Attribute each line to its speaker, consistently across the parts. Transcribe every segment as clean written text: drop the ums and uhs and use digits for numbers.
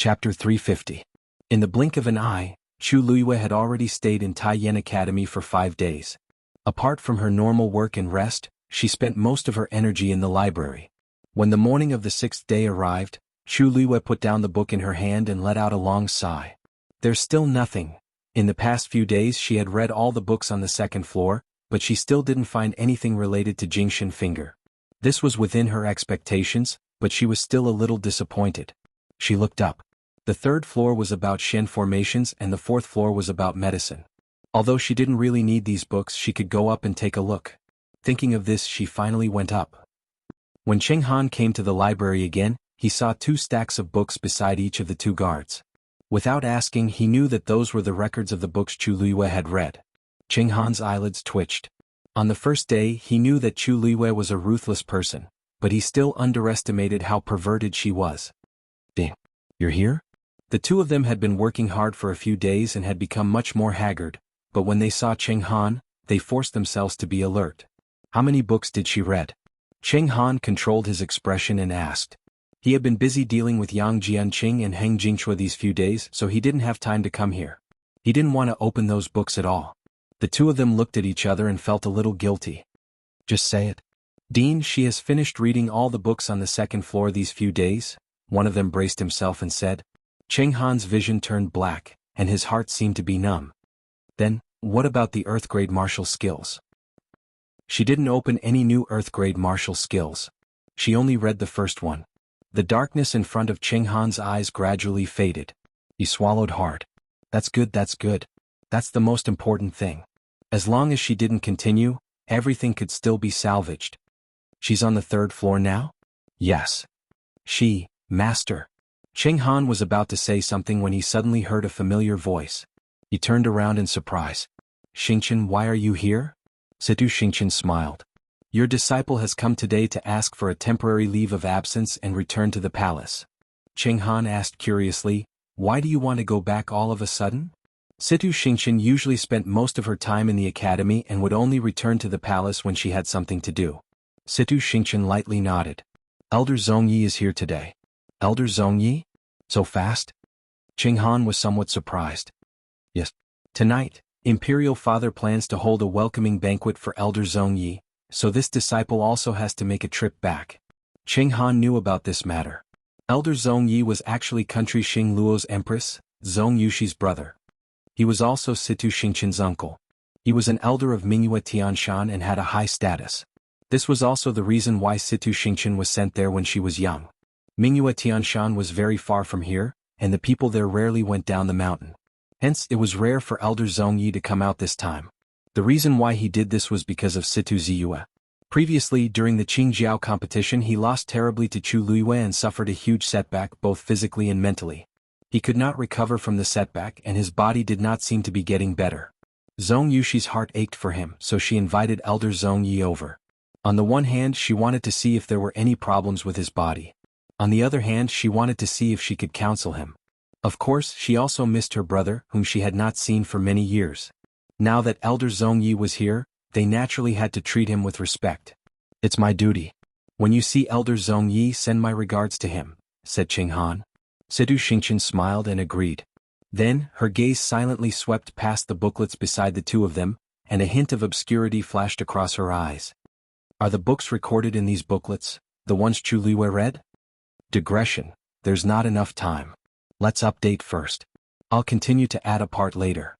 Speaker 1: Chapter 350. In the blink of an eye, Chu Luiyue had already stayed in Taiyan Academy for 5 days. Apart from her normal work and rest, she spent most of her energy in the library. When the morning of the 6th day arrived, Chu Luiyue put down the book in her hand and let out a long sigh. There's still nothing. In the past few days she had read all the books on the 2nd floor, but she still didn't find anything related to Jingxin finger. This was within her expectations, but she was still a little disappointed. She looked up. The 3rd floor was about Shen formations and the 4th floor was about medicine. Although she didn't really need these books, she could go up and take a look. Thinking of this, she finally went up. When Cheng Han came to the library again, he saw 2 stacks of books beside each of the 2 guards. Without asking, he knew that those were the records of the books Chu Luiyue had read. Cheng Han's eyelids twitched. On the first day, he knew that Chu Luiyue was a ruthless person, but he still underestimated how perverted she was. "Ding, you're here?" The 2 of them had been working hard for a few days and had become much more haggard, but when they saw Cheng Han, they forced themselves to be alert. How many books did she read? Cheng Han controlled his expression and asked. He had been busy dealing with Yang Jianqing and Heng Jingchua these few days, so he didn't have time to come here. He didn't want to open those books at all. The 2 of them looked at each other and felt a little guilty. "Just say it." "Dean, she has finished reading all the books on the 2nd floor these few days," one of them braced himself and said. Cheng Han's vision turned black, and his heart seemed to be numb. "Then, what about the Earth grade martial skills?" She didn't open any new Earth grade martial skills. She only read the first one. The darkness in front of Cheng Han's eyes gradually faded. He swallowed hard. That's good. That's the most important thing. As long as she didn't continue, everything could still be salvaged. "She's on the 3rd floor now?" "Yes." Master." Cheng Han was about to say something when he suddenly heard a familiar voice. He turned around in surprise. "Xingqian, why are you here?" Situ Xingqian smiled. "Your disciple has come today to ask for a temporary leave of absence and return to the palace." Cheng Han asked curiously, "Why do you want to go back all of a sudden?" Situ Xingqian usually spent most of her time in the academy and would only return to the palace when she had something to do. Situ Xingqian lightly nodded. "Elder Zhongyi is here today." "Elder Zhongyi? So fast?" Cheng Han was somewhat surprised. "Yes. Tonight, Imperial Father plans to hold a welcoming banquet for Elder Zhongyi, so this disciple also has to make a trip back." Cheng Han knew about this matter. Elder Zhongyi was actually country Xing Luo's empress, Zhong Yushi's brother. He was also Situ Xingqian's uncle. He was an elder of Mingyue Tianshan and had a high status. This was also the reason why Situ Xingqian was sent there when she was young. Mingyue Tianshan was very far from here, and the people there rarely went down the mountain. Hence, it was rare for Elder Zhongyi to come out this time. The reason why he did this was because of Situ Ziyue. Previously, during the Qingjiao competition, he lost terribly to Chu Luiyue and suffered a huge setback both physically and mentally. He could not recover from the setback and his body did not seem to be getting better. Zhong Yushi's heart ached for him, so she invited Elder Zhongyi over. On the one hand, she wanted to see if there were any problems with his body. On the other hand, she wanted to see if she could counsel him. Of course, she also missed her brother, whom she had not seen for many years. Now that Elder Zhongyi was here, they naturally had to treat him with respect. "It's my duty. When you see Elder Zhongyi, send my regards to him," said Cheng Han. Situ Xingqian smiled and agreed. Then, her gaze silently swept past the booklets beside the 2 of them, and a hint of obscurity flashed across her eyes. "Are the books recorded in these booklets, the ones Chu Luiyue read?" "Digression. There's not enough time. Let's update first. I'll continue to add a part later."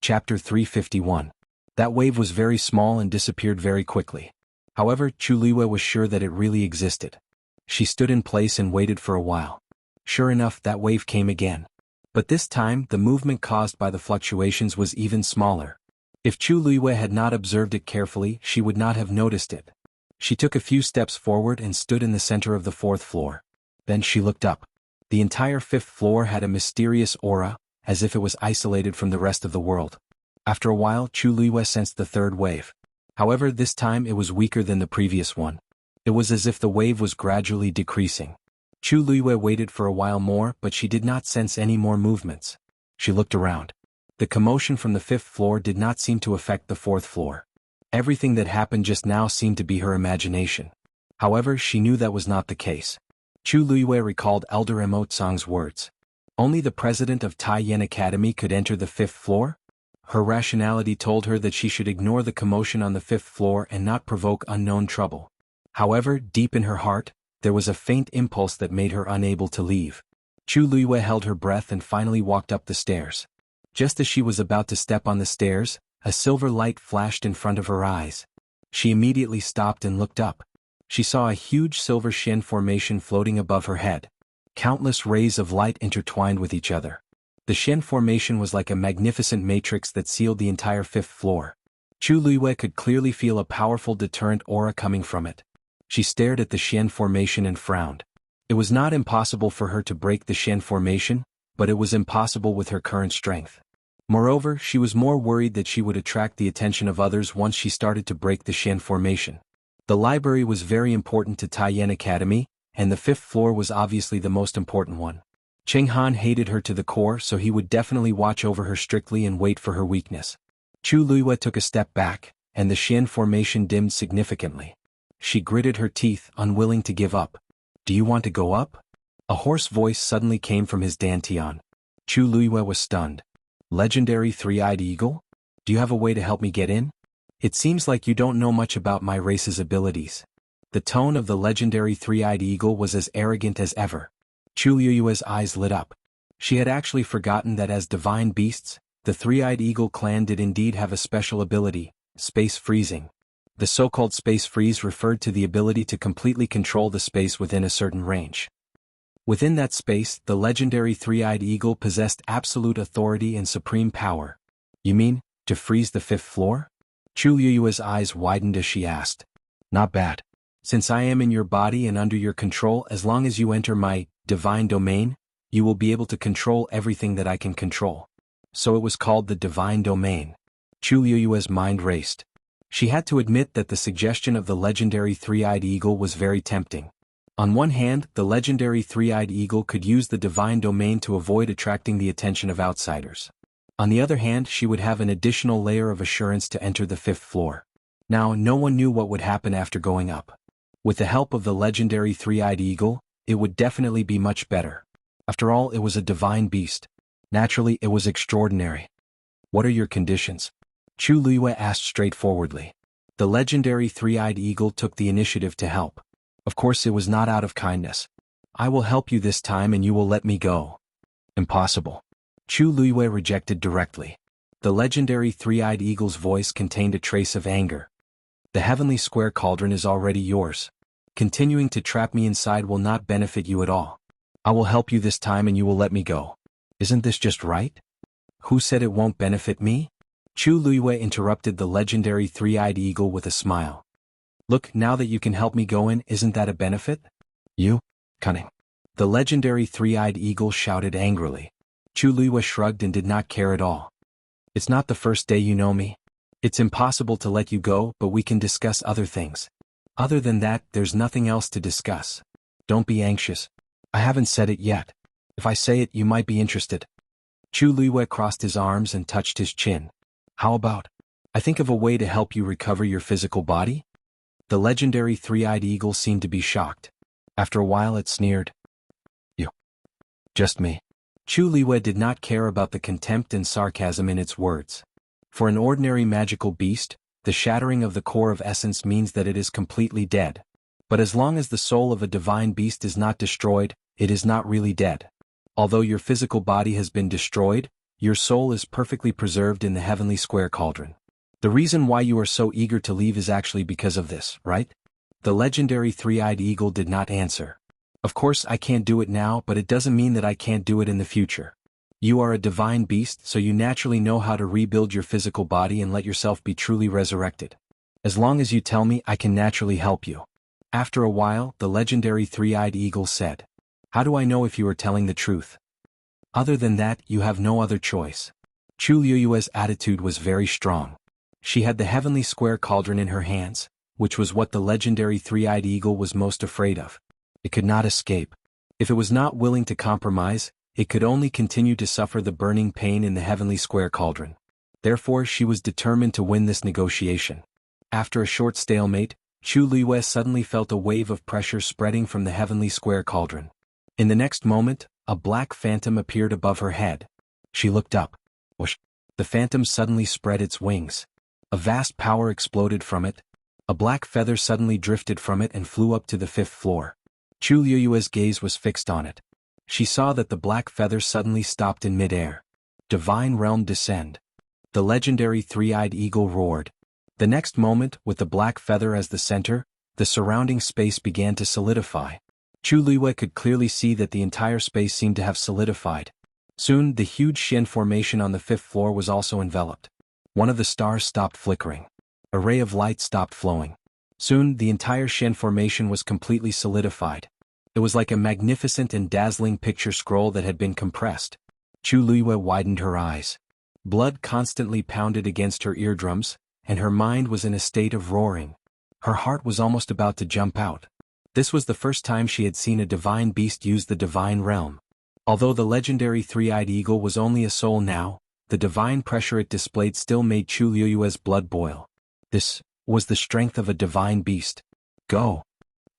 Speaker 1: Chapter 351. That wave was very small and disappeared very quickly. However, Chu Luiyue was sure that it really existed. She stood in place and waited for a while. Sure enough, that wave came again. But this time, the movement caused by the fluctuations was even smaller. If Chu Luiyue had not observed it carefully, she would not have noticed it. She took a few steps forward and stood in the center of the 4th floor. Then she looked up. The entire 5th floor had a mysterious aura, as if it was isolated from the rest of the world. After a while, Chu Luiyue sensed the 3rd wave. However, this time it was weaker than the previous one. It was as if the wave was gradually decreasing. Chu Luiyue waited for a while more, but she did not sense any more movements. She looked around. The commotion from the 5th floor did not seem to affect the 4th floor. Everything that happened just now seemed to be her imagination. However, she knew that was not the case. Chu Luiyue recalled Elder Emotsang's words. Only the president of Tai Yen Academy could enter the 5th floor? Her rationality told her that she should ignore the commotion on the 5th floor and not provoke unknown trouble. However, deep in her heart, there was a faint impulse that made her unable to leave. Chu Luiyue held her breath and finally walked up the stairs. Just as she was about to step on the stairs, a silver light flashed in front of her eyes. She immediately stopped and looked up. She saw a huge silver Shen formation floating above her head. Countless rays of light intertwined with each other. The Shen formation was like a magnificent matrix that sealed the entire 5th floor. Chu Luiyue could clearly feel a powerful deterrent aura coming from it. She stared at the Shen formation and frowned. It was not impossible for her to break the Shen formation, but it was impossible with her current strength. Moreover, she was more worried that she would attract the attention of others once she started to break the Shen formation. The library was very important to Tai Yen Academy, and the 5th floor was obviously the most important one. Cheng Han hated her to the core, so he would definitely watch over her strictly and wait for her weakness. Chu Luiyue took a step back, and the Shen formation dimmed significantly. She gritted her teeth, unwilling to give up. "Do you want to go up?" A hoarse voice suddenly came from his dantian. Chu Luiyue was stunned. "Legendary three-eyed eagle? Do you have a way to help me get in? It seems like you don't know much about my race's abilities." The tone of the legendary three-eyed eagle was as arrogant as ever. Chu Luiyue's eyes lit up. She had actually forgotten that as divine beasts, the three-eyed eagle clan did indeed have a special ability, space freezing. The so-called space freeze referred to the ability to completely control the space within a certain range. Within that space, the legendary three-eyed eagle possessed absolute authority and supreme power. "You mean, to freeze the 5th floor?" Chu Luiyue's eyes widened as she asked. "Not bad. Since I am in your body and under your control, as long as you enter my divine domain, you will be able to control everything that I can control." So it was called the divine domain. Chu Luiyue's mind raced. She had to admit that the suggestion of the legendary three-eyed eagle was very tempting. On one hand, the legendary three-eyed eagle could use the divine domain to avoid attracting the attention of outsiders. On the other hand, she would have an additional layer of assurance to enter the 5th floor. Now, no one knew what would happen after going up. With the help of the legendary three-eyed eagle, it would definitely be much better. After all, it was a divine beast. Naturally, it was extraordinary. "What are your conditions?" Chu Luiyue asked straightforwardly. The legendary three-eyed eagle took the initiative to help. Of course, it was not out of kindness. "I will help you this time and you will let me go." "Impossible." Chu Luiyue rejected directly. The legendary three-eyed eagle's voice contained a trace of anger. "The heavenly square cauldron is already yours. Continuing to trap me inside will not benefit you at all. I will help you this time and you will let me go. Isn't this just right?" "Who said it won't benefit me?" Chu Luiyue interrupted the legendary three-eyed eagle with a smile. "Look, now that you can help me go in, isn't that a benefit?" "You? Cunning." The legendary three-eyed eagle shouted angrily. Chu Luiyue shrugged and did not care at all. "It's not the first day you know me. It's impossible to let you go, but we can discuss other things. Other than that, there's nothing else to discuss. Don't be anxious. I haven't said it yet. If I say it, you might be interested." Chu Luiyue crossed his arms and touched his chin. "How about, I think of a way to help you recover your physical body?" The legendary three-eyed eagle seemed to be shocked. After a while it sneered. "You? Just me?" Chu Luiyue did not care about the contempt and sarcasm in its words. For an ordinary magical beast, the shattering of the core of essence means that it is completely dead. But as long as the soul of a divine beast is not destroyed, it is not really dead. Although your physical body has been destroyed, your soul is perfectly preserved in the heavenly square cauldron. The reason why you are so eager to leave is actually because of this, right? The legendary three-eyed eagle did not answer. "Of course I can't do it now, but it doesn't mean that I can't do it in the future. You are a divine beast, so you naturally know how to rebuild your physical body and let yourself be truly resurrected. As long as you tell me, I can naturally help you." After a while, the legendary three-eyed eagle said, "How do I know if you are telling the truth? Other than that, you have no other choice." Chu Luiyue's attitude was very strong. She had the heavenly square cauldron in her hands, which was what the legendary three-eyed eagle was most afraid of. It could not escape. If it was not willing to compromise, it could only continue to suffer the burning pain in the heavenly square cauldron. Therefore, she was determined to win this negotiation. After a short stalemate, Chu Liyue suddenly felt a wave of pressure spreading from the heavenly square cauldron. In the next moment, a black phantom appeared above her head. She looked up. Whoosh! The phantom suddenly spread its wings. A vast power exploded from it. A black feather suddenly drifted from it and flew up to the 5th floor. Chu Liyue's gaze was fixed on it. She saw that the black feather suddenly stopped in midair. Divine realm descend. The legendary three-eyed eagle roared. The next moment, with the black feather as the center, the surrounding space began to solidify. Chu Liyue could clearly see that the entire space seemed to have solidified. Soon, the huge Xian formation on the 5th floor was also enveloped. One of the stars stopped flickering. A ray of light stopped flowing. Soon, the entire Xian formation was completely solidified. It was like a magnificent and dazzling picture scroll that had been compressed. Chu Liyue widened her eyes. Blood constantly pounded against her eardrums, and her mind was in a state of roaring. Her heart was almost about to jump out. This was the first time she had seen a divine beast use the divine realm. Although the legendary three-eyed eagle was only a soul now, the divine pressure it displayed still made Chu Liyue's blood boil. This was the strength of a divine beast. Go.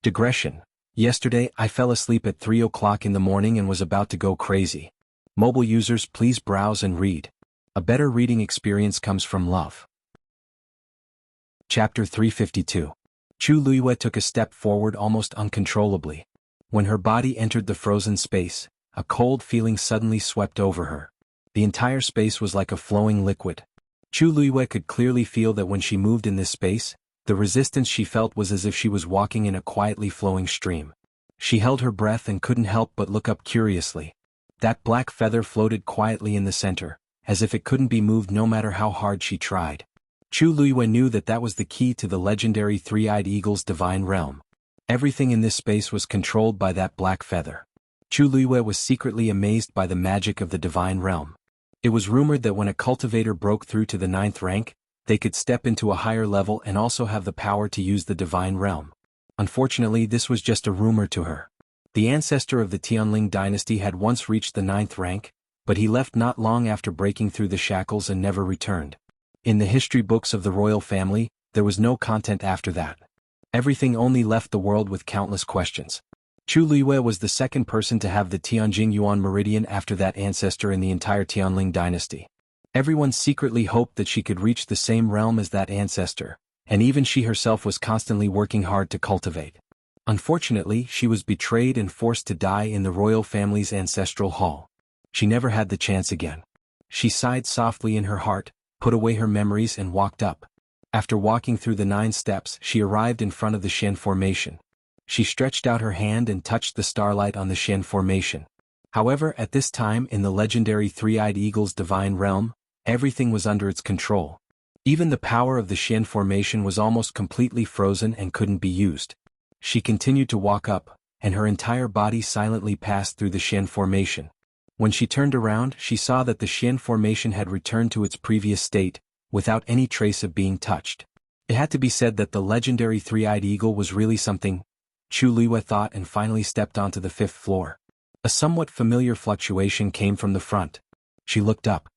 Speaker 1: Digression. Yesterday I fell asleep at 3 o'clock in the morning and was about to go crazy. Mobile users, please browse and read. A better reading experience comes from love. Chapter 352. Chu Liyue took a step forward almost uncontrollably. When her body entered the frozen space, a cold feeling suddenly swept over her. The entire space was like a flowing liquid. Chu Liyue could clearly feel that when she moved in this space, the resistance she felt was as if she was walking in a quietly flowing stream. She held her breath and couldn't help but look up curiously. That black feather floated quietly in the center, as if it couldn't be moved no matter how hard she tried. Chu Liyue knew that that was the key to the legendary three-eyed eagle's divine realm. Everything in this space was controlled by that black feather. Chu Liyue was secretly amazed by the magic of the divine realm. It was rumored that when a cultivator broke through to the 9th rank, they could step into a higher level and also have the power to use the divine realm. Unfortunately, this was just a rumor to her. The ancestor of the Tianling dynasty had once reached the 9th rank, but he left not long after breaking through the shackles and never returned. In the history books of the royal family, there was no content after that. Everything only left the world with countless questions. Chu Liyue was the second person to have the Tianjing Yuan meridian after that ancestor in the entire Tianling dynasty. Everyone secretly hoped that she could reach the same realm as that ancestor, and even she herself was constantly working hard to cultivate. Unfortunately, she was betrayed and forced to die in the royal family's ancestral hall. She never had the chance again. She sighed softly in her heart, put away her memories and walked up. After walking through the 9 steps, she arrived in front of the Xian formation. She stretched out her hand and touched the starlight on the Xian formation. However, at this time in the legendary three-eyed eagle's divine realm, everything was under its control. Even the power of the Xian formation was almost completely frozen and couldn't be used. She continued to walk up, and her entire body silently passed through the Xian formation. When she turned around, she saw that the Xian formation had returned to its previous state, without any trace of being touched. It had to be said that the legendary three-eyed eagle was really something, Chu Liyue thought, and finally stepped onto the 5th floor. A somewhat familiar fluctuation came from the front. She looked up.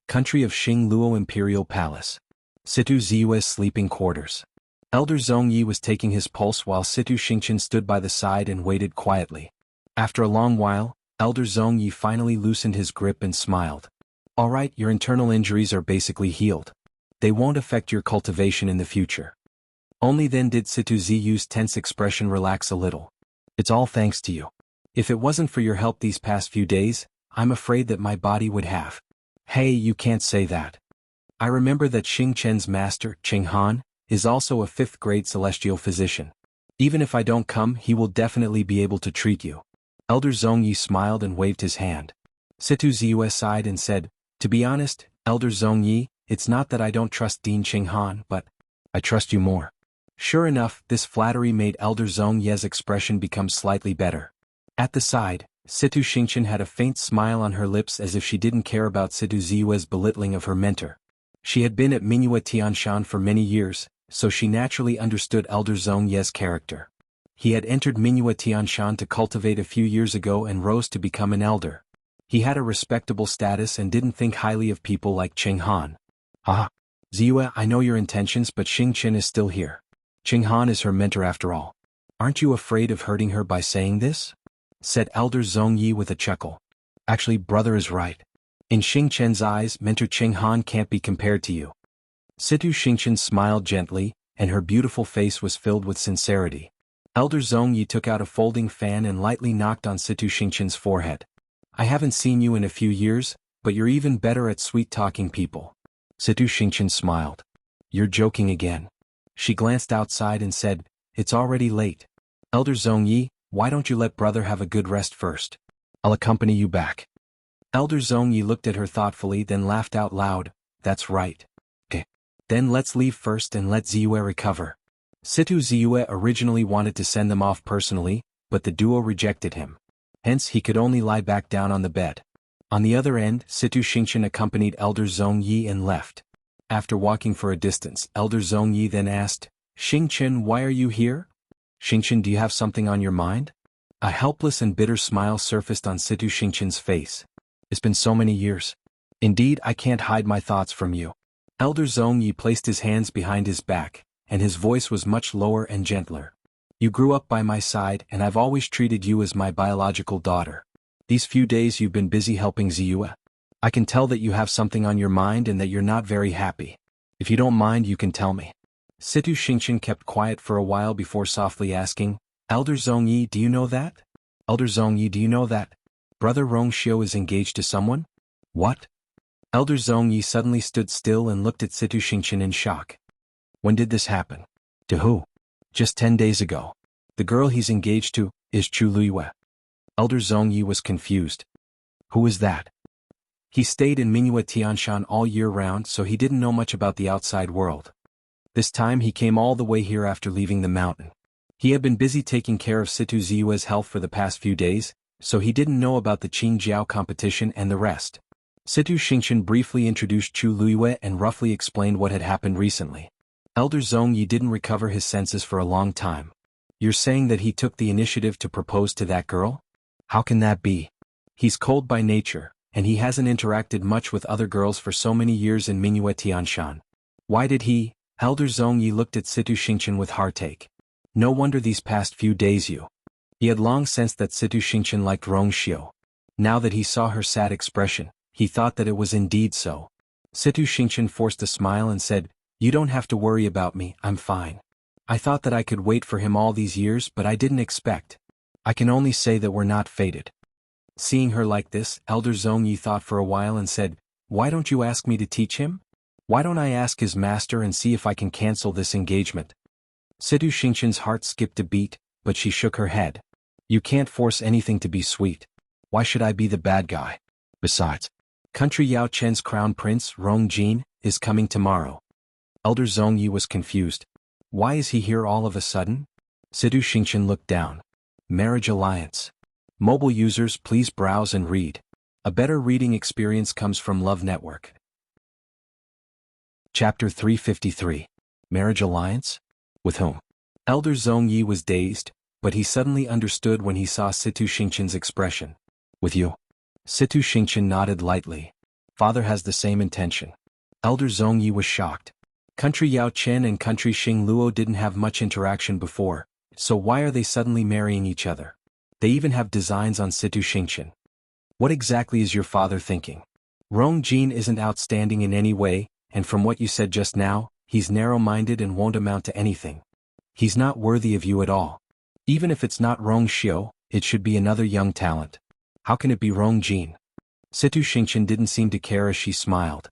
Speaker 1: Country of Xing Luo Imperial Palace. Situ Ziyue's sleeping quarters. Elder Zhongyi was taking his pulse while Situ Xingqian stood by the side and waited quietly. After a long while, Elder Zhongyi finally loosened his grip and smiled. All right, your internal injuries are basically healed. They won't affect your cultivation in the future. Only then did Situ Ziyu's tense expression relax a little. It's all thanks to you. If it wasn't for your help these past few days, I'm afraid that my body would have. Hey, you can't say that. I remember that Xing Chen's master, Qing Han, is also a 5th grade celestial physician. Even if I don't come, he will definitely be able to treat you. Elder Zhongyi smiled and waved his hand. Situ Ziyue sighed and said, to be honest, Elder Zhongyi, it's not that I don't trust Dean Qing Han, but I trust you more. Sure enough, this flattery made Elder Zhongyi's expression become slightly better. At the side, Situ Xingqian had a faint smile on her lips as if she didn't care about Situ Ziyue's belittling of her mentor. She had been at Mingyue Tianshan for many years, so she naturally understood Elder Zhongyi's character. He had entered Mingyue Tianshan to cultivate a few years ago and rose to become an elder. He had a respectable status and didn't think highly of people like Qing Han. Ah, Ziyue, I know your intentions, but Xing Chen is still here. Qing Han is her mentor after all. Aren't you afraid of hurting her by saying this? Said Elder Zhong Yi with a chuckle. Actually, brother is right. In Xing Chen's eyes, mentor Qing Han can't be compared to you. Situ Xingchen smiled gently, and her beautiful face was filled with sincerity. Elder Zhong Yi took out a folding fan and lightly knocked on Situ Xingchen's forehead. I haven't seen you in a few years, but you're even better at sweet-talking people. Situ Xingchen smiled. You're joking again. She glanced outside and said, It's already late. Elder Zhong Yi, why don't you let brother have a good rest first? I'll accompany you back. Elder Zhong Yi looked at her thoughtfully, then laughed out loud. That's right. Then let's leave first and let Ziyue recover. Situ Ziyue originally wanted to send them off personally, but the duo rejected him. Hence he could only lie back down on the bed. On the other end, Situ Xingchen accompanied Elder Zhong Yi and left. After walking for a distance, Elder Zhong Yi then asked, Xingchen, why are you here? Xingchen, do you have something on your mind? A helpless and bitter smile surfaced on Situ Xingchen's face. It's been so many years. Indeed, I can't hide my thoughts from you. Elder Zhong Yi placed his hands behind his back, and his voice was much lower and gentler. You grew up by my side, and I've always treated you as my biological daughter. These few days you've been busy helping Ziyue. I can tell that you have something on your mind and that you're not very happy. If you don't mind, you can tell me. Situ Xingchen kept quiet for a while before softly asking, Elder Zhong Yi, do you know that? Elder Zhong Yi, do you know that Brother Rongxiu is engaged to someone? What? Elder Zhong Yi suddenly stood still and looked at Situ Xingchen in shock. When did this happen? To who? Just 10 days ago. The girl he's engaged to is Chu Luiyue. Elder Zhong Yi was confused. Who is that? He stayed in Mingyue Tianshan all year round, so he didn't know much about the outside world. This time he came all the way here after leaving the mountain. He had been busy taking care of Situ Ziyue's health for the past few days, so he didn't know about the Qing Jiao competition and the rest. Situ Xingchen briefly introduced Chu Luiyue and roughly explained what had happened recently. Elder Zhong Yi didn't recover his senses for a long time. You're saying that he took the initiative to propose to that girl? How can that be? He's cold by nature, and he hasn't interacted much with other girls for so many years in Mingyue Tianshan. Why did he? Elder Zhong Yi looked at Situ Xingchen with heartache. No wonder these past few days you. He had long sensed that Situ Xingchen liked Rongxiu. Now that he saw her sad expression, he thought that it was indeed so. Situ Xingchen forced a smile and said, You don't have to worry about me, I'm fine. I thought that I could wait for him all these years, but I didn't expect. I can only say that we're not fated. Seeing her like this, Elder Zhong Yi thought for a while and said, Why don't you ask me to teach him? Why don't I ask his master and see if I can cancel this engagement? Situ Xingchen's heart skipped a beat, but she shook her head. You can't force anything to be sweet. Why should I be the bad guy? Besides, Country Yao Chen's crown prince, Rong Jin, is coming tomorrow. Elder Zhong Yi was confused. Why is he here all of a sudden? Situ Xingchen looked down. Marriage alliance. Mobile users, please browse and read. A better reading experience comes from Love Network. Chapter 353. Marriage alliance? With whom? Elder Zhong Yi was dazed, but he suddenly understood when he saw Situ Xingchen's expression. With you. Situ Xingchen nodded lightly. Father has the same intention. Elder Zhong Yi was shocked. Country Yao Chen and Country Xing Luo didn't have much interaction before, so why are they suddenly marrying each other? They even have designs on Situ Xingchen. What exactly is your father thinking? Rong Jin isn't outstanding in any way, and from what you said just now, he's narrow-minded and won't amount to anything. He's not worthy of you at all. Even if it's not Rongxiu, it should be another young talent. How can it be Rong Jin? Situ Xingchen didn't seem to care as she smiled.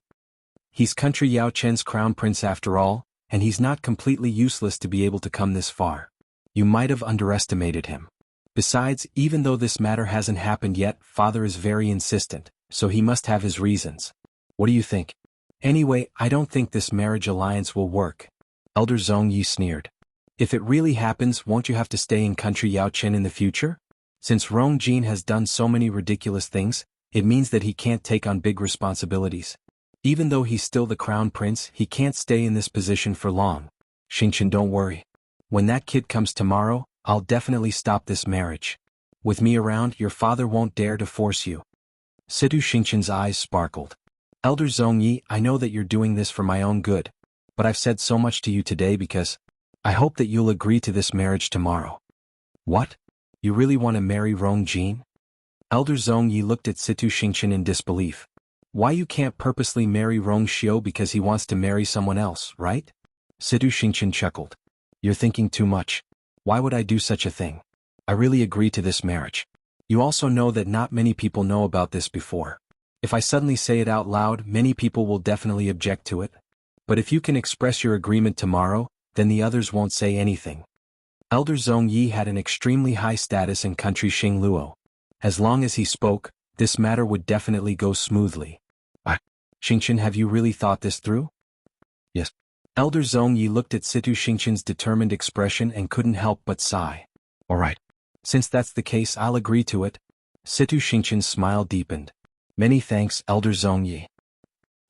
Speaker 1: He's Country Yao Chen's crown prince after all, and he's not completely useless to be able to come this far. You might have underestimated him. Besides, even though this matter hasn't happened yet, father is very insistent, so he must have his reasons. What do you think? Anyway, I don't think this marriage alliance will work. Elder Zhong Yi sneered. If it really happens, won't you have to stay in Country Yao Chen in the future? Since Rong Jin has done so many ridiculous things, it means that he can't take on big responsibilities. Even though he's still the crown prince, he can't stay in this position for long. Xingchen, don't worry. When that kid comes tomorrow, I'll definitely stop this marriage. With me around, your father won't dare to force you. Situ Xingchen's eyes sparkled. Elder Zhong Yi, I know that you're doing this for my own good. But I've said so much to you today because I hope that you'll agree to this marriage tomorrow. What? You really want to marry Rong Jin? Elder Zhong Yi looked at Situ Xingchen in disbelief. Why you can't purposely marry Rong Xiu because he wants to marry someone else, right? Situ Xingchen chuckled. You're thinking too much. Why would I do such a thing? I really agree to this marriage. You also know that not many people know about this before. If I suddenly say it out loud, many people will definitely object to it. But if you can express your agreement tomorrow, then the others won't say anything. Elder Zhong Yi had an extremely high status in country Xingluo. As long as he spoke, this matter would definitely go smoothly. Xingchen, have you really thought this through? Yes. Elder Zhong Yi looked at Situ Xingchen's determined expression and couldn't help but sigh. All right. Since that's the case, I'll agree to it. Situ Xingchen's smile deepened. Many thanks, Elder Zhong Yi.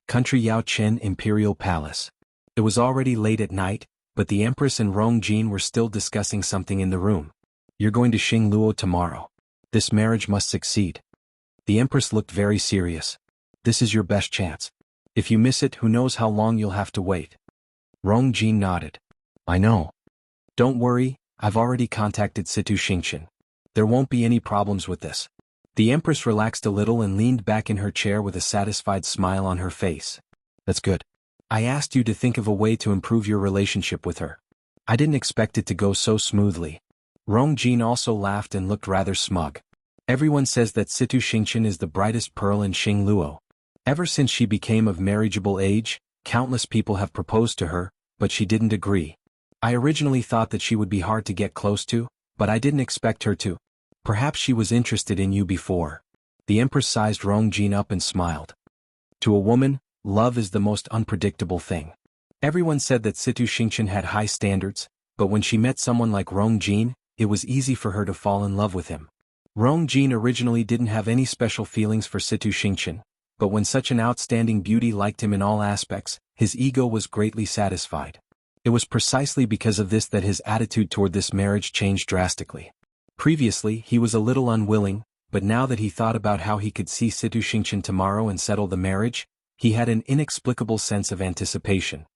Speaker 1: Country Yao Chen Imperial Palace. It was already late at night, but the Empress and Rong Jin were still discussing something in the room. You're going to Xingluo tomorrow. This marriage must succeed. The Empress looked very serious. This is your best chance. If you miss it, who knows how long you'll have to wait. Rong Jin nodded. I know. Don't worry, I've already contacted Situ Xingchen. There won't be any problems with this. The Empress relaxed a little and leaned back in her chair with a satisfied smile on her face. That's good. I asked you to think of a way to improve your relationship with her. I didn't expect it to go so smoothly. Rong Jin also laughed and looked rather smug. Everyone says that Situ Xingchen is the brightest pearl in Xingluo. Ever since she became of marriageable age, countless people have proposed to her, but she didn't agree. I originally thought that she would be hard to get close to, but I didn't expect her to. Perhaps she was interested in you before. The Empress sized Rong Jin up and smiled. To a woman, love is the most unpredictable thing. Everyone said that Situ Xingchen had high standards, but when she met someone like Rong Jin, it was easy for her to fall in love with him. Rong Jin originally didn't have any special feelings for Situ Xingchen, but when such an outstanding beauty liked him in all aspects, his ego was greatly satisfied. It was precisely because of this that his attitude toward this marriage changed drastically. Previously, he was a little unwilling, but now that he thought about how he could see Situ Xingchen tomorrow and settle the marriage, he had an inexplicable sense of anticipation.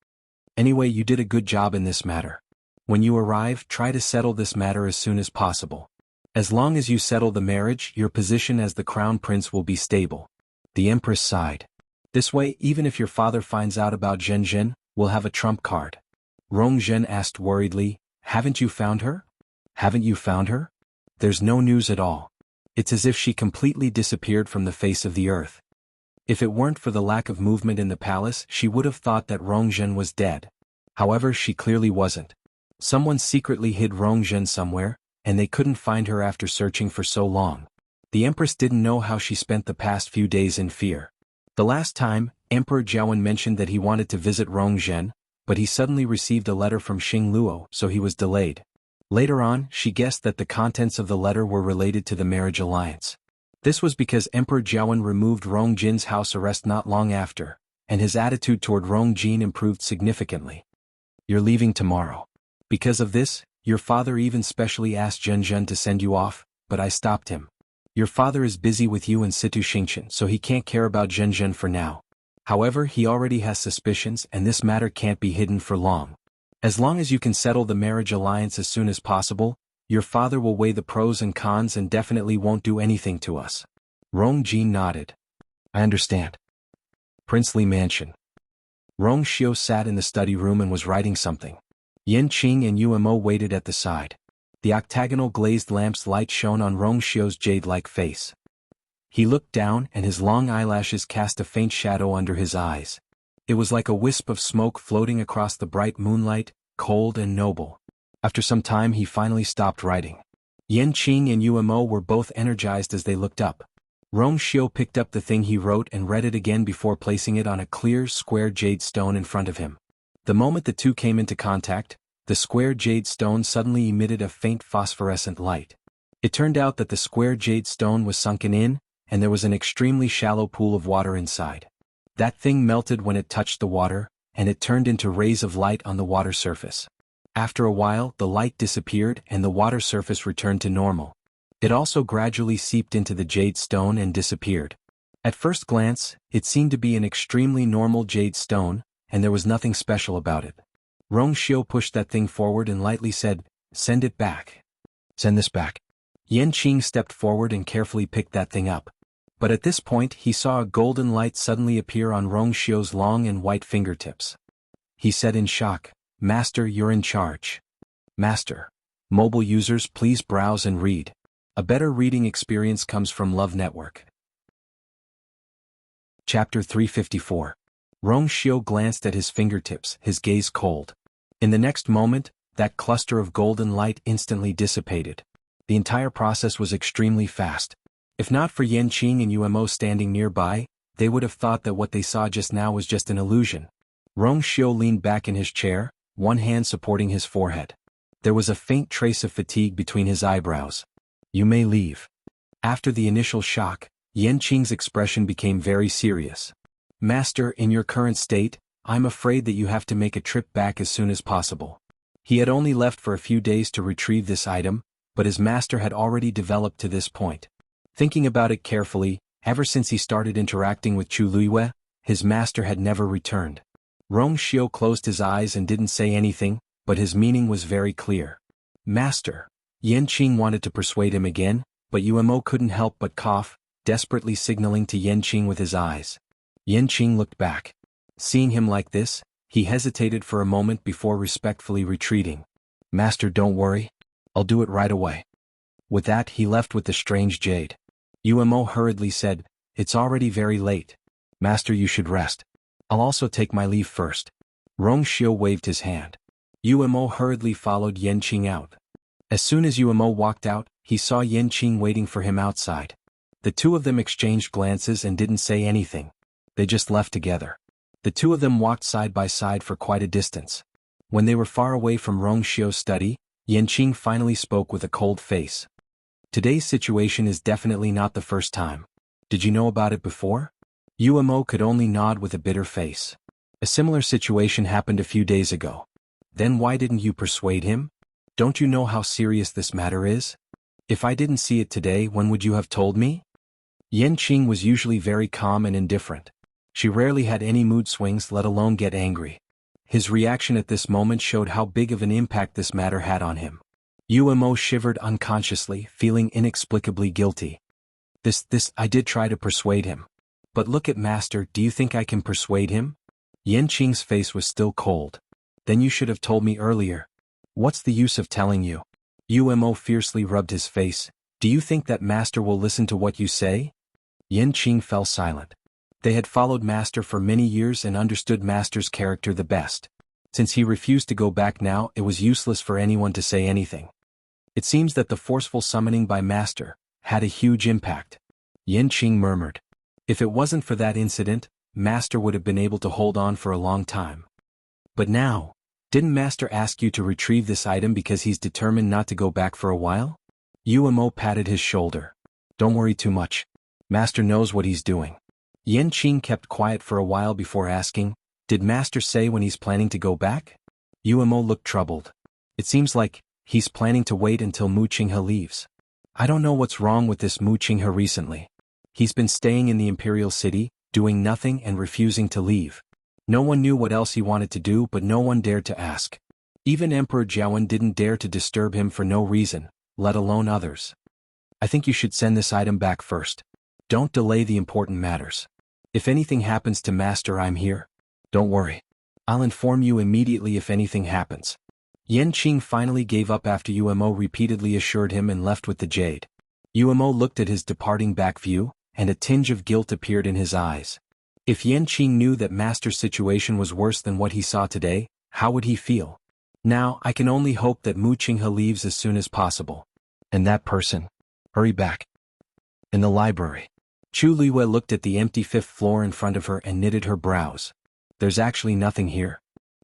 Speaker 1: Anyway, you did a good job in this matter. When you arrive, try to settle this matter as soon as possible. As long as you settle the marriage, your position as the crown prince will be stable. The Empress sighed. This way, even if your father finds out about Zhen Zhen, we'll have a trump card. Rong Zhen asked worriedly, haven't you found her? Haven't you found her? There's no news at all. It's as if she completely disappeared from the face of the earth. If it weren't for the lack of movement in the palace, she would have thought that Rong Zhen was dead. However, she clearly wasn't. Someone secretly hid Rong Zhen somewhere, and they couldn't find her after searching for so long. The Empress didn't know how she spent the past few days in fear. The last time, Emperor Jiawen mentioned that he wanted to visit Rong Zhen, but he suddenly received a letter from Xingluo, so he was delayed. Later on, she guessed that the contents of the letter were related to the marriage alliance. This was because Emperor Jiawen removed Rong Jin's house arrest not long after, and his attitude toward Rong Jin improved significantly. You're leaving tomorrow. Because of this, your father even specially asked Zhen Zhen to send you off, but I stopped him. Your father is busy with you and Situ Xingchen, so he can't care about Zhen Zhen for now. However, he already has suspicions and this matter can't be hidden for long. As long as you can settle the marriage alliance as soon as possible, your father will weigh the pros and cons and definitely won't do anything to us. Rong Jin nodded. I understand. Princely Mansion. Rong Xiu sat in the study room and was writing something. Yen Qing and Umo waited at the side. The octagonal glazed lamp's light shone on Rong Xiu's jade-like face. He looked down and his long eyelashes cast a faint shadow under his eyes. It was like a wisp of smoke floating across the bright moonlight, cold and noble. After some time he finally stopped writing. Yen Qing and Umo were both energized as they looked up. Rong Xiu picked up the thing he wrote and read it again before placing it on a clear, square jade stone in front of him. The moment the two came into contact, the square jade stone suddenly emitted a faint phosphorescent light. It turned out that the square jade stone was sunken in, and there was an extremely shallow pool of water inside. That thing melted when it touched the water, and it turned into rays of light on the water surface. After a while, the light disappeared and the water surface returned to normal. It also gradually seeped into the jade stone and disappeared. At first glance, it seemed to be an extremely normal jade stone, and there was nothing special about it. Rong Xiu pushed that thing forward and lightly said, "Send it back." "Send this back." Yan Qing stepped forward and carefully picked that thing up. But at this point he saw a golden light suddenly appear on Rong Xiu's long and white fingertips. He said in shock, "Master, you're in charge." Master. Mobile users, please browse and read. A better reading experience comes from Love Network. Chapter 354. Rong Xiu glanced at his fingertips, his gaze cold. In the next moment, that cluster of golden light instantly dissipated. The entire process was extremely fast. If not for Yan Qing and Umo standing nearby, they would have thought that what they saw just now was just an illusion. Rong Xiu leaned back in his chair, one hand supporting his forehead. There was a faint trace of fatigue between his eyebrows. "You may leave." After the initial shock, Yan Qing's expression became very serious. "Master, in your current state, I'm afraid that you have to make a trip back as soon as possible." He had only left for a few days to retrieve this item, but his master had already developed to this point. Thinking about it carefully, ever since he started interacting with Chu Luiyue, his master had never returned. Rong Xiu closed his eyes and didn't say anything, but his meaning was very clear. "Master." Yan Qing wanted to persuade him again, but Umo couldn't help but cough, desperately signaling to Yan Qing with his eyes. Yan Qing looked back. Seeing him like this, he hesitated for a moment before respectfully retreating. "Master, don't worry. I'll do it right away." With that he left with the strange jade. Umo hurriedly said, "It's already very late. Master, you should rest. I'll also take my leave first." Rong Xiu waved his hand. Umo hurriedly followed Yan Qing out. As soon as Umo walked out, he saw Yan Qing waiting for him outside. The two of them exchanged glances and didn't say anything. They just left together. The two of them walked side by side for quite a distance. When they were far away from Rong Xiu's study, Yan Qing finally spoke with a cold face. "Today's situation is definitely not the first time. Did you know about it before?" Umo could only nod with a bitter face. "A similar situation happened a few days ago." "Then why didn't you persuade him? Don't you know how serious this matter is? If I didn't see it today, when would you have told me?" Yan Qing was usually very calm and indifferent. She rarely had any mood swings, let alone get angry. His reaction at this moment showed how big of an impact this matter had on him. Umo shivered unconsciously, feeling inexplicably guilty. I did try to persuade him. But look at Master, do you think I can persuade him?" Yan Qing's face was still cold. "Then you should have told me earlier. What's the use of telling you?" Umo fiercely rubbed his face. "Do you think that Master will listen to what you say?" Yan Qing fell silent. They had followed Master for many years and understood Master's character the best. Since he refused to go back now, it was useless for anyone to say anything. It seems that the forceful summoning by Master had a huge impact. Yan Qing murmured. If it wasn't for that incident, Master would have been able to hold on for a long time. But now, didn't Master ask you to retrieve this item because he's determined not to go back for a while? Umo patted his shoulder. Don't worry too much. Master knows what he's doing. Yan Qing kept quiet for a while before asking, did Master say when he's planning to go back? Umo looked troubled. It seems like he's planning to wait until Mu Qinghe leaves. I don't know what's wrong with this Mu Qinghe recently. He's been staying in the Imperial City, doing nothing and refusing to leave. No one knew what else he wanted to do, but no one dared to ask. Even Emperor Jiawen didn't dare to disturb him for no reason, let alone others. I think you should send this item back first. Don't delay the important matters. If anything happens to Master, I'm here. Don't worry. I'll inform you immediately if anything happens. Yan Qing finally gave up after Umo repeatedly assured him and left with the jade. Umo looked at his departing back view, and a tinge of guilt appeared in his eyes. If Yan Qing knew that Master's situation was worse than what he saw today, how would he feel? Now, I can only hope that Mu Qinghe leaves as soon as possible. And that person? Hurry back. In the library. Chu Luiyue looked at the empty fifth floor in front of her and knitted her brows. There's actually nothing here.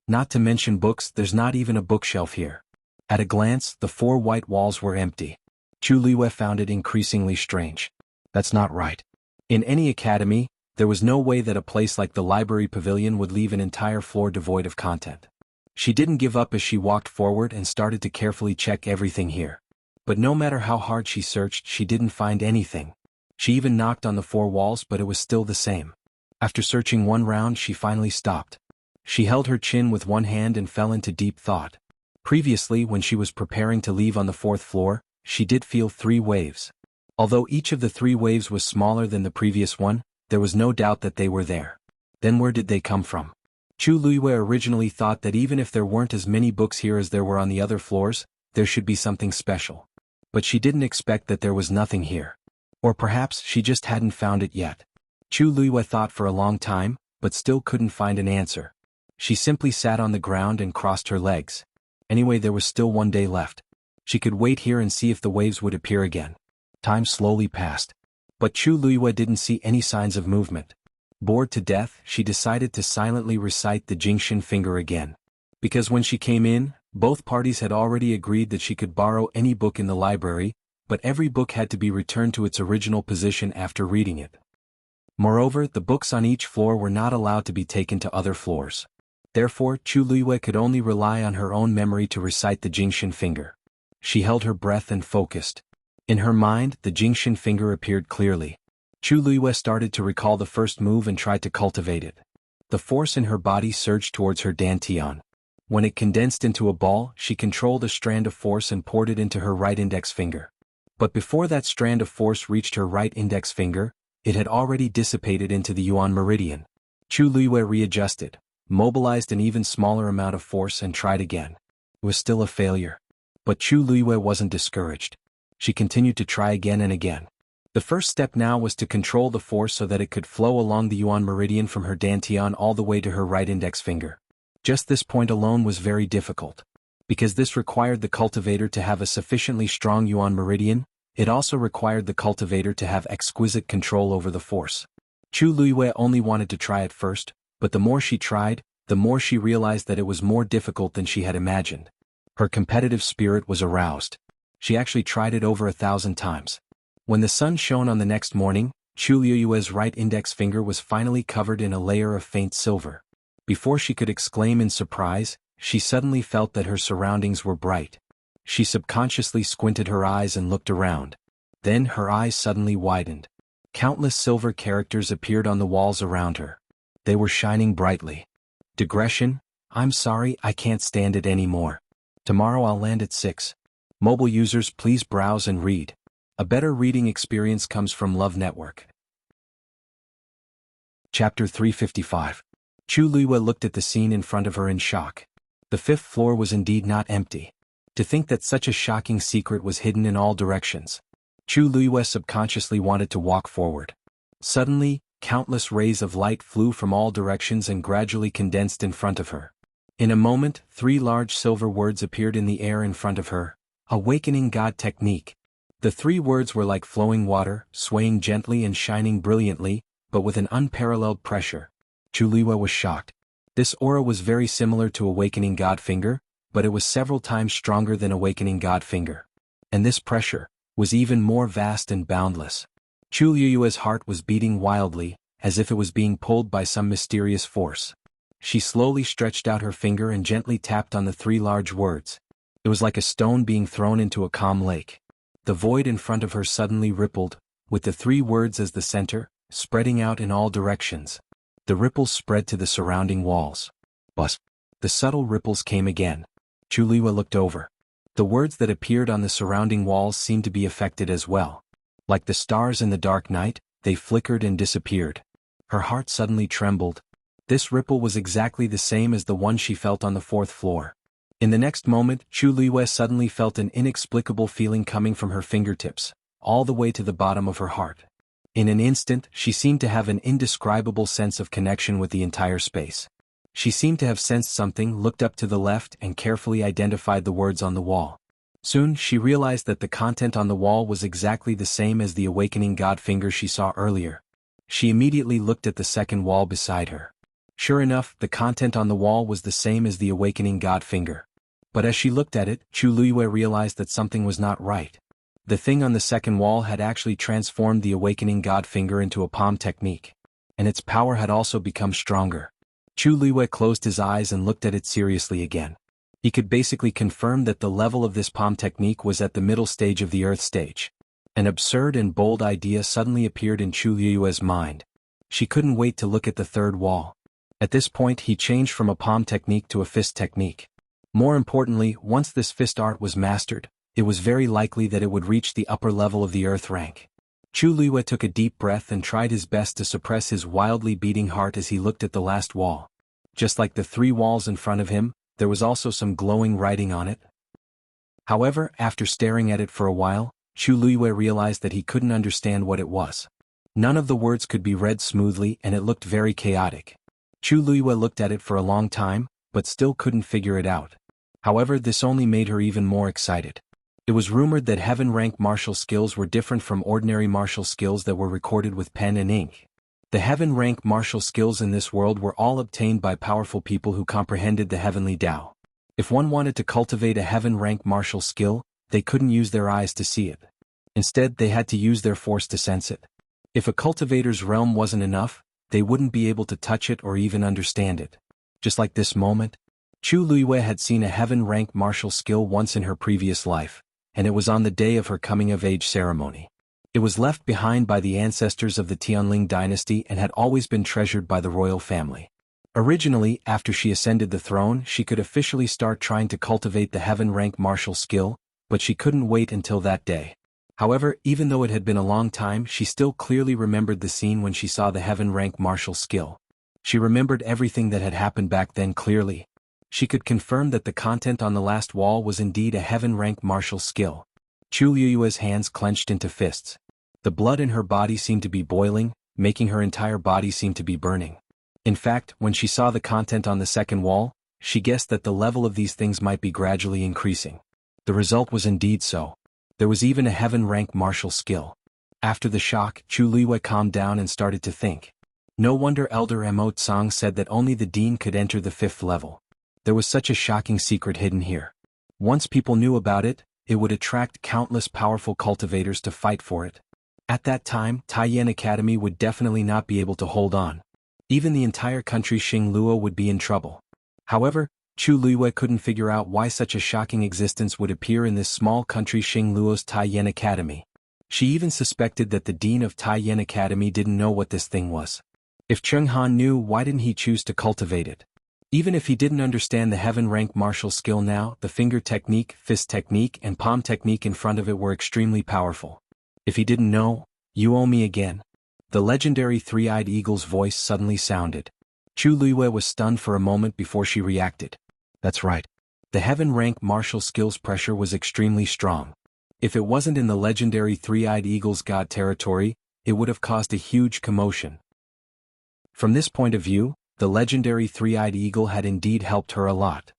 Speaker 1: Not to mention books, there's not even a bookshelf here. At a glance, the four white walls were empty. Chu Luiyue found it increasingly strange. That's not right. In any academy, there was no way that a place like the library pavilion would leave an entire floor devoid of content. She didn't give up as she walked forward and started to carefully check everything here. But no matter how hard she searched, she didn't find anything. She even knocked on the four walls, but it was still the same. After searching one round, she finally stopped. She held her chin with one hand and fell into deep thought. Previously, when she was preparing to leave on the 4th floor, she did feel 3 waves. Although each of the 3 waves was smaller than the previous one, there was no doubt that they were there. Then where did they come from? Chu Luiyue originally thought that even if there weren't as many books here as there were on the other floors, there should be something special. But she didn't expect that there was nothing here. Or perhaps she just hadn't found it yet. Chu Luiyue thought for a long time, but still couldn't find an answer. She simply sat on the ground and crossed her legs. Anyway, there was still 1 day left. She could wait here and see if the waves would appear again. Time slowly passed. But Chu Luiyue didn't see any signs of movement. Bored to death, she decided to silently recite the Jingxin finger again. Because when she came in, both parties had already agreed that she could borrow any book in the library, but every book had to be returned to its original position after reading it. Moreover, the books on each floor were not allowed to be taken to other floors. Therefore, Chu Luiyue could only rely on her own memory to recite the Jingxin finger. She held her breath and focused. In her mind, the Jingxin finger appeared clearly. Chu Luiyue started to recall the first move and tried to cultivate it. The force in her body surged towards her dantian. When it condensed into a ball, she controlled a strand of force and poured it into her right index finger. But before that strand of force reached her right index finger, it had already dissipated into the Yuan meridian. Chu Luiyue readjusted, mobilized an even smaller amount of force and tried again. It was still a failure. But Chu Luiyue wasn't discouraged. She continued to try again and again. The first step now was to control the force so that it could flow along the Yuan meridian from her dantian all the way to her right index finger. Just this point alone was very difficult. Because this required the cultivator to have a sufficiently strong Yuan meridian, it also required the cultivator to have exquisite control over the force. Chu Luiyue only wanted to try it first, but the more she tried, the more she realized that it was more difficult than she had imagined. Her competitive spirit was aroused. She actually tried it over 1,000 times. When the sun shone on the next morning, Chu Luiyue's right index finger was finally covered in a layer of faint silver. Before she could exclaim in surprise, she suddenly felt that her surroundings were bright. She subconsciously squinted her eyes and looked around. Then her eyes suddenly widened. Countless silver characters appeared on the walls around her. They were shining brightly. Digression: I'm sorry, I can't stand it anymore. Tomorrow I'll land at 6. Mobile users, please browse and read. A better reading experience comes from Love Network. Chapter 355. Chu Luiyue looked at the scene in front of her in shock. The 5th floor was indeed not empty. To think that such a shocking secret was hidden in all directions. Chu Luiyue subconsciously wanted to walk forward. Suddenly, countless rays of light flew from all directions and gradually condensed in front of her. In a moment, 3 large silver words appeared in the air in front of her. Awakening God Technique. The 3 words were like flowing water, swaying gently and shining brilliantly, but with an unparalleled pressure. Chu Luiyue was shocked. This aura was very similar to Awakening God Finger, but it was several times stronger than Awakening God Finger. And this pressure was even more vast and boundless. Chu Luiyue's heart was beating wildly, as if it was being pulled by some mysterious force. She slowly stretched out her finger and gently tapped on the 3 large words. It was like a stone being thrown into a calm lake. The void in front of her suddenly rippled, with the 3 words as the center, spreading out in all directions. The ripples spread to the surrounding walls. Buzz. The subtle ripples came again. Chu Luiyue looked over. The words that appeared on the surrounding walls seemed to be affected as well. Like the stars in the dark night, they flickered and disappeared. Her heart suddenly trembled. This ripple was exactly the same as the one she felt on the 4th floor. In the next moment, Chu Luiyue suddenly felt an inexplicable feeling coming from her fingertips, all the way to the bottom of her heart. In an instant, she seemed to have an indescribable sense of connection with the entire space. She seemed to have sensed something, looked up to the left and carefully identified the words on the wall. Soon, she realized that the content on the wall was exactly the same as the Awakening God Finger she saw earlier. She immediately looked at the second wall beside her. Sure enough, the content on the wall was the same as the Awakening God Finger. But as she looked at it, Chu Luiyue realized that something was not right. The thing on the second wall had actually transformed the Awakening God Finger into a palm technique. And its power had also become stronger. Chu Luiyue closed his eyes and looked at it seriously again. He could basically confirm that the level of this palm technique was at the middle stage of the Earth stage. An absurd and bold idea suddenly appeared in Chu Luiyue's mind. She couldn't wait to look at the third wall. At this point he changed from a palm technique to a fist technique. More importantly, once this fist art was mastered, it was very likely that it would reach the upper level of the earth rank. Chu Luiyue took a deep breath and tried his best to suppress his wildly beating heart as he looked at the last wall. Just like the 3 walls in front of him, there was also some glowing writing on it. However, after staring at it for a while, Chu Luiyue realized that he couldn't understand what it was. None of the words could be read smoothly and it looked very chaotic. Chu Luiyue looked at it for a long time, but still couldn't figure it out. However, this only made her even more excited. It was rumored that heaven-rank martial skills were different from ordinary martial skills that were recorded with pen and ink. The heaven-rank martial skills in this world were all obtained by powerful people who comprehended the heavenly Tao. If one wanted to cultivate a heaven-rank martial skill, they couldn't use their eyes to see it. Instead, they had to use their force to sense it. If a cultivator's realm wasn't enough, they wouldn't be able to touch it or even understand it. Just like this moment, Chu Luiyue had seen a heaven-rank martial skill once in her previous life, and it was on the day of her coming-of-age ceremony. It was left behind by the ancestors of the Tianling dynasty and had always been treasured by the royal family. Originally, after she ascended the throne, she could officially start trying to cultivate the heaven-rank martial skill, but she couldn't wait until that day. However, even though it had been a long time, she still clearly remembered the scene when she saw the heaven-rank martial skill. She remembered everything that had happened back then clearly. She could confirm that the content on the last wall was indeed a heaven-rank martial skill. Chu Luiyue's hands clenched into fists. The blood in her body seemed to be boiling, making her entire body seem to be burning. In fact, when she saw the content on the second wall, she guessed that the level of these things might be gradually increasing. The result was indeed so. There was even a heaven-rank martial skill. After the shock, Chu Luiyue calmed down and started to think. No wonder Elder Mo Tsang said that only the dean could enter the 5th level. There was such a shocking secret hidden here. Once people knew about it, it would attract countless powerful cultivators to fight for it. At that time, Taiyan Academy would definitely not be able to hold on. Even the entire country Xingluo would be in trouble. However, Chu Luiyue couldn't figure out why such a shocking existence would appear in this small country Xingluo's Taiyan Academy. She even suspected that the dean of Taiyan Academy didn't know what this thing was. If Cheng Han knew, why didn't he choose to cultivate it? Even if he didn't understand the heaven-rank martial skill now, the finger technique, fist technique, and palm technique in front of it were extremely powerful. If he didn't know, you owe me again. The legendary three-eyed eagle's voice suddenly sounded. Chu Luiyue was stunned for a moment before she reacted. That's right. The heaven-rank martial skills pressure was extremely strong. If it wasn't in the legendary three-eyed eagle's god territory, it would have caused a huge commotion. From this point of view, the legendary three-eyed eagle had indeed helped her a lot.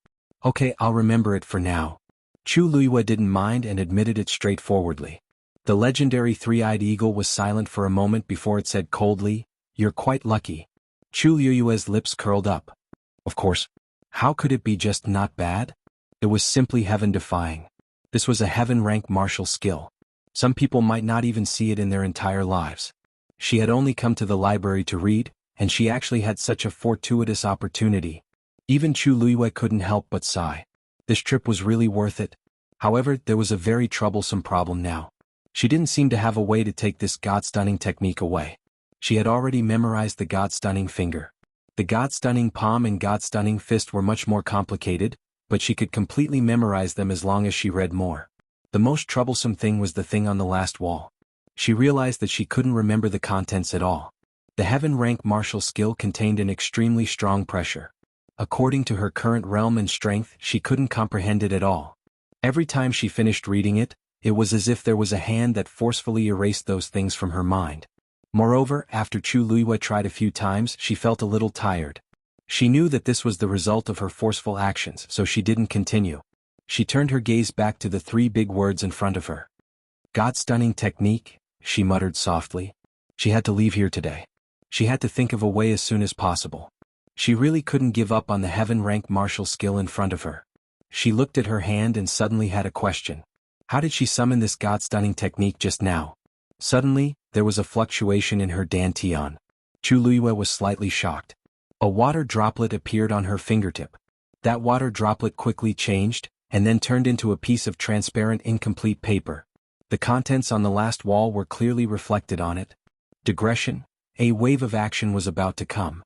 Speaker 1: Okay, I'll remember it for now. Chu Luiyue didn't mind and admitted it straightforwardly. The legendary three-eyed eagle was silent for a moment before it said coldly, "You're quite lucky." Chu Luiyue's lips curled up. Of course. How could it be just not bad? It was simply heaven-defying. This was a heaven-rank martial skill. Some people might not even see it in their entire lives. She had only come to the library to read, and she actually had such a fortuitous opportunity. Even Chu Luiyue couldn't help but sigh. This trip was really worth it. However, there was a very troublesome problem now. She didn't seem to have a way to take this God-stunning technique away. She had already memorized the God-stunning finger. The God-stunning palm and God-stunning fist were much more complicated, but she could completely memorize them as long as she read more. The most troublesome thing was the thing on the last wall. She realized that she couldn't remember the contents at all. The heaven-rank martial skill contained an extremely strong pressure. According to her current realm and strength, she couldn't comprehend it at all. Every time she finished reading it, it was as if there was a hand that forcefully erased those things from her mind. Moreover, after Chu Luiyue tried a few times, she felt a little tired. She knew that this was the result of her forceful actions, so she didn't continue. She turned her gaze back to the 3 big words in front of her. God-stunning technique, she muttered softly. She had to leave here today. She had to think of a way as soon as possible. She really couldn't give up on the heaven-rank martial skill in front of her. She looked at her hand and suddenly had a question. How did she summon this God-stunning technique just now? Suddenly, there was a fluctuation in her dantian. Chu Luiyue was slightly shocked. A water droplet appeared on her fingertip. That water droplet quickly changed, and then turned into a piece of transparent incomplete paper. The contents on the last wall were clearly reflected on it. Digression. A wave of action was about to come.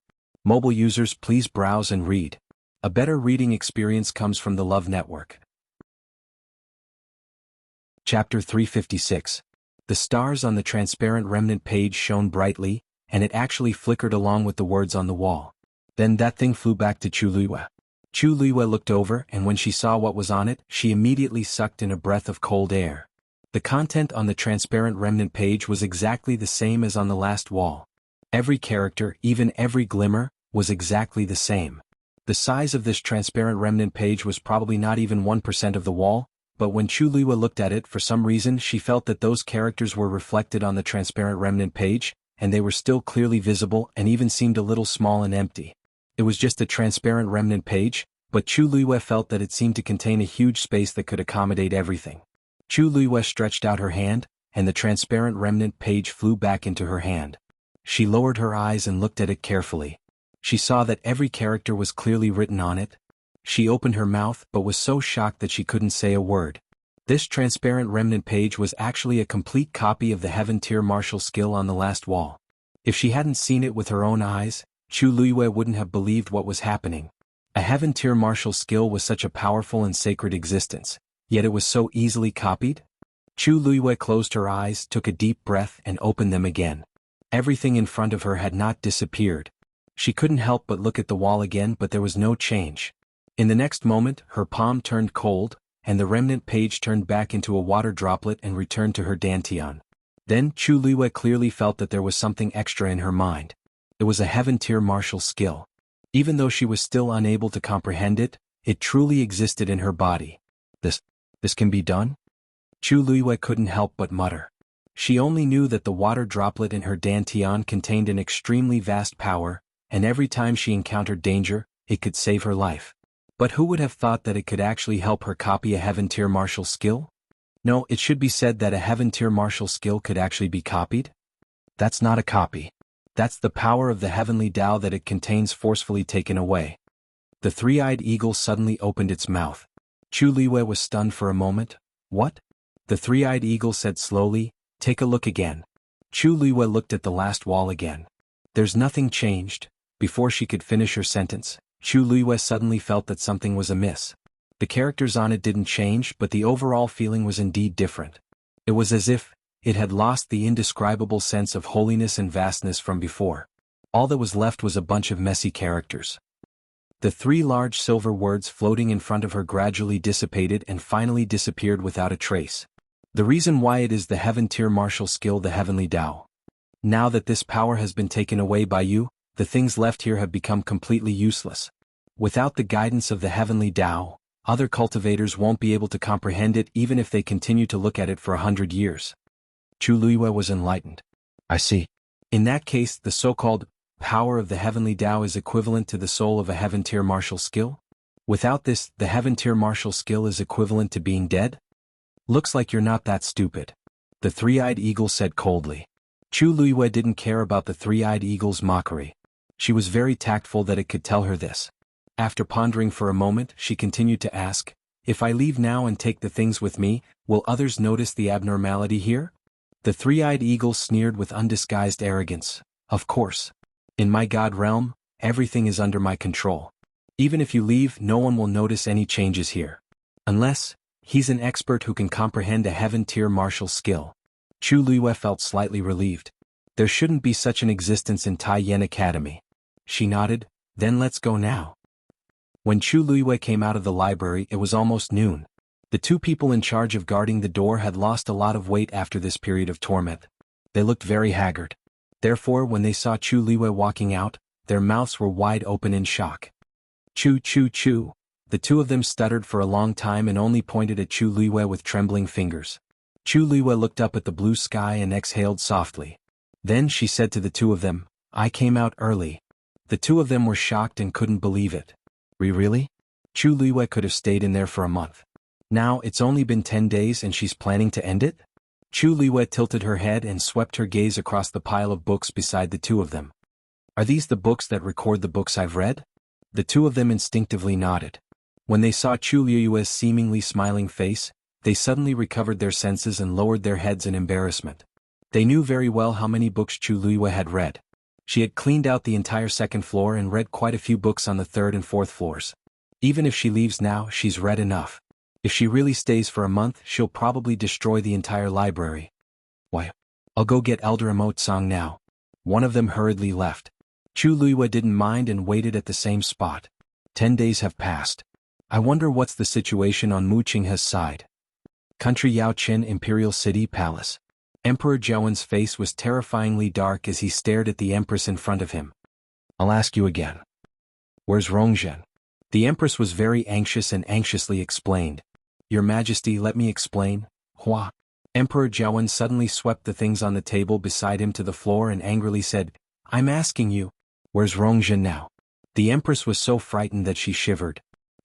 Speaker 1: Mobile users, please browse and read. A better reading experience comes from the Love Network. Chapter 356. The stars on the transparent remnant page shone brightly, and it actually flickered along with the words on the wall. Then that thing flew back to Chu Luiyue. Chu Luiyue looked over, and when she saw what was on it, she immediately sucked in a breath of cold air. The content on the transparent remnant page was exactly the same as on the last wall. Every character, even every glimmer, was exactly the same. The size of this transparent remnant page was probably not even 1% of the wall, but when Chu Luiyue looked at it, for some reason she felt that those characters were reflected on the transparent remnant page, and they were still clearly visible and even seemed a little small and empty. It was just a transparent remnant page, but Chu Luiyue felt that it seemed to contain a huge space that could accommodate everything. Chu Luiyue stretched out her hand, and the transparent remnant page flew back into her hand. She lowered her eyes and looked at it carefully. She saw that every character was clearly written on it. She opened her mouth but was so shocked that she couldn't say a word. This transparent remnant page was actually a complete copy of the Heaven Tier martial skill on the last wall. If she hadn't seen it with her own eyes, Chu Luiyue wouldn't have believed what was happening. A Heaven Tier martial skill was such a powerful and sacred existence, yet it was so easily copied? Chu Luiyue closed her eyes, took a deep breath, and opened them again. Everything in front of her had not disappeared. She couldn't help but look at the wall again, but there was no change. In the next moment, her palm turned cold, and the remnant page turned back into a water droplet and returned to her dantian. Then Chu Luiyue clearly felt that there was something extra in her mind. It was a Heaven Tier martial skill. Even though she was still unable to comprehend it, it truly existed in her body. This can be done? Chu Luiyue couldn't help but mutter. She only knew that the water droplet in her dantian contained an extremely vast power, and every time she encountered danger, it could save her life. But who would have thought that it could actually help her copy a Heaven Tier martial skill? No, it should be said that a Heaven Tier martial skill could actually be copied. That's not a copy. That's the power of the heavenly Tao that it contains forcefully taken away. The three-eyed eagle suddenly opened its mouth. Chu Luiyue was stunned for a moment. What? The three-eyed eagle said slowly, "Take a look again." Chu Luiyue looked at the last wall again. There's nothing changed. Before she could finish her sentence, Chu Luiyue suddenly felt that something was amiss. The characters on it didn't change, but the overall feeling was indeed different. It was as if it had lost the indescribable sense of holiness and vastness from before. All that was left was a bunch of messy characters. The three large silver words floating in front of her gradually dissipated and finally disappeared without a trace. The reason why it is the Heaven Tier martial skill, the Heavenly Tao. Now that this power has been taken away by you, the things left here have become completely useless. Without the guidance of the Heavenly Tao, other cultivators won't be able to comprehend it even if they continue to look at it for 100 years. Chu Luiyue was enlightened. I see. In that case, the so-called power of the Heavenly Tao is equivalent to the soul of a Heaven Tier martial skill? Without this, the Heaven Tier martial skill is equivalent to being dead? Looks like you're not that stupid. The three-eyed eagle said coldly. Chu Luiyue didn't care about the three-eyed eagle's mockery. She was very tactful that it could tell her this. After pondering for a moment, she continued to ask, "If I leave now and take the things with me, will others notice the abnormality here?" The three-eyed eagle sneered with undisguised arrogance. "Of course. In my God realm, everything is under my control. Even if you leave, no one will notice any changes here. Unless he's an expert who can comprehend a Heaven Tier martial skill." Chu Luiyue felt slightly relieved. There shouldn't be such an existence in Taiyan Academy. She nodded. "Then let's go now." When Chu Luiyue came out of the library, it was almost noon. The two people in charge of guarding the door had lost a lot of weight after this period of torment. They looked very haggard. Therefore, when they saw Chu Luiyue walking out, their mouths were wide open in shock. "Chu, Chu, Chu." The two of them stuttered for a long time and only pointed at Chu Luiyue with trembling fingers. Chu Luiyue looked up at the blue sky and exhaled softly. Then she said to the two of them, "I came out early." The two of them were shocked and couldn't believe it. Really? Chu Luiyue could have stayed in there for a month. Now it's only been 10 days and she's planning to end it? Chu Luiyue tilted her head and swept her gaze across the pile of books beside the two of them. "Are these the books that record the books I've read?" The two of them instinctively nodded. When they saw Chu Luiyue's seemingly smiling face, they suddenly recovered their senses and lowered their heads in embarrassment. They knew very well how many books Chu Luiyue had read. She had cleaned out the entire second floor and read quite a few books on the third and fourth floors. Even if she leaves now, she's read enough. If she really stays for a month, she'll probably destroy the entire library. Why? I'll go get Elder Emote Song now. One of them hurriedly left. Chu Luiyue didn't mind and waited at the same spot. 10 days have passed. I wonder what's the situation on Mu Qinghe's side. Country Yaoqin Imperial City Palace. Emperor Zhaowen's face was terrifyingly dark as he stared at the Empress in front of him. I'll ask you again. Where's Rongzhen? The Empress was very anxious and anxiously explained. Your Majesty, let me explain. Hua. Emperor Zhaowen suddenly swept the things on the table beside him to the floor and angrily said, I'm asking you, where's Rongzhen now? The Empress was so frightened that she shivered.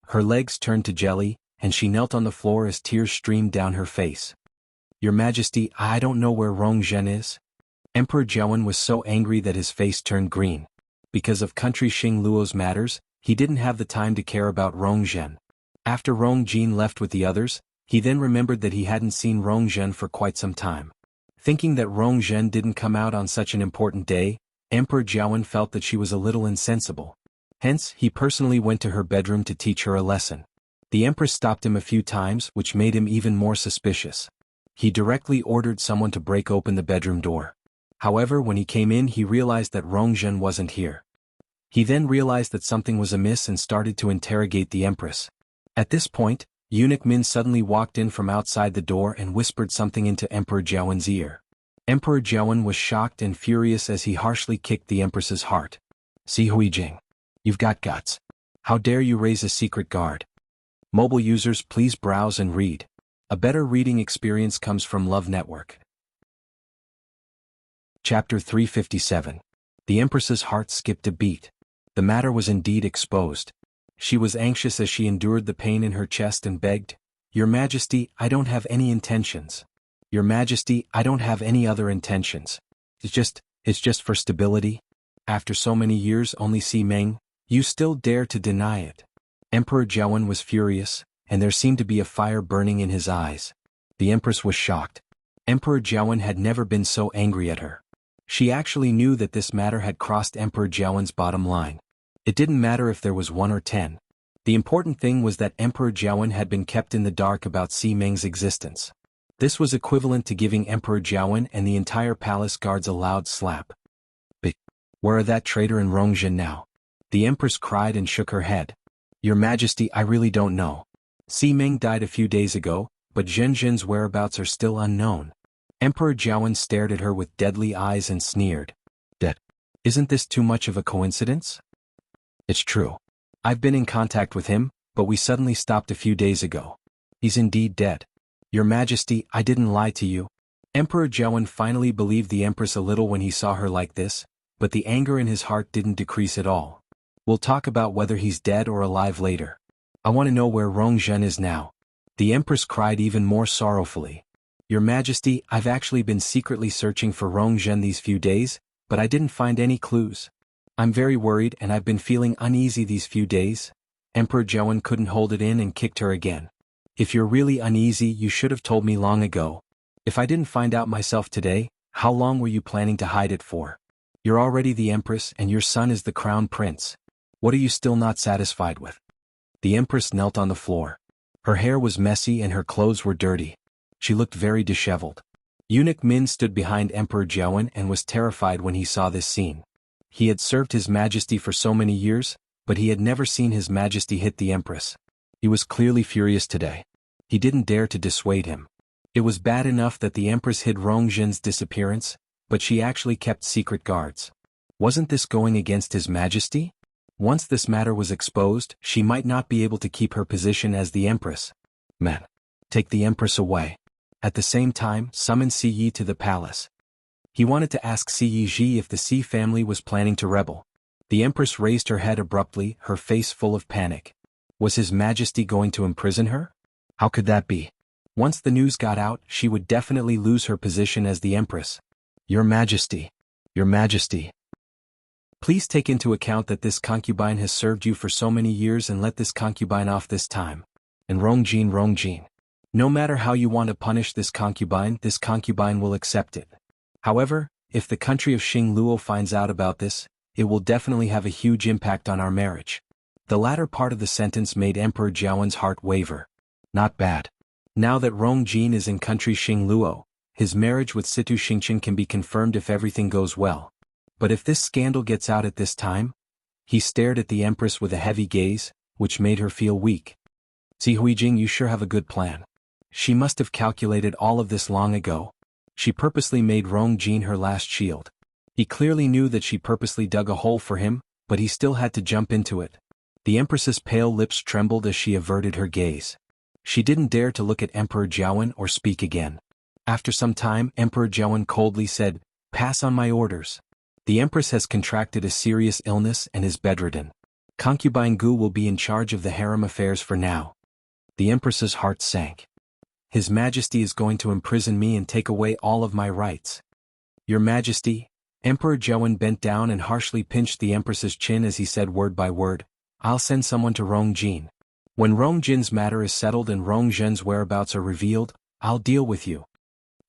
Speaker 1: Her legs turned to jelly, and she knelt on the floor as tears streamed down her face. Your Majesty, I don't know where Rongzhen is. Emperor Zhaowen was so angry that his face turned green. Because of country Xing Luo's matters, he didn't have the time to care about Rongzhen. After Rongjin left with the others, he then remembered that he hadn't seen Rongzhen for quite some time. Thinking that Rongzhen didn't come out on such an important day, Emperor Zhaowen felt that she was a little insensible. Hence, he personally went to her bedroom to teach her a lesson. The Empress stopped him a few times, which made him even more suspicious. He directly ordered someone to break open the bedroom door. However, when he came in, he realized that Rongzhen wasn't here. He then realized that something was amiss and started to interrogate the Empress. At this point, Eunuch Min suddenly walked in from outside the door and whispered something into Emperor Zhaowen's ear. Emperor Zhaowen was shocked and furious as he harshly kicked the Empress's heart. Si Huijing. You've got guts. How dare you raise a secret guard? Mobile users, please browse and read. A better reading experience comes from Love Network. Chapter 357. The Empress's heart skipped a beat. The matter was indeed exposed. She was anxious as she endured the pain in her chest and begged, Your Majesty, I don't have any intentions. Your Majesty, I don't have any other intentions. It's just for stability. After so many years only see Meng, you still dare to deny it. Emperor Zhaowen was furious, and there seemed to be a fire burning in his eyes. The Empress was shocked. Emperor Zhaowen had never been so angry at her. She actually knew that this matter had crossed Emperor Zhaowen's bottom line. It didn't matter if there was 1 or 10. The important thing was that Emperor Zhaowen had been kept in the dark about Si Meng's existence. This was equivalent to giving Emperor Zhaowen and the entire palace guards a loud slap. But where are that traitor and Rongzhen now? The Empress cried and shook her head. Your Majesty, I really don't know. Si Meng died a few days ago, but Zhenzhen's whereabouts are still unknown. Emperor Zhaowen stared at her with deadly eyes and sneered. Isn't this too much of a coincidence? It's true. I've been in contact with him, but we suddenly stopped a few days ago. He's indeed dead. Your Majesty, I didn't lie to you. Emperor Zhaowen finally believed the Empress a little when he saw her like this, but the anger in his heart didn't decrease at all. We'll talk about whether he's dead or alive later. I want to know where Rongzhen is now. The Empress cried even more sorrowfully. Your Majesty, I've actually been secretly searching for Rongzhen these few days, but I didn't find any clues. I'm very worried and I've been feeling uneasy these few days. Emperor Zhaowen couldn't hold it in and kicked her again. If you're really uneasy, you should have told me long ago. If I didn't find out myself today, how long were you planning to hide it for? You're already the Empress and your son is the Crown Prince. What are you still not satisfied with? The Empress knelt on the floor. Her hair was messy and her clothes were dirty. She looked very disheveled. Eunuch Min stood behind Emperor Zhaowen and was terrified when he saw this scene. He had served His Majesty for so many years, but he had never seen His Majesty hit the Empress. He was clearly furious today. He didn't dare to dissuade him. It was bad enough that the Empress hid Rongzhen's disappearance, but she actually kept secret guards. Wasn't this going against His Majesty? Once this matter was exposed, she might not be able to keep her position as the Empress. Men, take the Empress away. At the same time, summon Si Yi to the palace. He wanted to ask Si Yiji if the Si family was planning to rebel. The Empress raised her head abruptly, her face full of panic. Was His Majesty going to imprison her? How could that be? Once the news got out, she would definitely lose her position as the Empress. Your Majesty. Your Majesty. Please take into account that this concubine has served you for so many years and let this concubine off this time. And Rongjin. No matter how you want to punish this concubine will accept it. However, If the country of Xingluo finds out about this, it will definitely have a huge impact on our marriage. The latter part of the sentence made Emperor Jiawen's heart waver. Not bad. Now that Rong Jin is in country Xingluo, his marriage with Situ Xingqian can be confirmed if everything goes well. But if this scandal gets out at this time? He stared at the Empress with a heavy gaze, which made her feel weak. Si Huijing, you sure have a good plan. She must have calculated all of this long ago. She purposely made Rong Jin her last shield. He clearly knew that she purposely dug a hole for him, but he still had to jump into it. The Empress's pale lips trembled as she averted her gaze. She didn't dare to look at Emperor Jiawen or speak again. After some time, Emperor Jiawen coldly said, "Pass on my orders. The Empress has contracted a serious illness and is bedridden. Concubine Gu will be in charge of the harem affairs for now." The Empress's heart sank. His Majesty is going to imprison me and take away all of my rights. Your Majesty? Emperor Jiawen bent down and harshly pinched the Empress's chin as he said word by word, "I'll send someone to Rong Jin. When Rong Jin's matter is settled and Rong Zhen's whereabouts are revealed, I'll deal with you."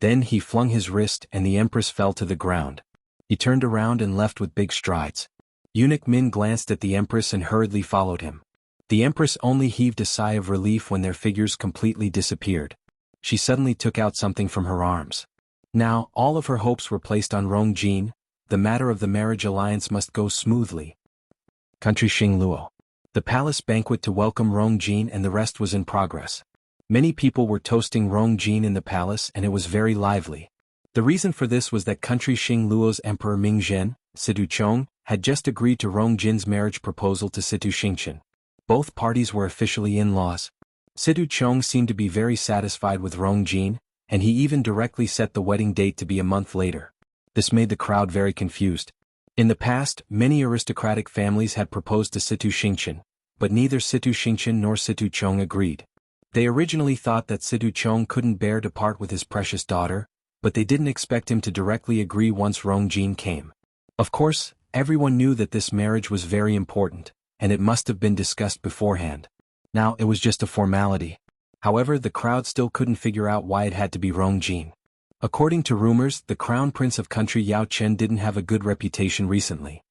Speaker 1: Then he flung his wrist and the Empress fell to the ground. He turned around and left with big strides. Eunuch Min glanced at the Empress and hurriedly followed him. The Empress only heaved a sigh of relief when their figures completely disappeared. She suddenly took out something from her arms. Now, all of her hopes were placed on Rong Jin. The matter of the marriage alliance must go smoothly. Country Xingluo. The palace banquet to welcome Rong Jin and the rest was in progress. Many people were toasting Rong Jin in the palace and it was very lively. The reason for this was that country Xingluo's Emperor Mingzhen, Situ Chong, had just agreed to Rong Jin's marriage proposal to Situ Xingqian. Both parties were officially in-laws. Situ Chong seemed to be very satisfied with Rong Jin, and he even directly set the wedding date to be a month later. This made the crowd very confused. In the past, many aristocratic families had proposed to Situ Xingqian, but neither Situ Xingqian nor Situ Chong agreed. They originally thought that Situ Chong couldn't bear to part with his precious daughter, but they didn't expect him to directly agree once Rong Jin came. Of course, everyone knew that this marriage was very important, and it must have been discussed beforehand. Now it was just a formality. However, the crowd still couldn't figure out why it had to be Rong Jin. According to rumors, the crown prince of country Yao Chen didn't have a good reputation recently.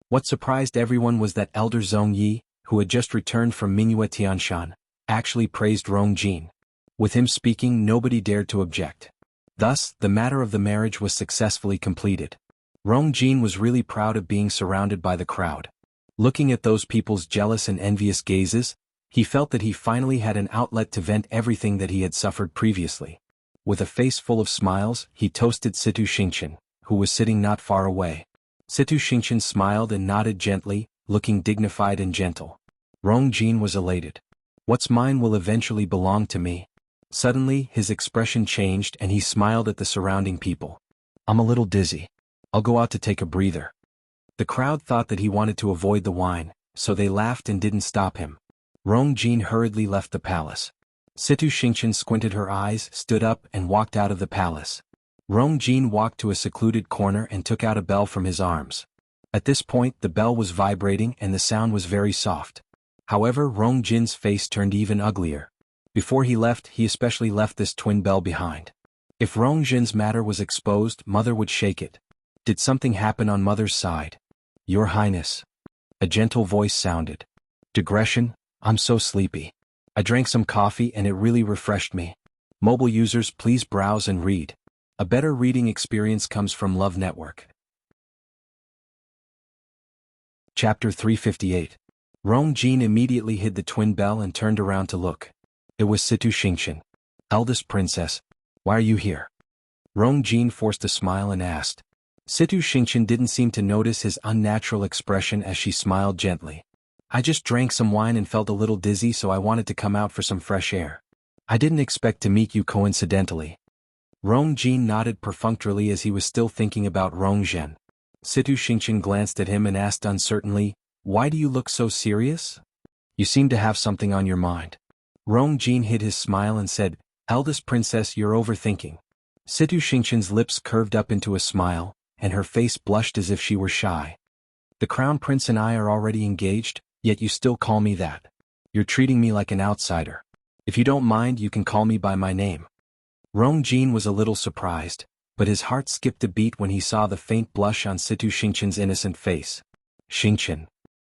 Speaker 1: What surprised everyone was that Elder Zhong Yi, who had just returned from Mingyue Tianshan, actually praised Rong Jin. With him speaking, nobody dared to object. Thus, the matter of the marriage was successfully completed. Rong Jin was really proud of being surrounded by the crowd. Looking at those people's jealous and envious gazes, he felt that he finally had an outlet to vent everything that he had suffered previously. With a face full of smiles, he toasted Situ Xingqian, who was sitting not far away. Situ Xingqian smiled and nodded gently, looking dignified and gentle. Rong Jin was elated. What's mine will eventually belong to me. Suddenly, his expression changed and he smiled at the surrounding people. I'm a little dizzy. I'll go out to take a breather. The crowd thought that he wanted to avoid the wine, so they laughed and didn't stop him. Rong Jin hurriedly left the palace. Situ Xingqian squinted her eyes, stood up, and walked out of the palace. Rong Jin walked to a secluded corner and took out a bell from his arms. At this point, the bell was vibrating and the sound was very soft. However, Rong Jin's face turned even uglier. Before he left, he especially left this twin bell behind. If Rong Jin's matter was exposed, Mother would shake it. Did something happen on Mother's side? Your Highness. A gentle voice sounded. Digression, I'm so sleepy. I drank some coffee and it really refreshed me. Mobile users, please browse and read. A better reading experience comes from Love Network. Chapter 358. Rong Jin immediately hid the twin bell and turned around to look. It was Situ Xingqian. Eldest princess, why are you here? Rong Jin forced a smile and asked. Situ Xingqian didn't seem to notice his unnatural expression as she smiled gently. I just drank some wine and felt a little dizzy, so I wanted to come out for some fresh air. I didn't expect to meet you coincidentally. Rong Jin nodded perfunctorily as he was still thinking about Rong Zhen. Situ Xingqian glanced at him and asked uncertainly, why do you look so serious? You seem to have something on your mind. Rong Jin hid his smile and said, Eldest princess, you're overthinking. Situ Xingqian's lips curved up into a smile, and her face blushed as if she were shy. The crown prince and I are already engaged, yet you still call me that. You're treating me like an outsider. If you don't mind, you can call me by my name. Rong Jin was a little surprised. but his heart skipped a beat when he saw the faint blush on Situ Xingqian's innocent face. Xingqian.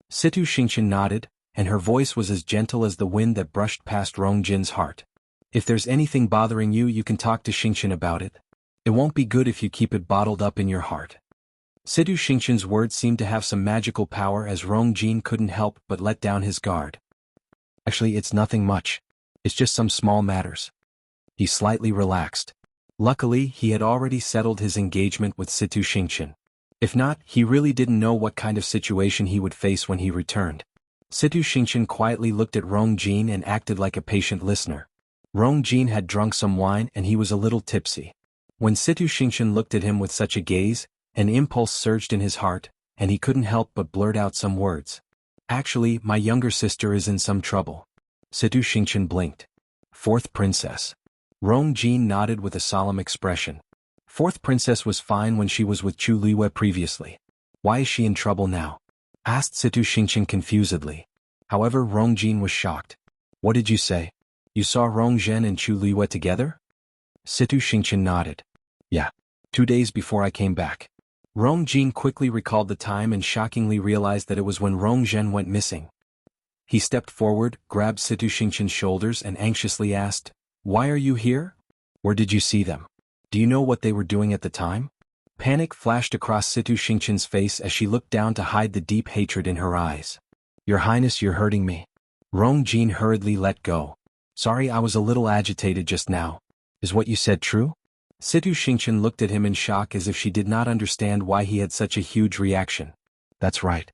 Speaker 1: Situ Xingqian nodded, and her voice was as gentle as the wind that brushed past Rong Jin's heart. If there's anything bothering you, you can talk to Xingqian about it. It won't be good if you keep it bottled up in your heart. Situ Xingqian's words seemed to have some magical power as Rong Jin couldn't help but let down his guard. Actually, it's nothing much. It's just some small matters. He slightly relaxed. Luckily, he had already settled his engagement with Situ Xingqian. If not, he really didn't know what kind of situation he would face when he returned. Situ Xingqian quietly looked at Rong Jin and acted like a patient listener. Rong Jin had drunk some wine and he was a little tipsy. When Situ Xingqian looked at him with such a gaze, an impulse surged in his heart, and he couldn't help but blurt out some words. Actually, my younger sister is in some trouble. Situ Xingqian blinked. Fourth princess. Rong Jin nodded with a solemn expression. Fourth princess was fine when she was with Chu Luiyue previously. Why is she in trouble now? Asked Situ Xingqian confusedly. However, Rong Jin was shocked. What did you say? You saw Rong Zhen and Chu Luiyue together? Situ Xingqian nodded. Yeah. 2 days before I came back. Rong Jin quickly recalled the time and shockingly realized that it was when Rong Zhen went missing. He stepped forward, grabbed Situ Xingqian's shoulders and anxiously asked, Why are you here? Where did you see them? Do you know what they were doing at the time? Panic flashed across Situ Xingqian's face as she looked down to hide the deep hatred in her eyes. Your Highness, you're hurting me. Rong Jin hurriedly let go. Sorry, I was a little agitated just now. Is what you said true? Situ Xingqian looked at him in shock as if she did not understand why he had such a huge reaction. That's right.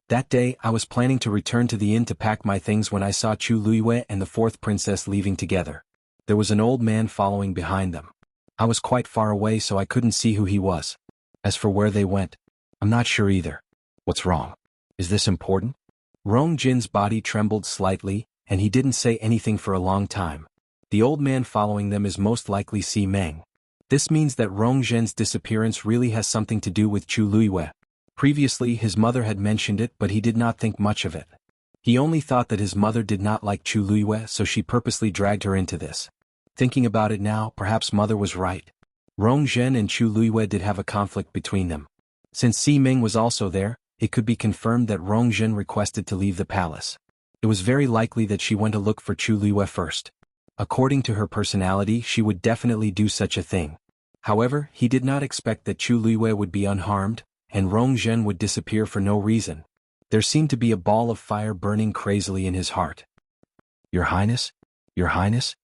Speaker 1: That day, I was planning to return to the inn to pack my things when I saw Chu Luiyue and the fourth princess leaving together. There was an old man following behind them. I was quite far away so I couldn't see who he was. As for where they went, I'm not sure either. What's wrong? Is this important? Rong Jin's body trembled slightly, and he didn't say anything for a long time. The old man following them is most likely Si Meng. This means that Rong Zhen's disappearance really has something to do with Chu Luiyue. Previously his mother had mentioned it, but he did not think much of it. He only thought that his mother did not like Chu Luiyue, so she purposely dragged her into this. Thinking about it now, perhaps mother was right. Rong Zhen and Chu Luiyue did have a conflict between them. Since Si Meng was also there, it could be confirmed that Rong Zhen requested to leave the palace. It was very likely that she went to look for Chu Luiyue first. According to her personality, she would definitely do such a thing. However, he did not expect that Chu Luiyue would be unharmed, and Rong Zhen would disappear for no reason. There seemed to be a ball of fire burning crazily in his heart. Your Highness? Your Highness?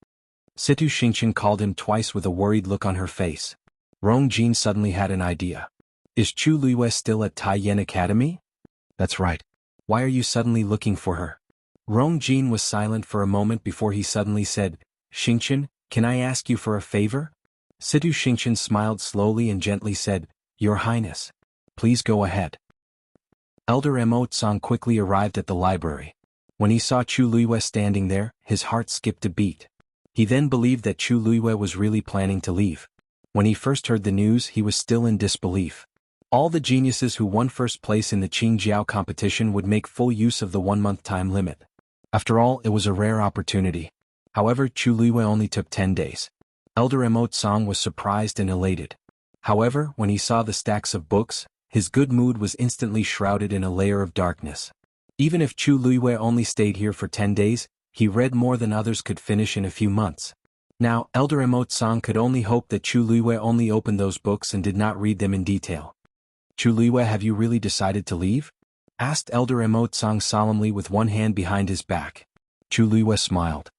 Speaker 1: Situ Xingqian called him twice with a worried look on her face. Rong Jin suddenly had an idea. Is Chu Luiyue still at Taiyan Academy? That's right. Why are you suddenly looking for her? Rong Jin was silent for a moment before he suddenly said, Xingqian, can I ask you for a favor? Situ Xingqian smiled slowly and gently said, Your Highness. Please go ahead. Elder Mo Tsang quickly arrived at the library. When he saw Chu Luiyue standing there, his heart skipped a beat. He then believed that Chu Luiyue was really planning to leave. When he first heard the news, he was still in disbelief. All the geniuses who won first place in the Qingjiao competition would make full use of the 1-month time limit. After all, it was a rare opportunity. However, Chu Luiyue only took 10 days. Elder Mo Tsang was surprised and elated. However, when he saw the stacks of books, his good mood was instantly shrouded in a layer of darkness. Even if Chu Luiyue only stayed here for 10 days, he read more than others could finish in a few months. Now, Elder Mo Tsang could only hope that Chu Luiyue only opened those books and did not read them in detail. Chu Luiyue, have you really decided to leave? Asked Elder Mo Tsang solemnly with one hand behind his back. Chu Luiyue smiled.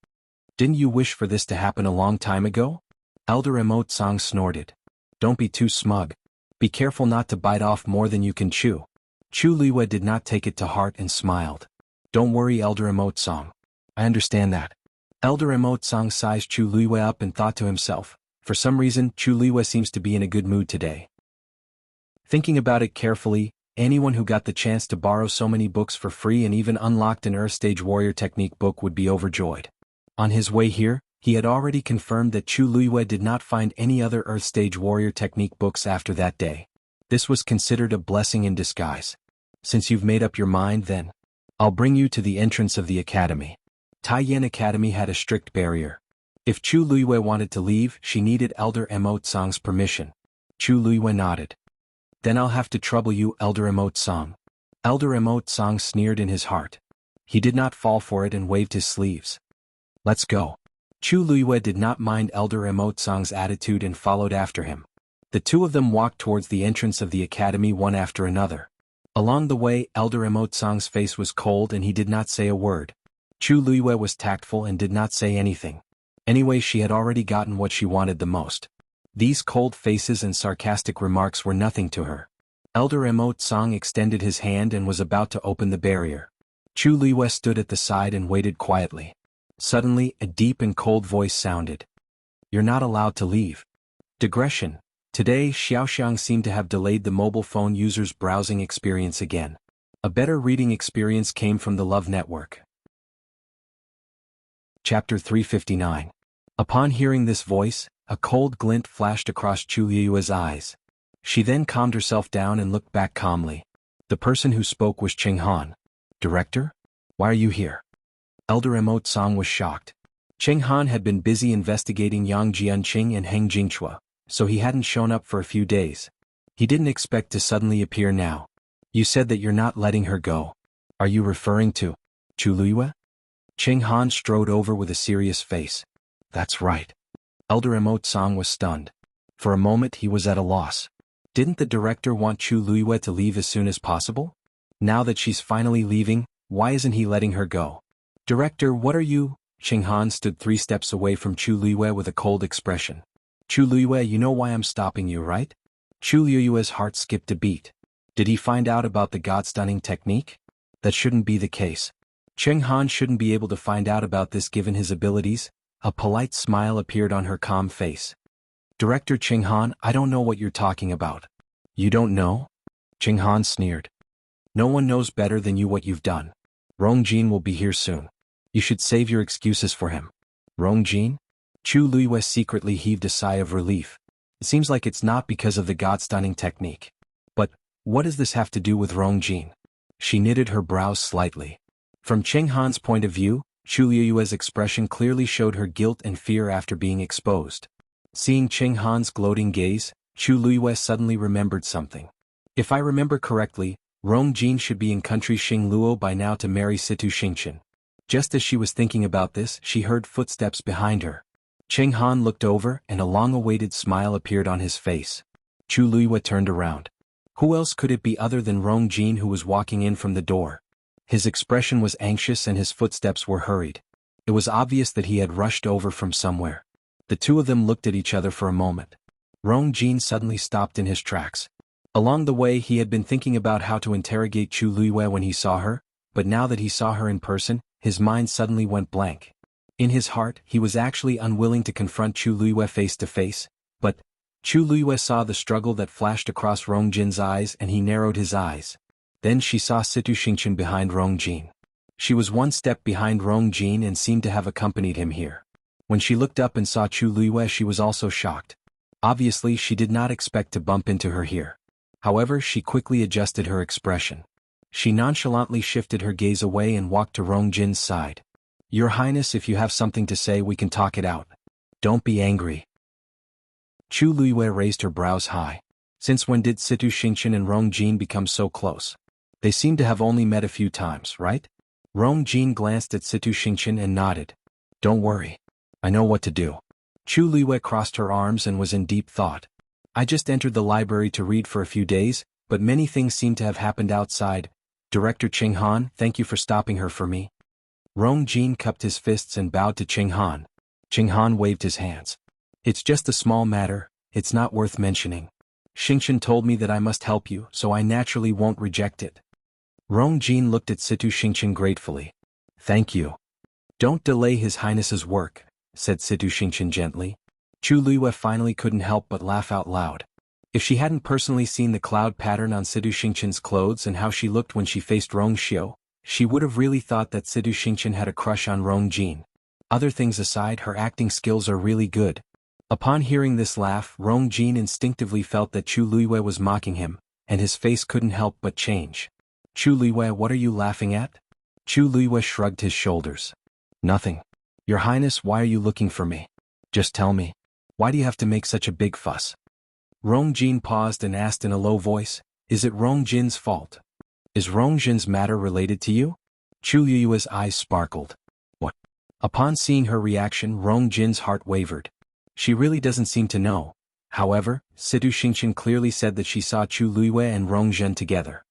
Speaker 1: Didn't you wish for this to happen a long time ago? Elder Mo Tsang snorted. Don't be too smug. Be careful not to bite off more than you can chew. Chu Luiyue did not take it to heart and smiled. Don't worry, Elder Mo Tsang. I understand that. Elder Mo Tsang sized Chu Luiyue up and thought to himself, for some reason, Chu Luiyue seems to be in a good mood today. Thinking about it carefully, anyone who got the chance to borrow so many books for free and even unlocked an Earth Stage Warrior Technique book would be overjoyed. On his way here, he had already confirmed that Chu Luiyue did not find any other Earth Stage Warrior Technique books after that day. This was considered a blessing in disguise. Since you've made up your mind, then, I'll bring you to the entrance of the academy. Taiyan Academy had a strict barrier. If Chu Luiyue wanted to leave, she needed Elder Emote Song's permission. Chu Luiyue nodded. Then I'll have to trouble you, Elder Emote Song. Elder Emote Song sneered in his heart. He did not fall for it and waved his sleeves. Let's go. Chu Luiyue did not mind Elder Emote Song's attitude and followed after him. The two of them walked towards the entrance of the academy one after another. Along the way, Elder Emote Song's face was cold and he did not say a word. Chu Luiyue was tactful and did not say anything. Anyway, she had already gotten what she wanted the most. These cold faces and sarcastic remarks were nothing to her. Elder Emote Song extended his hand and was about to open the barrier. Chu Luiyue stood at the side and waited quietly. Suddenly, a deep and cold voice sounded. You're not allowed to leave. Digression. Today, Xiaoxiang seemed to have delayed the mobile phone user's browsing experience again. A better reading experience came from the Love Network. Chapter 359. Upon hearing this voice, a cold glint flashed across Chu Luiyue's eyes. She then calmed herself down and looked back calmly. The person who spoke was Cheng Han. Director? Why are you here? Elder Emote Song was shocked. Cheng Han had been busy investigating Yang Jianqing and Heng Jingchua, so he hadn't shown up for a few days. He didn't expect to suddenly appear now. You said that you're not letting her go. Are you referring to Chu Luiyue? Cheng Han strode over with a serious face. That's right. Elder Emote Song was stunned. For a moment he was at a loss. Didn't the director want Chu Luiyue to leave as soon as possible? Now that she's finally leaving, why isn't he letting her go? Director, what are you? Cheng Han stood 3 steps away from Chu Luiyue with a cold expression. Chu Luiyue, you know why I'm stopping you, right? Chu Luiyue's heart skipped a beat. Did he find out about the God-stunning technique? That shouldn't be the case. Cheng Han shouldn't be able to find out about this given his abilities. A polite smile appeared on her calm face. Director Cheng Han, I don't know what you're talking about. You don't know? Cheng Han sneered. No one knows better than you what you've done. Rong Jin will be here soon. You should save your excuses for him. Rong Jin? Chu Luiyue secretly heaved a sigh of relief. It seems like it's not because of the God-stunning technique. But, what does this have to do with Rong Jin? She knitted her brows slightly. From Cheng Han's point of view, Chu Luiyue's expression clearly showed her guilt and fear after being exposed. Seeing Cheng Han's gloating gaze, Chu Luiyue suddenly remembered something. If I remember correctly, Rong Jin should be in country Xingluo by now to marry Situ Xingqian. Just as she was thinking about this, she heard footsteps behind her. Cheng Han looked over and a long-awaited smile appeared on his face. Chu Luiyue turned around. Who else could it be other than Rong Jin who was walking in from the door? His expression was anxious and his footsteps were hurried. It was obvious that he had rushed over from somewhere. The two of them looked at each other for a moment. Rong Jin suddenly stopped in his tracks. Along the way he had been thinking about how to interrogate Chu Luiyue when he saw her, but now that he saw her in person, his mind suddenly went blank. In his heart, he was actually unwilling to confront Chu Luiyue face to face, but Chu Luiyue saw the struggle that flashed across Rong Jin's eyes and he narrowed his eyes. Then she saw Situ Xingqian behind Rong Jin. She was 1 step behind Rong Jin and seemed to have accompanied him here. When she looked up and saw Chu Luiyue, she was also shocked. Obviously, she did not expect to bump into her here. However, she quickly adjusted her expression. She nonchalantly shifted her gaze away and walked to Rong Jin's side. Your Highness, if you have something to say, we can talk it out. Don't be angry. Chu Luiyue raised her brows high. Since when did Situ Xingqian and Rong Jin become so close? They seem to have only met a few times, right? Rong Jin glanced at Situ Xingqian and nodded. Don't worry. I know what to do. Chu Luiyue crossed her arms and was in deep thought. I just entered the library to read for a few days, but many things seem to have happened outside. Director Cheng Han, thank you for stopping her for me. Rong Jin cupped his fists and bowed to Cheng Han. Cheng Han waved his hands. It's just a small matter, it's not worth mentioning. Xingqian told me that I must help you, so I naturally won't reject it. Rong Jin looked at Situ Xingqian gratefully. Thank you. Don't delay His Highness's work, said Situ Xingqian gently. Chu Luiyue finally couldn't help but laugh out loud. If she hadn't personally seen the cloud pattern on Situ Xingqian's clothes and how she looked when she faced Rong Xiu, she would have really thought that Situ Xingqian had a crush on Rong Jin. Other things aside, her acting skills are really good. Upon hearing this laugh, Rong Jin instinctively felt that Chu Luiyue was mocking him, and his face couldn't help but change. Chu Luiyue, what are you laughing at? Chu Luiyue shrugged his shoulders. Nothing. Your Highness, why are you looking for me? Just tell me. Why do you have to make such a big fuss? Rongjin paused and asked in a low voice, is it Rongjin's fault? Is Rongjin's matter related to you? Chu Liyue's eyes sparkled. What? Upon seeing her reaction, Rongjin's heart wavered. She really doesn't seem to know. However, Situ Xingqian clearly said that she saw Chu Liyue and Rongjin together.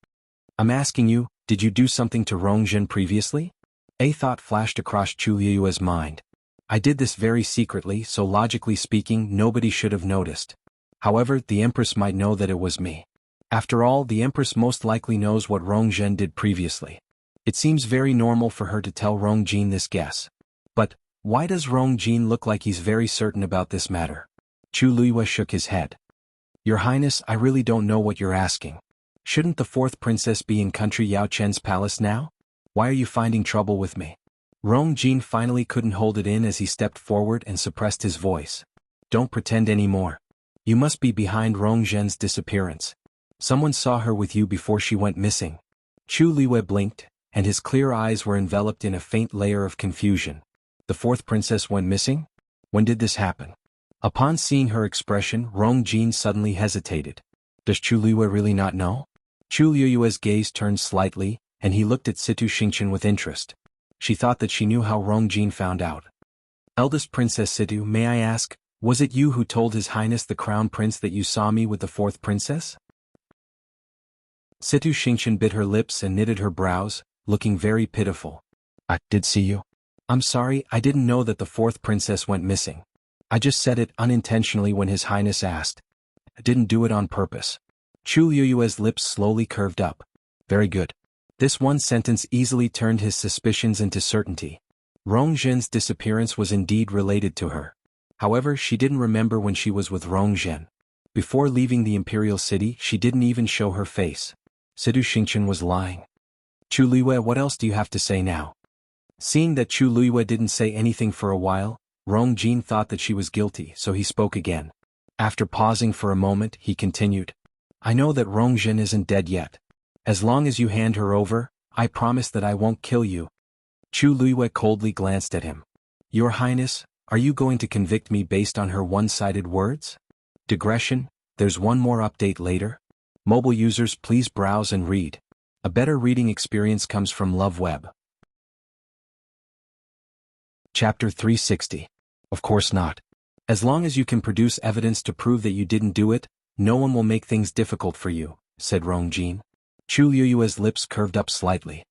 Speaker 1: I'm asking you, did you do something to Rongjin previously? A thought flashed across Chu Liyue's mind. I did this very secretly, so logically speaking, nobody should have noticed. However, the Empress might know that it was me. After all, the Empress most likely knows what Rongjin did previously. It seems very normal for her to tell Rongjin this guess. But, why does Rongjin look like he's very certain about this matter? Chu Liyue shook his head. Your Highness, I really don't know what you're asking. Shouldn't the fourth princess be in country Yao Chen's palace now? Why are you finding trouble with me? Rongjin finally couldn't hold it in as he stepped forward and suppressed his voice. Don't pretend anymore. You must be behind Rongjin's disappearance. Someone saw her with you before she went missing. Chu Liyue blinked, and his clear eyes were enveloped in a faint layer of confusion. The fourth princess went missing? When did this happen? Upon seeing her expression, Rongjin suddenly hesitated. Does Chu Liyue really not know? Chu Liyue's gaze turned slightly, and he looked at Situ Xingqian with interest. She thought that she knew how Rongjin found out. Eldest Princess Situ, may I ask, was it you who told His Highness the Crown Prince that you saw me with the fourth princess? Situ Xingqian bit her lips and knitted her brows, looking very pitiful. I did see you. I'm sorry, I didn't know that the fourth princess went missing. I just said it unintentionally when His Highness asked. I didn't do it on purpose. Chu Liyue's lips slowly curved up. Very good. This one sentence easily turned his suspicions into certainty. Rongjin's disappearance was indeed related to her. However, she didn't remember when she was with Rongjin. Before leaving the imperial city, she didn't even show her face. Situ Xingqian was lying. Chu Liyue, what else do you have to say now? Seeing that Chu Liyue didn't say anything for a while, Rongjin thought that she was guilty, so he spoke again. After pausing for a moment, he continued. I know that Rongjin isn't dead yet. As long as you hand her over, I promise that I won't kill you. Chu Liyue coldly glanced at him. Your Highness, are you going to convict me based on her one-sided words? Digression, there's one more update later. Mobile users, please browse and read. A better reading experience comes from LoveWeb. Chapter 360. Of course not. As long as you can produce evidence to prove that you didn't do it, no one will make things difficult for you, said Rongjin. Chu Liyue's lips curved up slightly.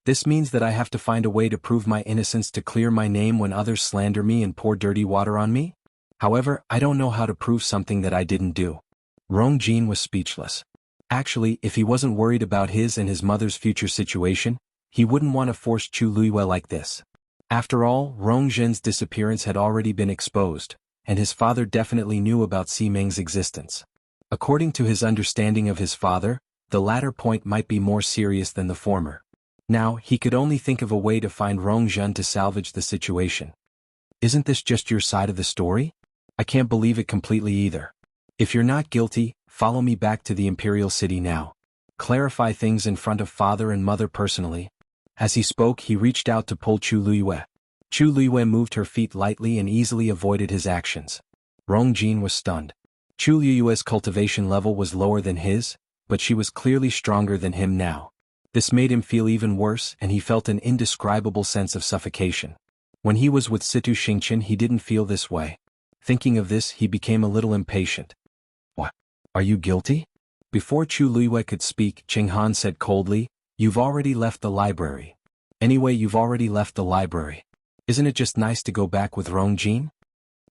Speaker 1: This means that I have to find a way to prove my innocence to clear my name when others slander me and pour dirty water on me? However, I don't know how to prove something that I didn't do. Rongjin was speechless. Actually, if he wasn't worried about his and his mother's future situation, he wouldn't want to force Chu Liyue like this. After all, Rongjin's disappearance had already been exposed, and his father definitely knew about Simeng's existence. According to his understanding of his father, the latter point might be more serious than the former. Now, he could only think of a way to find Rongjin to salvage the situation. Isn't this just your side of the story? I can't believe it completely either. If you're not guilty, follow me back to the imperial city now. Clarify things in front of father and mother personally. As he spoke, he reached out to pull Chu Liyue. Chu Liyue moved her feet lightly and easily avoided his actions. Rongjin was stunned. Chu Liyue's cultivation level was lower than his, but she was clearly stronger than him now. This made him feel even worse, and he felt an indescribable sense of suffocation. When he was with Situ Xingqian, he didn't feel this way. Thinking of this, he became a little impatient. What? Are you guilty? Before Chu Liyue could speak, Qinghan said coldly, You've already left the library. Anyway, you've already left the library. Isn't it just nice to go back with Rongjin?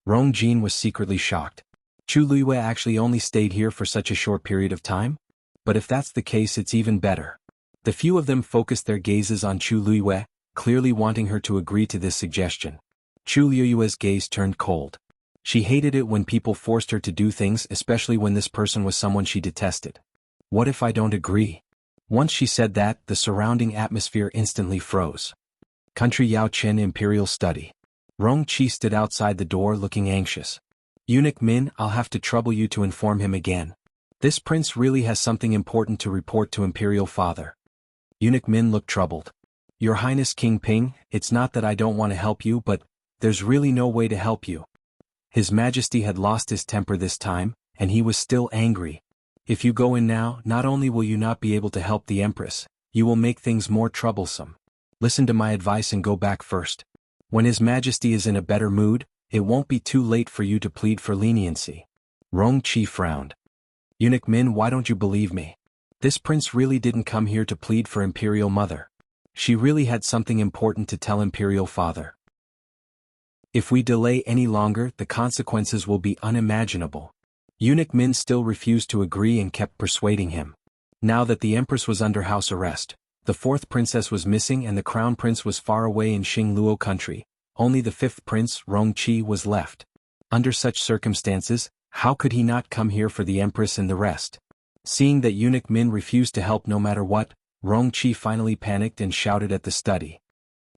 Speaker 1: Rongjin was secretly shocked. Chu Liyue actually only stayed here for such a short period of time? But if that's the case, it's even better. The few of them focused their gazes on Chu Liyue, clearly wanting her to agree to this suggestion. Chu Liyue's gaze turned cold. She hated it when people forced her to do things, especially when this person was someone she detested. What if I don't agree? Once she said that, the surrounding atmosphere instantly froze. Country Yao Chen Imperial Study. Rong Qi stood outside the door looking anxious. Eunuch Min, I'll have to trouble you to inform him again. This prince really has something important to report to Imperial Father. Eunuch Min looked troubled. Your Highness King Ping, it's not that I don't want to help you, but there's really no way to help you. His Majesty had lost his temper this time, and he was still angry. If you go in now, not only will you not be able to help the Empress, you will make things more troublesome. Listen to my advice and go back first. When His Majesty is in a better mood, it won't be too late for you to plead for leniency. Rongqi frowned. Eunuch Min, why don't you believe me? This prince really didn't come here to plead for Imperial Mother. She really had something important to tell Imperial Father. If we delay any longer, the consequences will be unimaginable. Eunuch Min still refused to agree and kept persuading him. Now that the Empress was under house arrest, the fourth princess was missing and the crown prince was far away in Xingluo country, only the fifth prince, Rongqi, was left. Under such circumstances, how could he not come here for the Empress and the rest? Seeing that Eunuch Min refused to help no matter what, Rongqi finally panicked and shouted at the study.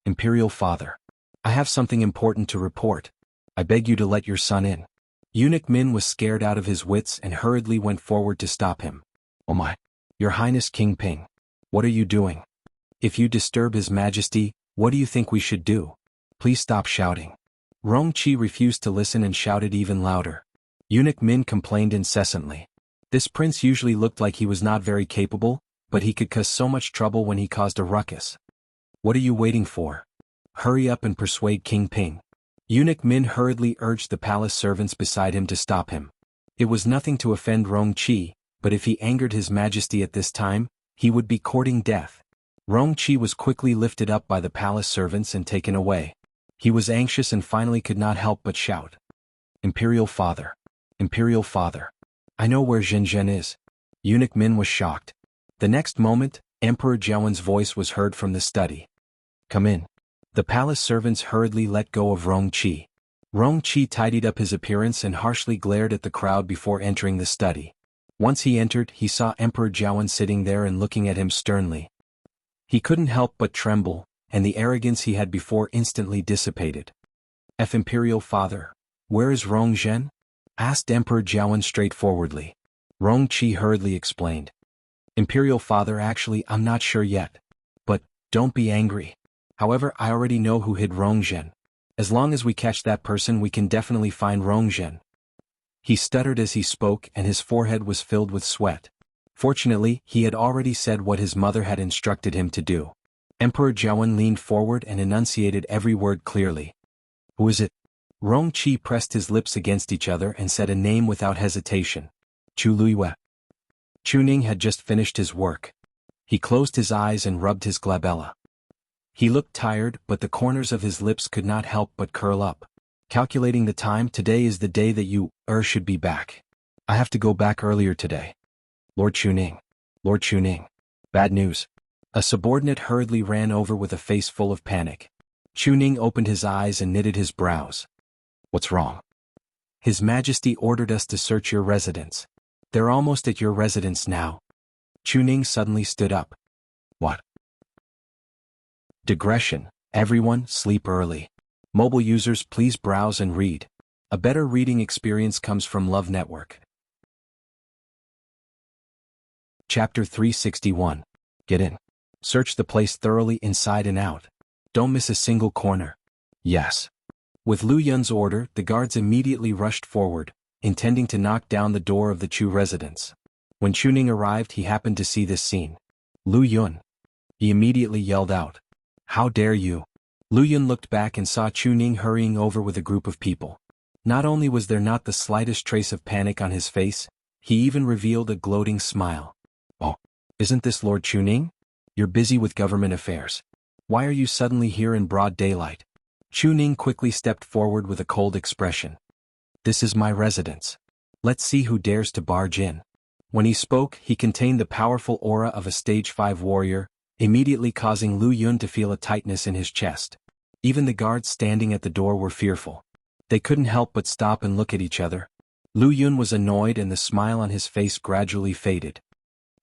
Speaker 1: Imperial Father, I have something important to report. I beg you to let your son in. Eunuch Min was scared out of his wits and hurriedly went forward to stop him. Oh my! Your Highness King Ping. What are you doing? If you disturb His Majesty, what do you think we should do? Please stop shouting. Rongqi refused to listen and shouted even louder. Eunuch Min complained incessantly. This prince usually looked like he was not very capable, but he could cause so much trouble when he caused a ruckus. What are you waiting for? Hurry up and persuade King Ping. Eunuch Min hurriedly urged the palace servants beside him to stop him. It was nothing to offend Rongqi, but if he angered His Majesty at this time, he would be courting death. Rongqi was quickly lifted up by the palace servants and taken away. He was anxious and finally could not help but shout. Imperial Father! Imperial Father! I know where Zhen is. Eunuch Min was shocked. The next moment, Emperor Jiawen's voice was heard from the study. Come in. The palace servants hurriedly let go of Rongqi. Rongqi tidied up his appearance and harshly glared at the crowd before entering the study. Once he entered, he saw Emperor Jiawen sitting there and looking at him sternly. He couldn't help but tremble, and the arrogance he had before instantly dissipated. Imperial Father, where is Rongzhen? Asked Emperor Jiawen straightforwardly. Rongqi hurriedly explained. Imperial Father, actually I'm not sure yet. But, don't be angry. However, I already know who hid Rongzhen. As long as we catch that person we can definitely find Rongzhen. He stuttered as he spoke and his forehead was filled with sweat. Fortunately, he had already said what his mother had instructed him to do. Emperor Jiawen leaned forward and enunciated every word clearly. Who is it? Rongqi pressed his lips against each other and said a name without hesitation. Chu Luiyue. Chu Ning had just finished his work. He closed his eyes and rubbed his glabella. He looked tired, but the corners of his lips could not help but curl up. Calculating the time, today is the day that you, should be back. I have to go back earlier today. Lord Chu Ning. Lord Chu Ning. Bad news. A subordinate hurriedly ran over with a face full of panic. Chu Ning opened his eyes and knitted his brows. What's wrong? His Majesty ordered us to search your residence. They're almost at your residence now. Chu Ning suddenly stood up. What? Digression. Everyone, sleep early. Mobile users, please browse and read. A better reading experience comes from Love Network. Chapter 361. Get in. Search the place thoroughly inside and out. Don't miss a single corner. Yes. With Lu Yun's order, the guards immediately rushed forward, intending to knock down the door of the Chu residence. When Chu Ning arrived, he happened to see this scene. Lu Yun. He immediately yelled out. How dare you? Lu Yun looked back and saw Chu Ning hurrying over with a group of people. Not only was there not the slightest trace of panic on his face, he even revealed a gloating smile. Oh, isn't this Lord Chu Ning? You're busy with government affairs. Why are you suddenly here in broad daylight? Chu Ning quickly stepped forward with a cold expression. This is my residence. Let's see who dares to barge in. When he spoke, he contained the powerful aura of a stage 5 warrior, immediately causing Lu Yun to feel a tightness in his chest. Even the guards standing at the door were fearful. They couldn't help but stop and look at each other. Lu Yun was annoyed and the smile on his face gradually faded.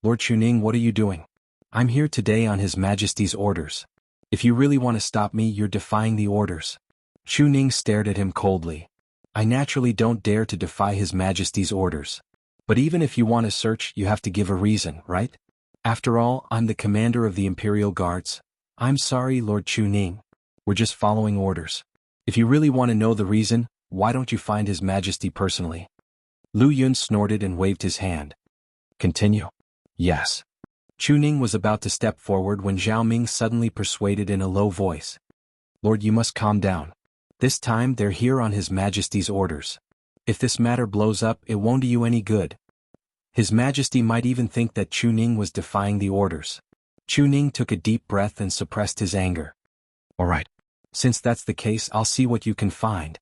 Speaker 1: Lord Chu Ning, what are you doing? I'm here today on His Majesty's orders. If you really want to stop me, you're defying the orders. Chu Ning stared at him coldly. I naturally don't dare to defy His Majesty's orders. But even if you want to search, you have to give a reason, right? After all, I'm the commander of the Imperial Guards. I'm sorry, Lord Chu Ning. We're just following orders. If you really want to know the reason, why don't you find His Majesty personally? Lu Yun snorted and waved his hand. Continue. Yes. Chu Ning was about to step forward when Zhao Ming suddenly persuaded in a low voice. Lord, you must calm down. This time they're here on His Majesty's orders. If this matter blows up, it won't do you any good. His Majesty might even think that Chu Ning was defying the orders. Chu Ning took a deep breath and suppressed his anger. All right. Since that's the case, I'll see what you can find.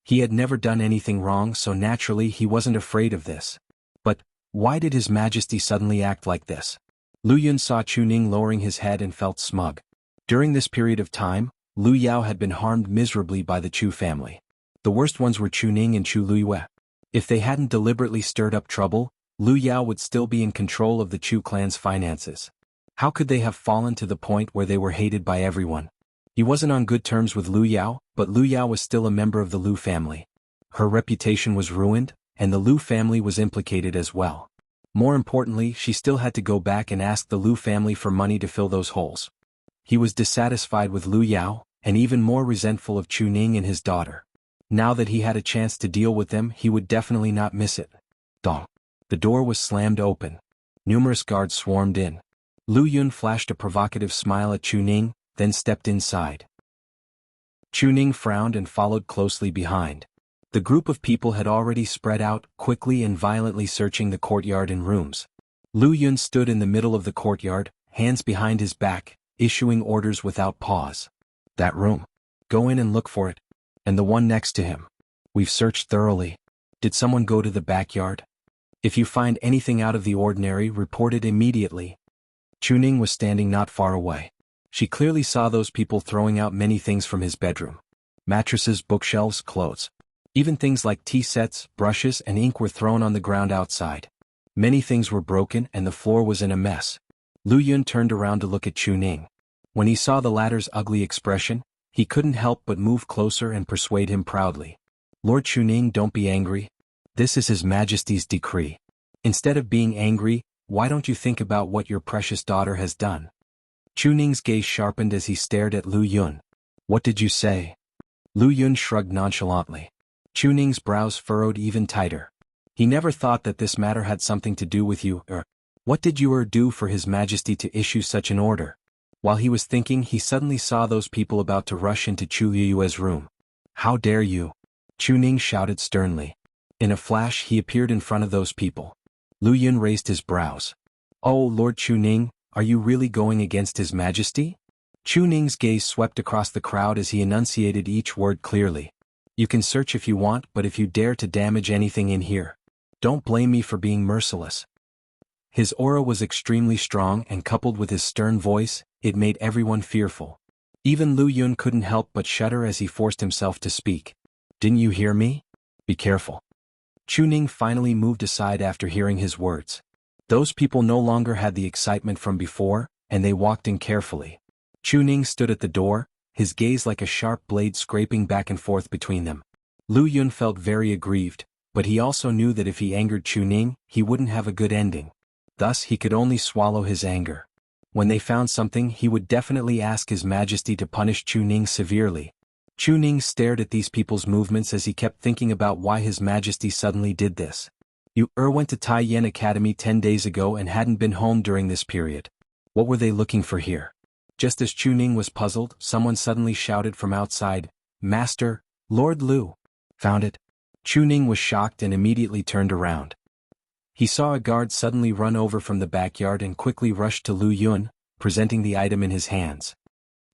Speaker 1: He had never done anything wrong, so naturally he wasn't afraid of this. But why did His Majesty suddenly act like this? Lu Yun saw Chu Ning lowering his head and felt smug. During this period of time, Lu Yao had been harmed miserably by the Chu family. The worst ones were Chu Ning and Chu Luiyue. If they hadn't deliberately stirred up trouble, Lu Yao would still be in control of the Chu clan's finances. How could they have fallen to the point where they were hated by everyone? He wasn't on good terms with Lu Yao, but Lu Yao was still a member of the Lu family. Her reputation was ruined, and the Lu family was implicated as well. More importantly, she still had to go back and ask the Lu family for money to fill those holes. He was dissatisfied with Lu Yao, and even more resentful of Chu Ning and his daughter. Now that he had a chance to deal with them, he would definitely not miss it. Dong. The door was slammed open. Numerous guards swarmed in. Lu Yun flashed a provocative smile at Chu Ning, then stepped inside. Chu Ning frowned and followed closely behind. The group of people had already spread out, quickly and violently searching the courtyard and rooms. Lu Yun stood in the middle of the courtyard, hands behind his back, issuing orders without pause. That room. Go in and look for it. And the one next to him. We've searched thoroughly. Did someone go to the backyard? If you find anything out of the ordinary, report it immediately. Chu Ning was standing not far away. She clearly saw those people throwing out many things from his bedroom. Mattresses, bookshelves, clothes. Even things like tea sets, brushes, and ink were thrown on the ground outside. Many things were broken and the floor was in a mess. Lu Yun turned around to look at Chu Ning. When he saw the latter's ugly expression, he couldn't help but move closer and persuade him proudly. Lord Chu Ning, don't be angry. This is His Majesty's decree. Instead of being angry, why don't you think about what your precious daughter has done? Chu Ning's gaze sharpened as he stared at Lu Yun. What did you say? Lu Yun shrugged nonchalantly. Chu Ning's brows furrowed even tighter. He never thought that this matter had something to do with you, what did you do for His Majesty to issue such an order? While he was thinking, he suddenly saw those people about to rush into Chu Liyue's room. How dare you? Chu Ning shouted sternly. In a flash he appeared in front of those people. Lu Yun raised his brows. Oh, Lord Chu Ning, are you really going against His Majesty? Chu Ning's gaze swept across the crowd as he enunciated each word clearly. You can search if you want, but if you dare to damage anything in here, don't blame me for being merciless. His aura was extremely strong, and coupled with his stern voice, it made everyone fearful. Even Lu Yun couldn't help but shudder as he forced himself to speak. Didn't you hear me? Be careful. Chu Ning finally moved aside after hearing his words. Those people no longer had the excitement from before, and they walked in carefully. Chu Ning stood at the door, his gaze like a sharp blade scraping back and forth between them. Lu Yun felt very aggrieved, but he also knew that if he angered Chu Ning, he wouldn't have a good ending. Thus he could only swallow his anger. When they found something, he would definitely ask His Majesty to punish Chu Ning severely. Chu Ning stared at these people's movements as he kept thinking about why His Majesty suddenly did this. You went to Tai Yan Academy 10 days ago and hadn't been home during this period. What were they looking for here? Just as Chu Ning was puzzled, someone suddenly shouted from outside, Master, Lord Lu. Found it? Chu Ning was shocked and immediately turned around. He saw a guard suddenly run over from the backyard and quickly rushed to Lu Yun, presenting the item in his hands.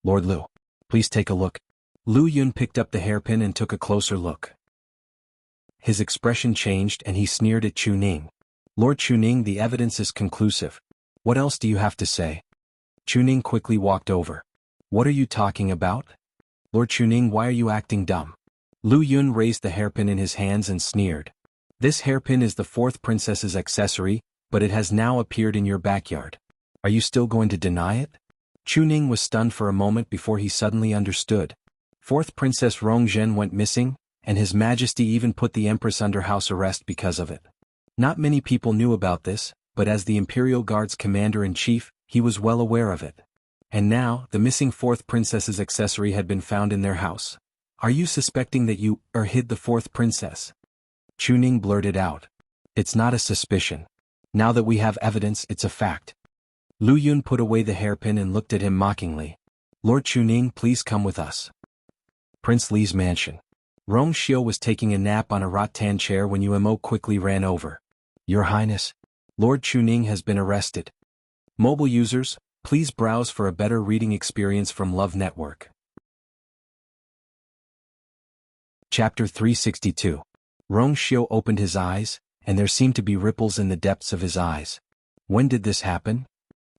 Speaker 1: Lord Lu, please take a look. Lu Yun picked up the hairpin and took a closer look. His expression changed and he sneered at Chu Ning. Lord Chu Ning, the evidence is conclusive. What else do you have to say? Chu Ning quickly walked over. What are you talking about? Lord Chu Ning, why are you acting dumb? Lu Yun raised the hairpin in his hands and sneered. This hairpin is the fourth princess's accessory, but it has now appeared in your backyard. Are you still going to deny it? Chu Ning was stunned for a moment before he suddenly understood. Fourth Princess Rongzhen went missing, and His Majesty even put the Empress under house arrest because of it. Not many people knew about this, but as the Imperial Guard's commander-in-chief, he was well aware of it. And now, the missing fourth princess's accessory had been found in their house. Are you suspecting that you hid the fourth princess? Chuning blurted out. It's not a suspicion. Now that we have evidence, it's a fact. Lu Yun put away the hairpin and looked at him mockingly. Lord Chuning, please come with us. Prince Li's mansion. Rong Xiu was taking a nap on a rattan chair when Umo quickly ran over. Your Highness, Lord Chuning has been arrested. Mobile users, please browse for a better reading experience from Love Network. Chapter 362. Rong Xiu opened his eyes, and there seemed to be ripples in the depths of his eyes. When did this happen?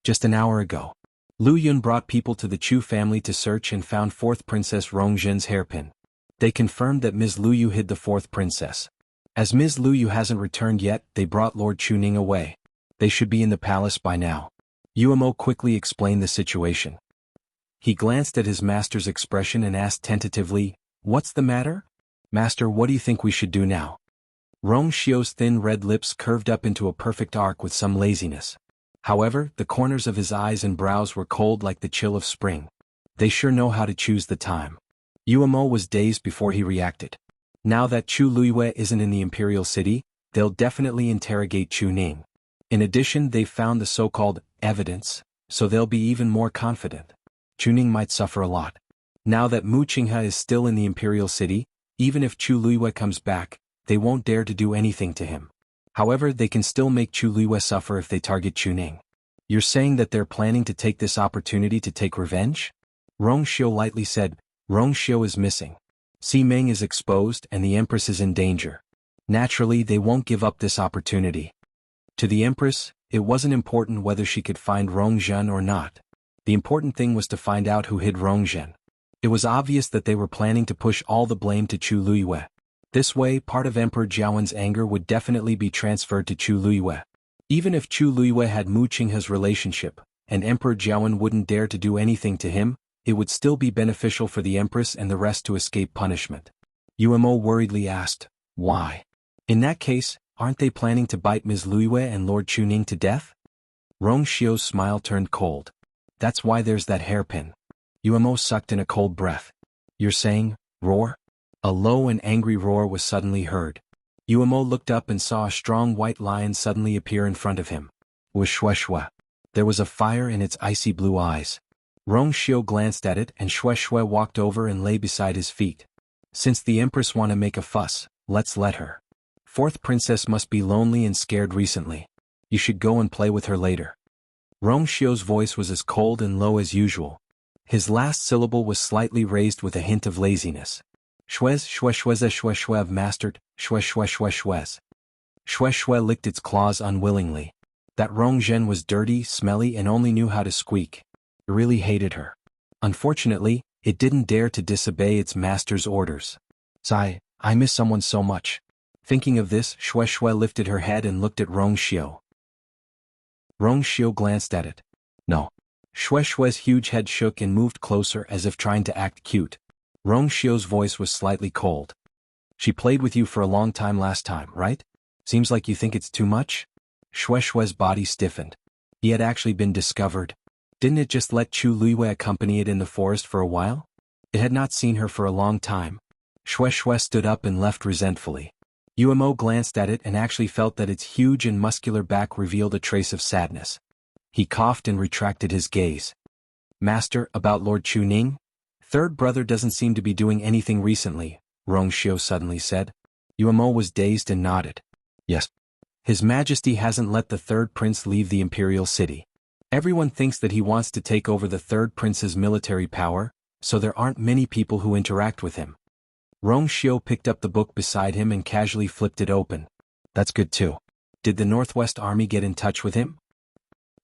Speaker 1: Just an hour ago. Lu Yun brought people to the Chu family to search and found fourth princess Rong Zhen's hairpin. They confirmed that Ms. Lu Yu hid the fourth princess. As Ms. Lu Yu hasn't returned yet, they brought Lord Chuning away. They should be in the palace by now. Umo quickly explained the situation. He glanced at his master's expression and asked tentatively, What's the matter? Master, what do you think we should do now? Rong Xiu's thin red lips curved up into a perfect arc with some laziness. However, the corners of his eyes and brows were cold like the chill of spring. They sure know how to choose the time. Umo was dazed before he reacted. Now that Chu Luiyue isn't in the imperial city, they'll definitely interrogate Chu Ning. In addition, they've found the so-called evidence, so they'll be even more confident. Chu Ning might suffer a lot. Now that Mu Qinghe is still in the imperial city, even if Chu Luiyue comes back, they won't dare to do anything to him. However, they can still make Chu Luiyue suffer if they target Chu Ning. You're saying that they're planning to take this opportunity to take revenge? Rong Xiu lightly said. Rong Xiu is missing. Si Meng is exposed and the Empress is in danger. Naturally, they won't give up this opportunity. To the Empress, it wasn't important whether she could find Rong Zhen or not. The important thing was to find out who hid Rong Zhen. It was obvious that they were planning to push all the blame to Chu Luiyue. This way, part of Emperor Jiawen's anger would definitely be transferred to Chu Luiyue. Even if Chu Luiyue had Mu Qinghe's relationship, and Emperor Jiawen wouldn't dare to do anything to him, it would still be beneficial for the Empress and the rest to escape punishment. Umo worriedly asked, Why? In that case, aren't they planning to bite Ms. Luiyue and Lord Chuning to death? Rong Xiu's smile turned cold. That's why there's that hairpin. Umo sucked in a cold breath. You're saying, roar? A low and angry roar was suddenly heard. Umo looked up and saw a strong white lion suddenly appear in front of him. Shwe. There was a fire in its icy blue eyes. Rong Xiu glanced at it and Shwe walked over and lay beside his feet. Since the Empress want to make a fuss, let's let her. Fourth princess must be lonely and scared recently. You should go and play with her later. Rong Xiu's voice was as cold and low as usual. His last syllable was slightly raised with a hint of laziness. Shwe mastered, Shwe. Shwe licked its claws unwillingly. That Rong Zhen was dirty, smelly and only knew how to squeak. It really hated her. Unfortunately, it didn't dare to disobey its master's orders. Sigh, I miss someone so much. Thinking of this, Shwe lifted her head and looked at Rong Xiu. Rong Xiu glanced at it. No. Shwe's huge head shook and moved closer as if trying to act cute. Rong Xiu's voice was slightly cold. She played with you for a long time last time, right? Seems like you think it's too much? Shwe's body stiffened. He had actually been discovered. Didn't it just let Chu Luiyue accompany it in the forest for a while? It had not seen her for a long time. Shwe stood up and left resentfully. Umo glanced at it and actually felt that its huge and muscular back revealed a trace of sadness. He coughed and retracted his gaze. Master, about Lord Chuning? Third brother doesn't seem to be doing anything recently, Rong Xiu suddenly said. Umo was dazed and nodded. Yes. His Majesty hasn't let the third prince leave the imperial city. Everyone thinks that he wants to take over the third prince's military power, so there aren't many people who interact with him. Rong Xiu picked up the book beside him and casually flipped it open. That's good too. Did the Northwest Army get in touch with him?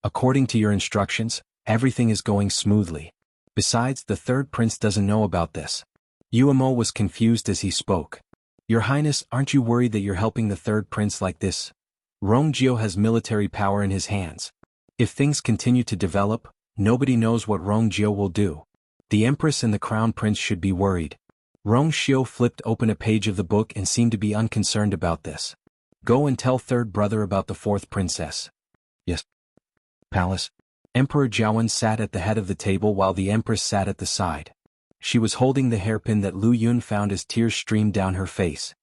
Speaker 1: According to your instructions, everything is going smoothly. Besides, the third prince doesn't know about this. Umo was confused as he spoke. Your Highness, aren't you worried that you're helping the third prince like this? Rong Xiu has military power in his hands. If things continue to develop, nobody knows what Rong Xiu will do. The Empress and the Crown Prince should be worried. Rong Xiu flipped open a page of the book and seemed to be unconcerned about this. Go and tell third brother about the fourth princess. Yes. Palace. Emperor Jiawen sat at the head of the table while the Empress sat at the side. She was holding the hairpin that Lu Yun found as tears streamed down her face.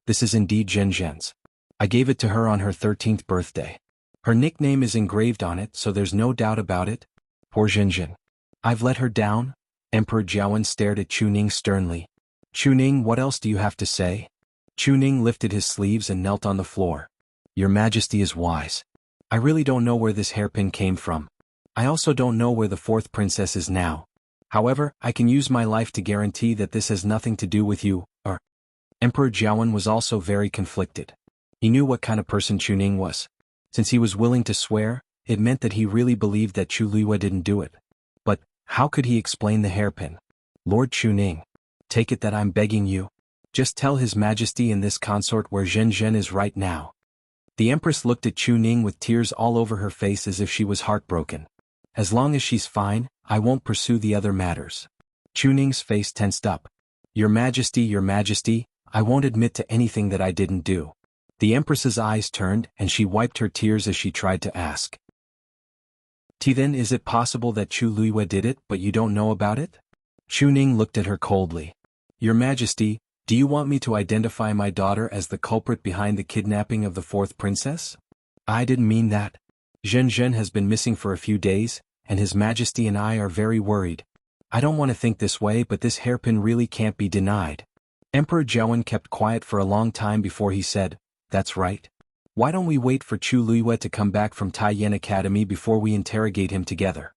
Speaker 1: This is indeed Zhen Zhen's. I gave it to her on her 13th birthday. Her nickname is engraved on it, so there's no doubt about it. Poor Zhen Zhen. I've let her down? Emperor Jiawen stared at Chu Ning sternly. Chu Ning, what else do you have to say? Chu Ning lifted his sleeves and knelt on the floor. Your Majesty is wise. I really don't know where this hairpin came from. I also don't know where the fourth princess is now. However, I can use my life to guarantee that this has nothing to do with you, or... Emperor Jiawen was also very conflicted. He knew what kind of person Chu Ning was. Since he was willing to swear, it meant that he really believed that Chu Luiyue didn't do it. But, how could he explain the hairpin? Lord Chu Ning, take it that I'm begging you. Just tell His Majesty and this consort where Zhen Zhen is right now. The Empress looked at Chu Ning with tears all over her face as if she was heartbroken. As long as she's fine, I won't pursue the other matters. Chu Ning's face tensed up. Your Majesty, I won't admit to anything that I didn't do. The Empress's eyes turned and she wiped her tears as she tried to ask. Then is it possible that Chu Luiyue did it but you don't know about it? Chu Ning looked at her coldly. Your Majesty, do you want me to identify my daughter as the culprit behind the kidnapping of the fourth princess? I didn't mean that. Zhen Zhen has been missing for a few days, and His Majesty and I are very worried. I don't want to think this way, but this hairpin really can't be denied. Emperor Jiawen kept quiet for a long time before he said, That's right. Why don't we wait for Chu Luiyue to come back from Taiyan Academy before we interrogate him together?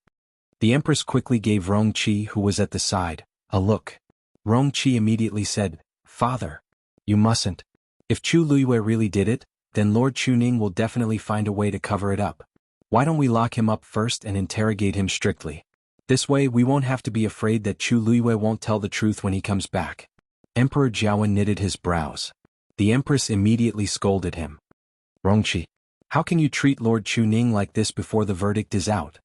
Speaker 1: The Empress quickly gave Rong Qi, who was at the side, a look. Rong Qi immediately said, Father, you mustn't. If Chu Luiyue really did it, then Lord Chu Ning will definitely find a way to cover it up. Why don't we lock him up first and interrogate him strictly? This way we won't have to be afraid that Chu Luiyue won't tell the truth when he comes back. Emperor Jiawen knitted his brows. The Empress immediately scolded him. Rongqi, how can you treat Lord Chu Ning like this before the verdict is out?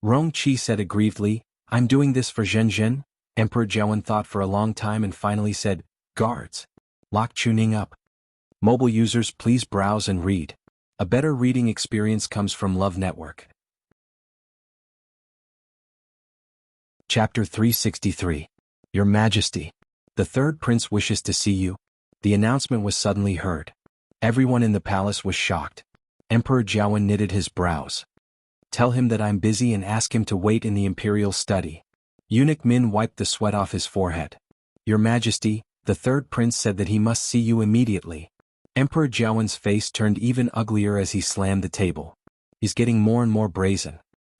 Speaker 1: Rongqi said aggrievedly, I'm doing this for Zhen Zhen. Emperor Jiawen thought for a long time and finally said, Guards, lock Chu Ning up. Mobile users, please browse and read. A better reading experience comes from Love Network. Chapter 363. Your Majesty. The third prince wishes to see you. The announcement was suddenly heard. Everyone in the palace was shocked. Emperor Jiawen knitted his brows. Tell him that I'm busy and ask him to wait in the imperial study. Eunuch Min wiped the sweat off his forehead. Your Majesty, the third prince said that he must see you immediately. Emperor Jiawen's face turned even uglier as he slammed the table. He's getting more and more brazen.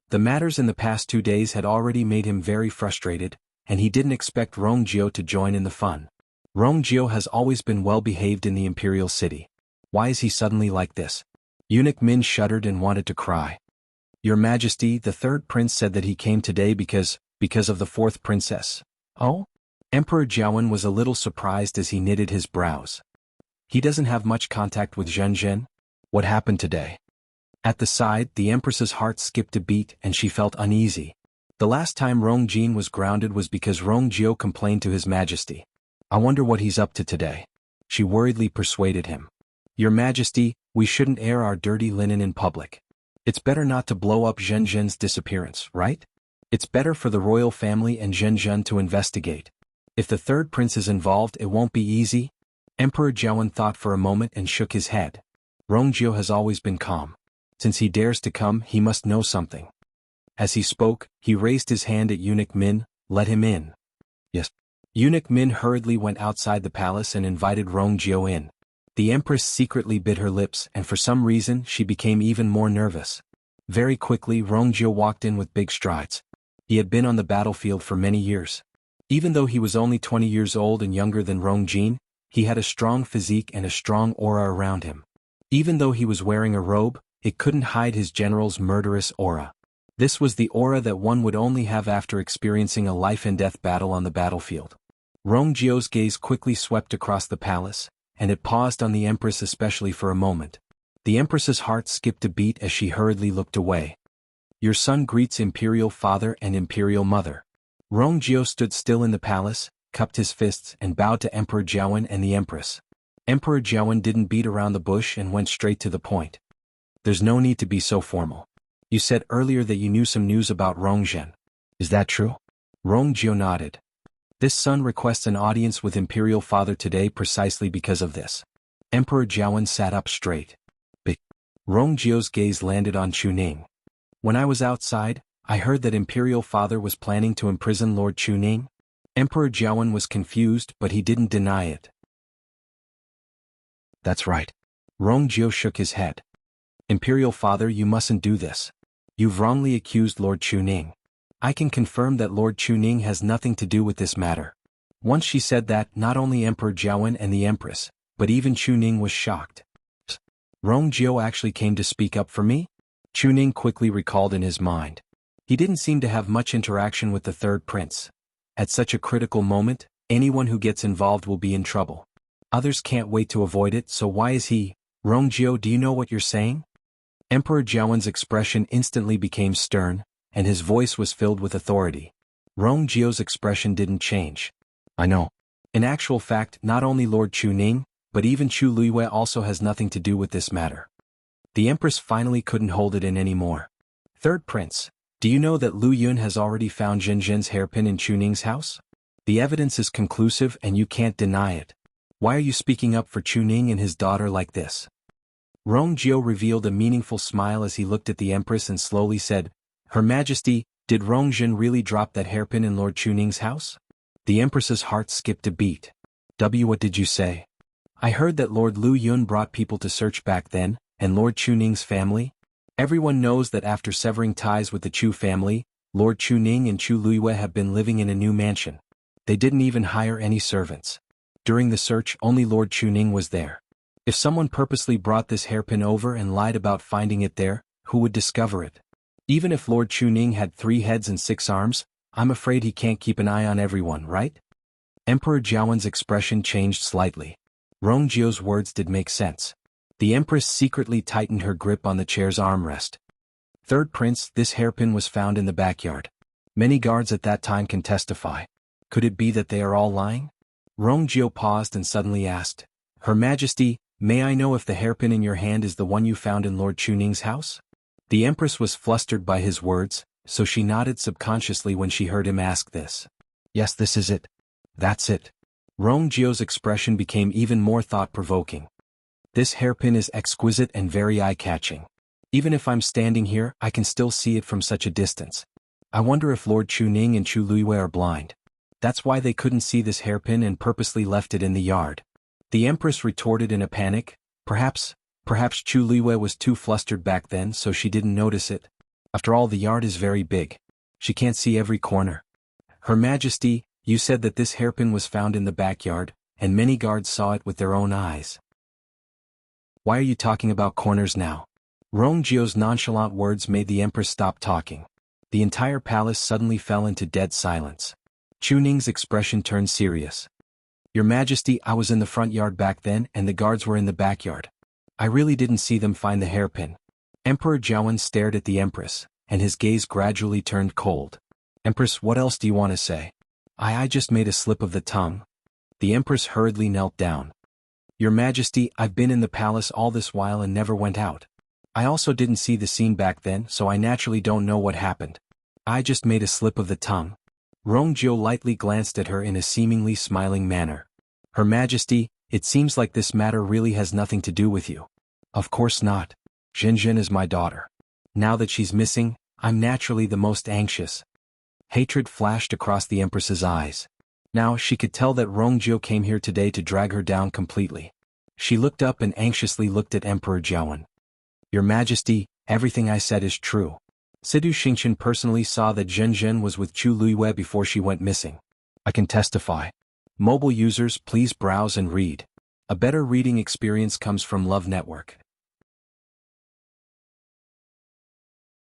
Speaker 1: The matters in the past 2 days had already made him very frustrated, and he didn't expect Rongjio to join in the fun. Rongjio has always been well behaved in the imperial city. Why is he suddenly like this? Eunuch Min shuddered and wanted to cry. Your Majesty, the third prince said that he came today because of the fourth princess. Oh? Emperor Jiawen was a little surprised as he knitted his brows. He doesn't have much contact with Zhen Zhen. What happened today? At the side, the Empress's heart skipped a beat and she felt uneasy. The last time Rongjin was grounded was because Rongjio complained to His Majesty. I wonder what he's up to today. She worriedly persuaded him. Your Majesty, we shouldn't air our dirty linen in public. It's better not to blow up Zhen Zhen's disappearance, right? It's better for the royal family and Zhen Zhen to investigate. If the third prince is involved, it won't be easy. Emperor Jiawen thought for a moment and shook his head. Rongjio has always been calm. Since he dares to come, he must know something. As he spoke, he raised his hand at Eunuch Min, let him in. Yes. Eunuch Min hurriedly went outside the palace and invited Rongjio in. The Empress secretly bit her lips and for some reason she became even more nervous. Very quickly Rongjio walked in with big strides. He had been on the battlefield for many years. Even though he was only 20 years old and younger than Rongjin, he had a strong physique and a strong aura around him. Even though he was wearing a robe, it couldn't hide his general's murderous aura. This was the aura that one would only have after experiencing a life-and-death battle on the battlefield. Rongjio's gaze quickly swept across the palace, and it paused on the Empress especially for a moment. The Empress's heart skipped a beat as she hurriedly looked away. Your son greets Imperial Father and Imperial Mother. Rongjio stood still in the palace, cupped his fists and bowed to Emperor Jiawen and the Empress. Emperor Jiawen didn't beat around the bush and went straight to the point. There's no need to be so formal. You said earlier that you knew some news about Rongzhen. Is that true? Rongjio nodded. This son requests an audience with Imperial Father today precisely because of this. Emperor Jiawen sat up straight. Rongjiu's gaze landed on Chuning. When I was outside, I heard that Imperial Father was planning to imprison Lord Chuning. Emperor Jiawen was confused, but he didn't deny it. That's right. Rongjiu shook his head. Imperial Father, you mustn't do this. You've wrongly accused Lord Chuning. I can confirm that Lord Chuning has nothing to do with this matter. Once she said that, not only Emperor Jiawen and the Empress, but even Chuning was shocked. Rongjiu actually came to speak up for me? Chuning quickly recalled in his mind. He didn't seem to have much interaction with the third prince. At such a critical moment, anyone who gets involved will be in trouble. Others can't wait to avoid it, so why is he? Rongjiu, do you know what you're saying? Emperor Jiawen's expression instantly became stern, and his voice was filled with authority. Rongjiu's expression didn't change. I know. In actual fact, not only Lord Chuning, but even Chu Luiyue also has nothing to do with this matter. The Empress finally couldn't hold it in anymore. Third Prince, do you know that Lu Yun has already found Zhen's hairpin in Chuning's house? The evidence is conclusive and you can't deny it. Why are you speaking up for Chuning and his daughter like this? Rongjiu revealed a meaningful smile as he looked at the Empress and slowly said, Her Majesty, did Rongjin really drop that hairpin in Lord Chuning's house? The Empress's heart skipped a beat. What did you say? I heard that Lord Lu Yun brought people to search back then, and Lord Chuning's family? Everyone knows that after severing ties with the Chu family, Lord Chuning and Chu Luiyue have been living in a new mansion. They didn't even hire any servants. During the search, only Lord Chuning was there. If someone purposely brought this hairpin over and lied about finding it there, who would discover it? Even if Lord Chuning had 3 heads and 6 arms, I'm afraid he can't keep an eye on everyone, right? Emperor Jiawen's expression changed slightly. Rongjiu's words did make sense. The Empress secretly tightened her grip on the chair's armrest. Third Prince, this hairpin was found in the backyard. Many guards at that time can testify. Could it be that they are all lying? Rongjiu paused and suddenly asked, Her Majesty, may I know if the hairpin in your hand is the one you found in Lord Chuning's house? The Empress was flustered by his words, so she nodded subconsciously when she heard him ask this. Yes, this is it. That's it. Rongjiu's expression became even more thought-provoking. This hairpin is exquisite and very eye-catching. Even if I'm standing here, I can still see it from such a distance. I wonder if Lord Chuning and Chu Luiyue are blind. That's why they couldn't see this hairpin and purposely left it in the yard. The Empress retorted in a panic, Perhaps Chu Luiyue was too flustered back then so she didn't notice it. After all, the yard is very big. She can't see every corner. Her Majesty, you said that this hairpin was found in the backyard, and many guards saw it with their own eyes. Why are you talking about corners now? Rongjiu's nonchalant words made the Empress stop talking. The entire palace suddenly fell into dead silence. Chuning's expression turned serious. Your Majesty, I was in the front yard back then and the guards were in the backyard. I really didn't see them find the hairpin. Emperor Jiawen stared at the Empress, and his gaze gradually turned cold. Empress, what else do you want to say? I just made a slip of the tongue. The Empress hurriedly knelt down. Your Majesty, I've been in the palace all this while and never went out. I also didn't see the scene back then, so I naturally don't know what happened. I just made a slip of the tongue. Rongjiu lightly glanced at her in a seemingly smiling manner. Her Majesty, it seems like this matter really has nothing to do with you. Of course not. Zhen is my daughter. Now that she's missing, I'm naturally the most anxious. Hatred flashed across the Empress's eyes. Now she could tell that Rongjiu came here today to drag her down completely. She looked up and anxiously looked at Emperor Jiawen. Your Majesty, everything I said is true. Sidu Xingqian personally saw that Zhen was with Chu Luiyue before she went missing. I can testify. Mobile users, please browse and read. A better reading experience comes from Love Network.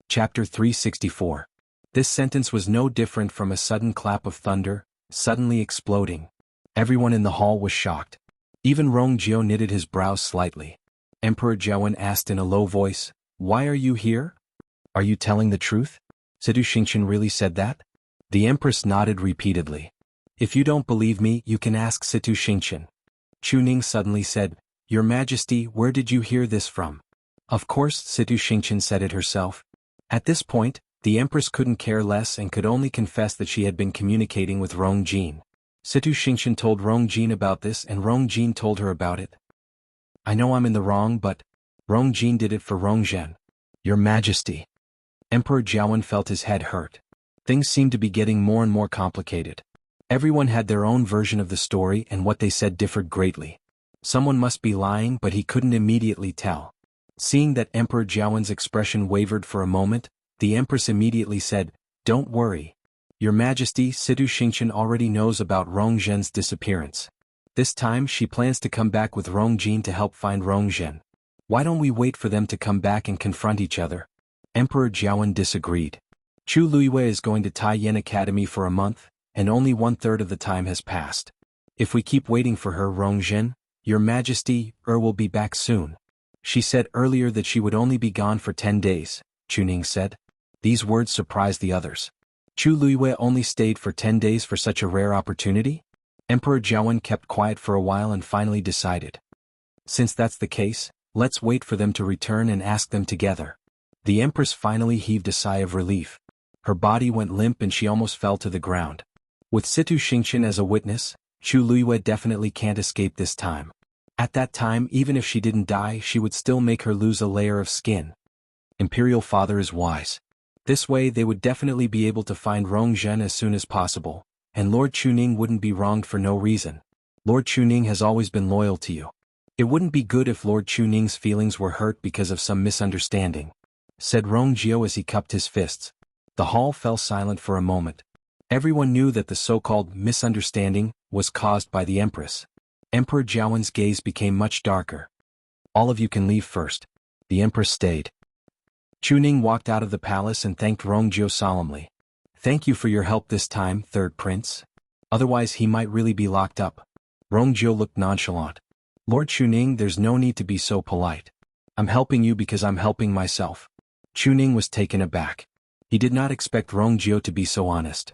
Speaker 1: Chapter 364. This sentence was no different from a sudden clap of thunder, suddenly exploding. Everyone in the hall was shocked. Even Rongjiu knitted his brows slightly. Emperor Jiawen asked in a low voice, Why are you here? Are you telling the truth? Sidu Xingqian really said that? The Empress nodded repeatedly. If you don't believe me, you can ask Sidu Xingqian. Chuning suddenly said, Your Majesty, where did you hear this from? Of course, Sidu Xingqian said it herself. At this point, the Empress couldn't care less and could only confess that she had been communicating with Rongjin. Situ Xingqian told Rong Jin about this and Rong Jin told her about it. I know I'm in the wrong but Rong Jin did it for Rong Zhen. Your Majesty. Emperor Jiawen felt his head hurt. Things seemed to be getting more and more complicated. Everyone had their own version of the story and what they said differed greatly. Someone must be lying but he couldn't immediately tell. Seeing that Emperor Jiawen's expression wavered for a moment, the Empress immediately said, Don't worry. Your Majesty, Situ Xingqian already knows about Rong Zhen's disappearance. This time she plans to come back with Rong Jin to help find Rong Zhen. Why don't we wait for them to come back and confront each other? Emperor Jiawen disagreed. Chu Luiyue is going to Taiyan Academy for a month, and only 1/3 of the time has passed. If we keep waiting for her, Rong Zhen, Your Majesty, will be back soon. She said earlier that she would only be gone for 10 days, Chuning said. These words surprised the others. Chu Luiyue only stayed for 10 days for such a rare opportunity? Emperor Jiawen kept quiet for a while and finally decided. Since that's the case, let's wait for them to return and ask them together. The Empress finally heaved a sigh of relief. Her body went limp and she almost fell to the ground. With Situ Xingqian as a witness, Chu Luiyue definitely can't escape this time. At that time, even if she didn't die, she would still make her lose a layer of skin. Imperial Father is wise. This way they would definitely be able to find Rong Zhen as soon as possible, and Lord Chuning wouldn't be wronged for no reason. Lord Chuning has always been loyal to you. It wouldn't be good if Lord Chuning's feelings were hurt because of some misunderstanding, said Rong Jiao as he cupped his fists. The hall fell silent for a moment. Everyone knew that the so-called misunderstanding was caused by the Empress. Emperor Jiawen's gaze became much darker. All of you can leave first. The Empress stayed. Chuning walked out of the palace and thanked Rong Jiao solemnly. Thank you for your help this time, Third Prince. Otherwise he might really be locked up. Rong Jiao looked nonchalant. Lord Chuning, there's no need to be so polite. I'm helping you because I'm helping myself. Chuning was taken aback. He did not expect Rong Jiao to be so honest.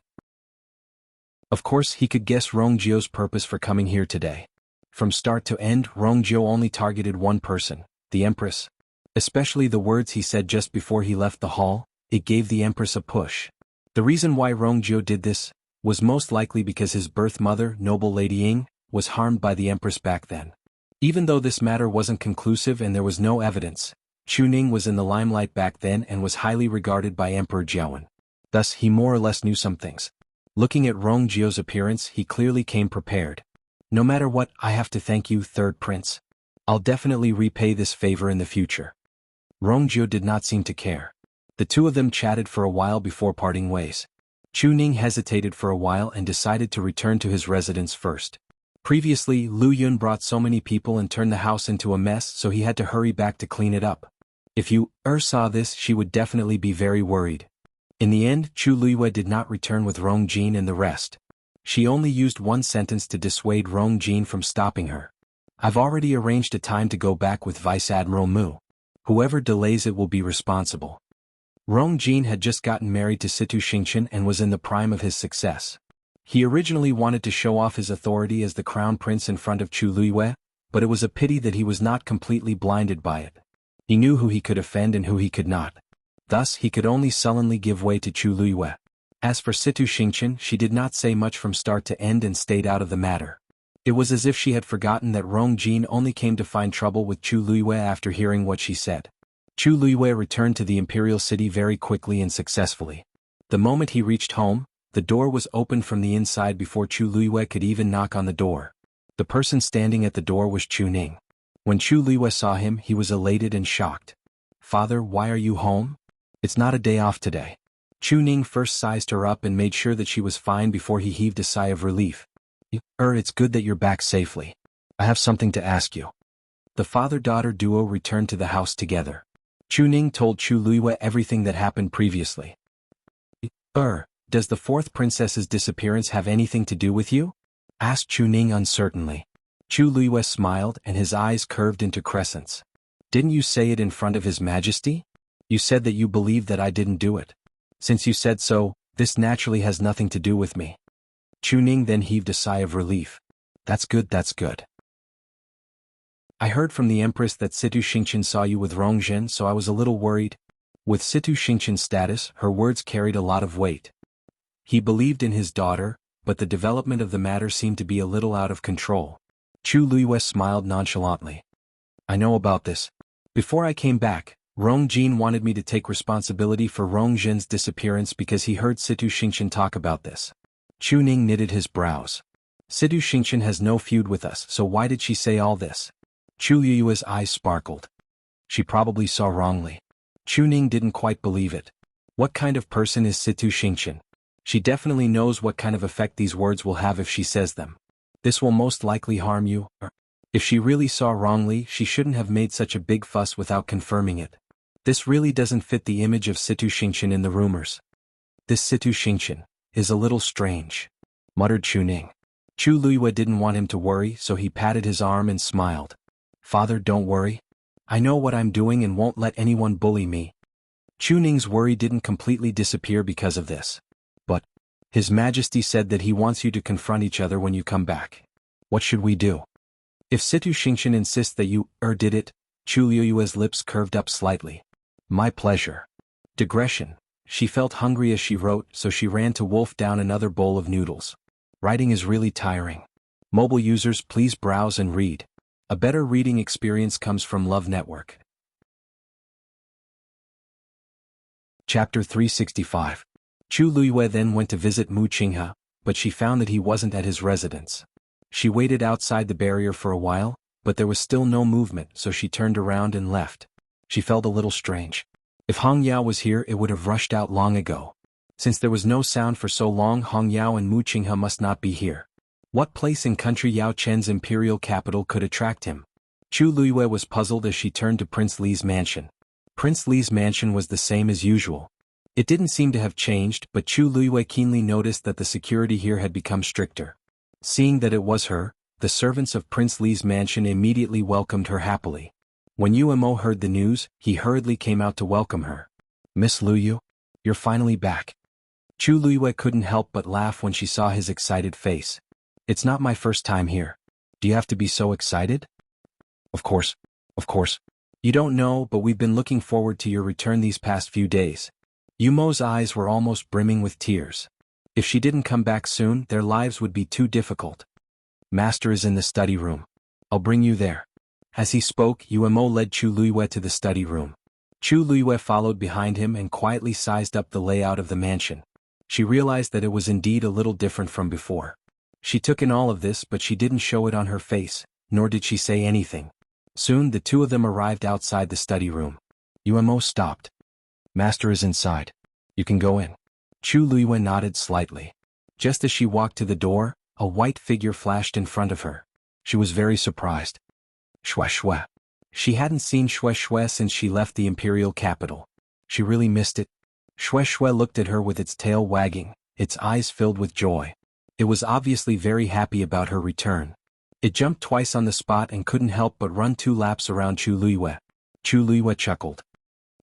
Speaker 1: Of course he could guess Rong Jiao's purpose for coming here today. From start to end, Rong Jiao only targeted one person, the Empress. Especially the words he said just before he left the hall, it gave the Empress a push. The reason why Rong Jiao did this was most likely because his birth mother, noble Lady Ying, was harmed by the Empress back then. Even though this matter wasn't conclusive and there was no evidence, Chuning was in the limelight back then and was highly regarded by Emperor Jiawen. Thus he more or less knew some things. Looking at Rong Jiao's appearance, he clearly came prepared. No matter what, I have to thank you, Third Prince. I'll definitely repay this favor in the future. Rong Jiao did not seem to care. The two of them chatted for a while before parting ways. Chuning hesitated for a while and decided to return to his residence first. Previously, Lu Yun brought so many people and turned the house into a mess, so he had to hurry back to clean it up. If you saw this, she would definitely be very worried. In the end, Chu Luiyue did not return with Rong Jin and the rest. She only used one sentence to dissuade Rong Jin from stopping her. I've already arranged a time to go back with Vice Admiral Mu. Whoever delays it will be responsible. Rong Jin had just gotten married to Situ Xingqian and was in the prime of his success. He originally wanted to show off his authority as the crown prince in front of Chu Luiyue, but it was a pity that he was not completely blinded by it. He knew who he could offend and who he could not. Thus he could only sullenly give way to Chu Luiyue. As for Situ Xingqian, she did not say much from start to end and stayed out of the matter. It was as if she had forgotten that Rong Jin only came to find trouble with Chu Luiyue after hearing what she said. Chu Luiyue returned to the imperial city very quickly and successfully. The moment he reached home, the door was opened from the inside before Chu Luiyue could even knock on the door. The person standing at the door was Chuning. When Chu Luiyue saw him, he was elated and shocked. Father, why are you home? It's not a day off today. Chuning first sized her up and made sure that she was fine before he heaved a sigh of relief. It's good that you're back safely. I have something to ask you. The father-daughter duo returned to the house together. Chuning told Chu Luiyue everything that happened previously. Does the fourth princess's disappearance have anything to do with you? Asked Chuning uncertainly. Chu Luiyue smiled and his eyes curved into crescents. Didn't you say it in front of His Majesty? You said that you believed that I didn't do it. Since you said so, this naturally has nothing to do with me. Chuning then heaved a sigh of relief. That's good, that's good. I heard from the Empress that Situ Xingqian saw you with Rong Zhen, so I was a little worried. With Situ Xingqian's status, her words carried a lot of weight. He believed in his daughter, but the development of the matter seemed to be a little out of control. Chu Luiyue smiled nonchalantly. I know about this. Before I came back, Rong Jin wanted me to take responsibility for Rong Jin's disappearance because he heard Situ Xingqian talk about this. Chu Ning knitted his brows. Situ Xingqian has no feud with us, so why did she say all this? Chu Luiyue's eyes sparkled. She probably saw wrongly. Chu Ning didn't quite believe it. What kind of person is Situ Xingqian? She definitely knows what kind of effect these words will have if she says them. This will most likely harm you. If she really saw wrongly, she shouldn't have made such a big fuss without confirming it. This really doesn't fit the image of Situ Xingqian in the rumors. This Situ Xingqian is a little strange, muttered Chu Ning. Chu Luiyue didn't want him to worry, so he patted his arm and smiled. Father, don't worry. I know what I'm doing and won't let anyone bully me. Chu Ning's worry didn't completely disappear because of this. But His Majesty said that he wants you to confront each other when you come back. What should we do? If Situ Xingqian insists that you did it, Chu Luiyue's lips curved up slightly. My pleasure. Digression. She felt hungry as she wrote, so she ran to wolf down another bowl of noodles. Writing is really tiring. Mobile users, please browse and read. A better reading experience comes from Love Network. Chapter 365. Chu Luiyue then went to visit Mu Qinghe, but she found that he wasn't at his residence. She waited outside the barrier for a while, but there was still no movement, so she turned around and left. She felt a little strange. If Hong Yao was here, it would have rushed out long ago. Since there was no sound for so long, Hong Yao and Mu Qinghe must not be here. What place in country Yao Chen's imperial capital could attract him? Chu Luiyue was puzzled as she turned to Prince Li's mansion. Prince Li's mansion was the same as usual. It didn't seem to have changed, but Chu Luiyue keenly noticed that the security here had become stricter. Seeing that it was her, the servants of Prince Li's mansion immediately welcomed her happily. When Umo heard the news, he hurriedly came out to welcome her. Miss Luyu, you're finally back. Chu Luiyue couldn't help but laugh when she saw his excited face. It's not my first time here. Do you have to be so excited? Of course. You don't know, but we've been looking forward to your return these past few days. Umo's eyes were almost brimming with tears. If she didn't come back soon, their lives would be too difficult. Master is in the study room. I'll bring you there. As he spoke, Umo led Chu Luiyue to the study room. Chu Luiyue followed behind him and quietly sized up the layout of the mansion. She realized that it was indeed a little different from before. She took in all of this, but she didn't show it on her face, nor did she say anything. Soon the two of them arrived outside the study room. Umo stopped. Master is inside. You can go in. Chu Luiyue nodded slightly. Just as she walked to the door, a white figure flashed in front of her. She was very surprised. Shue. She hadn't seen Shue since she left the imperial capital. She really missed it. Shue looked at her with its tail wagging, its eyes filled with joy. It was obviously very happy about her return. It jumped twice on the spot and couldn't help but run 2 laps around Chu Luiyue. Chu Luiyue chuckled.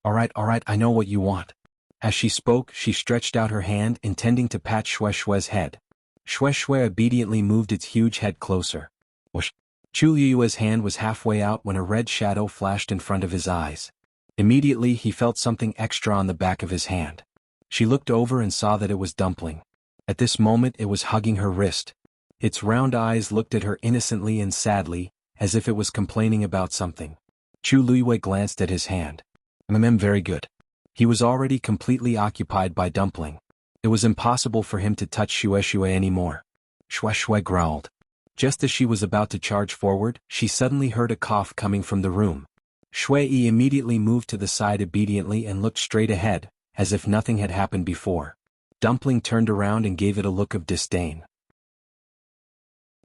Speaker 1: All right, I know what you want. As she spoke, she stretched out her hand, intending to pat Shue's head. Shue obediently moved its huge head closer. Whoosh. Chu Luiyue's hand was halfway out when a red shadow flashed in front of his eyes. Immediately he felt something extra on the back of his hand. She looked over and saw that it was Dumpling. At this moment it was hugging her wrist. Its round eyes looked at her innocently and sadly, as if it was complaining about something. Chu Luiyue glanced at his hand. Very good. He was already completely occupied by Dumpling. It was impossible for him to touch Shue anymore. Shue growled. Just as she was about to charge forward, she suddenly heard a cough coming from the room. Shue immediately moved to the side obediently and looked straight ahead, as if nothing had happened before. Dumpling turned around and gave it a look of disdain.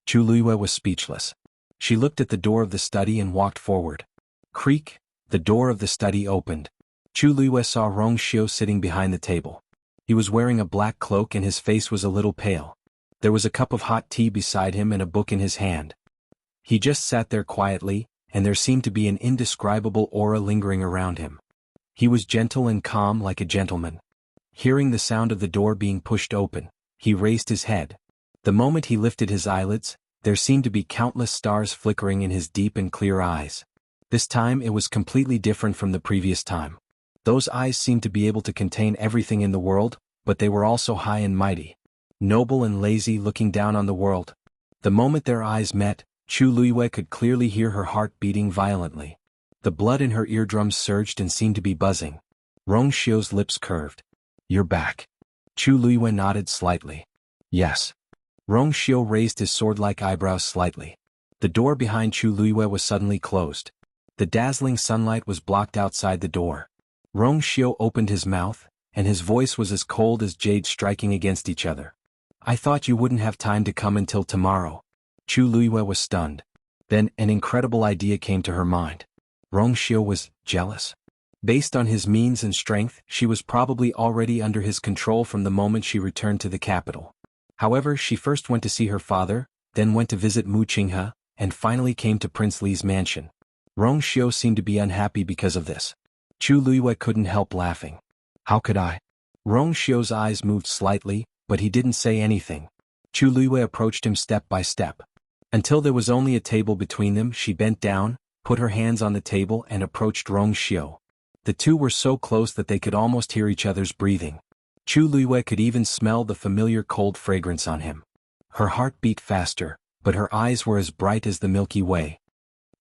Speaker 1: Chu Luiyue was speechless. She looked at the door of the study and walked forward. Creak, the door of the study opened. Chu Luiyue saw Rong Xiu sitting behind the table. He was wearing a black cloak and his face was a little pale. There was a cup of hot tea beside him and a book in his hand. He just sat there quietly, and there seemed to be an indescribable aura lingering around him. He was gentle and calm like a gentleman. Hearing the sound of the door being pushed open, he raised his head. The moment he lifted his eyelids, there seemed to be countless stars flickering in his deep and clear eyes. This time it was completely different from the previous time. Those eyes seemed to be able to contain everything in the world, but they were also high and mighty. noble and lazy, looking down on the world. The moment their eyes met, Chu Luiyue could clearly hear her heart beating violently. The blood in her eardrums surged and seemed to be buzzing. Rong Xiu's lips curved. "You're back." Chu Luiyue nodded slightly. "Yes." Rong Xiu raised his sword-like eyebrows slightly. The door behind Chu Luiyue was suddenly closed. The dazzling sunlight was blocked outside the door. Rong Xiu opened his mouth, and his voice was as cold as jade striking against each other. "I thought you wouldn't have time to come until tomorrow." Chu Luiyue was stunned. Then an incredible idea came to her mind. Rong Xiu was jealous. Based on his means and strength, she was probably already under his control from the moment she returned to the capital. However, she first went to see her father, then went to visit Mu Qinghe, and finally came to Prince Li's mansion. Rong Xiu seemed to be unhappy because of this. Chu Luiyue couldn't help laughing. "How could I?" Rong Xiu's eyes moved slightly, but he didn't say anything. Chu Luiyue approached him step by step. Until there was only a table between them, she bent down, put her hands on the table and approached Rong Xiu. The two were so close that they could almost hear each other's breathing. Chu Luiyue could even smell the familiar cold fragrance on him. Her heart beat faster, but her eyes were as bright as the Milky Way.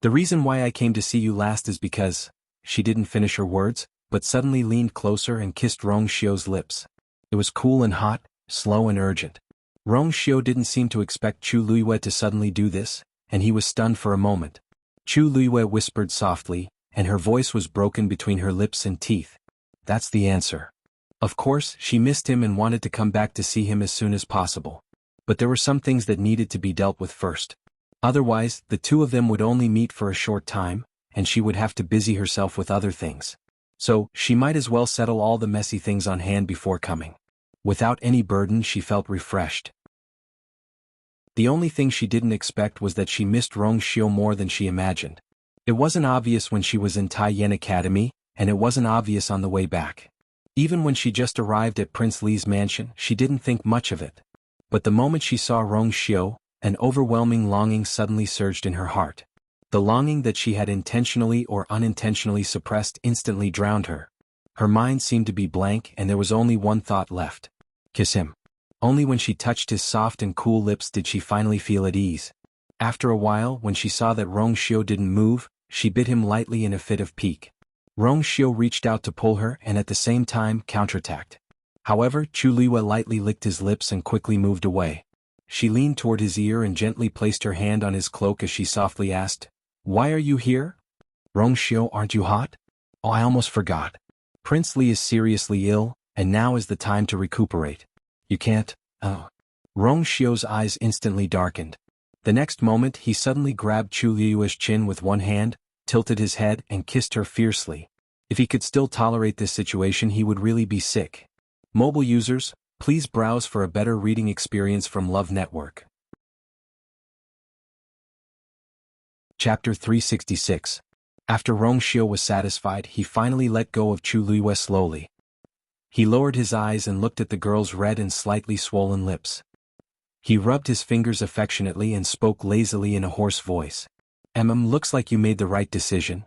Speaker 1: "The reason why I came to see you last is because..." She didn't finish her words, but suddenly leaned closer and kissed Rong Xiu's lips. It was cool and hot, slow and urgent. Rong Xiu didn't seem to expect Chu Luiyue to suddenly do this, and he was stunned for a moment. Chu Luiyue whispered softly, and her voice was broken between her lips and teeth. "That's the answer." Of course, she missed him and wanted to come back to see him as soon as possible. But there were some things that needed to be dealt with first. Otherwise, the two of them would only meet for a short time, and she would have to busy herself with other things. So, she might as well settle all the messy things on hand before coming. Without any burden, she felt refreshed. The only thing she didn't expect was that she missed Rong Xiu more than she imagined. It wasn't obvious when she was in Taiyan Academy, and it wasn't obvious on the way back. Even when she just arrived at Prince Li's mansion, she didn't think much of it. But the moment she saw Rong Xiu, an overwhelming longing suddenly surged in her heart. The longing that she had intentionally or unintentionally suppressed instantly drowned her. Her mind seemed to be blank and there was only one thought left. Kiss him. Only when she touched his soft and cool lips did she finally feel at ease. After a while, when she saw that Rong Xiu didn't move, she bit him lightly in a fit of pique. Rong Xiu reached out to pull her and at the same time counterattacked. However, Chu Luiyue lightly licked his lips and quickly moved away. She leaned toward his ear and gently placed her hand on his cloak as she softly asked, "Why are you here?" "Rong Xiu, aren't you hot?" "Oh, I almost forgot. Prince Li is seriously ill, and now is the time to recuperate. You can't, oh." Rong Xiu's eyes instantly darkened. The next moment he suddenly grabbed Chu Luiyue's chin with one hand, tilted his head and kissed her fiercely. If he could still tolerate this situation, he would really be sick. Mobile users, please browse for a better reading experience from Love Network. Chapter 366. After Rong Xiu was satisfied, he finally let go of Chu Luiyue slowly. He lowered his eyes and looked at the girl's red and slightly swollen lips. He rubbed his fingers affectionately and spoke lazily in a hoarse voice. Looks like you made the right decision."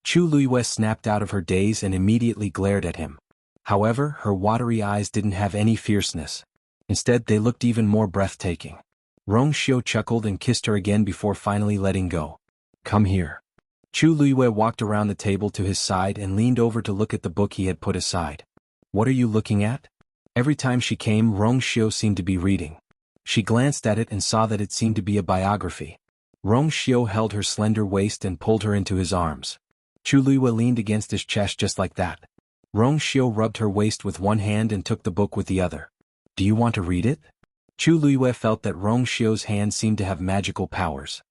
Speaker 1: Chu Luiyue snapped out of her daze and immediately glared at him. However, her watery eyes didn't have any fierceness. Instead, they looked even more breathtaking. Rong Xiu chuckled and kissed her again before finally letting go. "Come here." Chu Luiyue walked around the table to his side and leaned over to look at the book he had put aside. "What are you looking at?" Every time she came, Rong Xiu seemed to be reading. She glanced at it and saw that it seemed to be a biography. Rong Xiu held her slender waist and pulled her into his arms. Chu Luiyue leaned against his chest just like that. Rong Xiu rubbed her waist with one hand and took the book with the other. "Do you want to read it?" Chu Luiyue felt that Rong Xiu's hand seemed to have magical powers.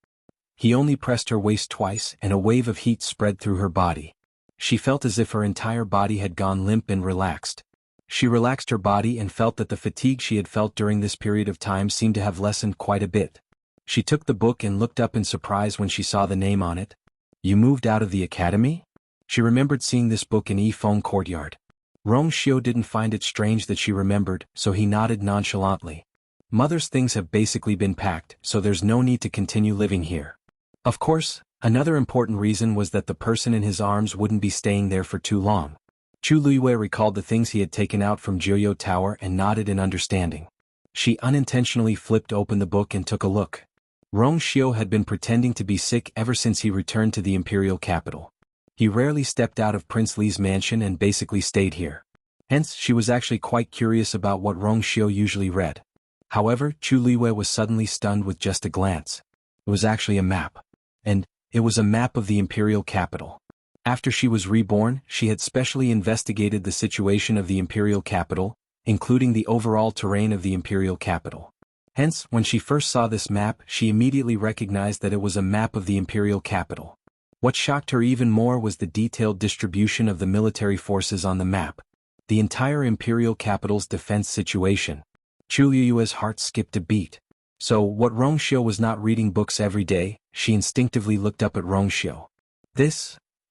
Speaker 1: He only pressed her waist twice and a wave of heat spread through her body. She felt as if her entire body had gone limp and relaxed. She relaxed her body and felt that the fatigue she had felt during this period of time seemed to have lessened quite a bit. She took the book and looked up in surprise when she saw the name on it. "You moved out of the academy?" She remembered seeing this book in Yifeng Courtyard. Rong Xiu didn't find it strange that she remembered, so he nodded nonchalantly. "Mother's things have basically been packed, so there's no need to continue living here." Of course, another important reason was that the person in his arms wouldn't be staying there for too long. Chu Luiyue recalled the things he had taken out from Jiuyo Tower and nodded in understanding. She unintentionally flipped open the book and took a look. Rong Xiu had been pretending to be sick ever since he returned to the imperial capital. He rarely stepped out of Prince Li's mansion and basically stayed here. Hence, she was actually quite curious about what Rong Xiu usually read. However, Chu Liwei was suddenly stunned with just a glance. It was actually a map. And it was a map of the imperial capital. After she was reborn, she had specially investigated the situation of the imperial capital, including the overall terrain of the imperial capital. Hence, when she first saw this map, she immediately recognized that it was a map of the imperial capital. What shocked her even more was the detailed distribution of the military forces on the map. The entire imperial capital's defense situation. Chu Liyue's heart skipped a beat. So, what Rong Xiu was not reading books every day, she instinctively looked up at Rong Xiu.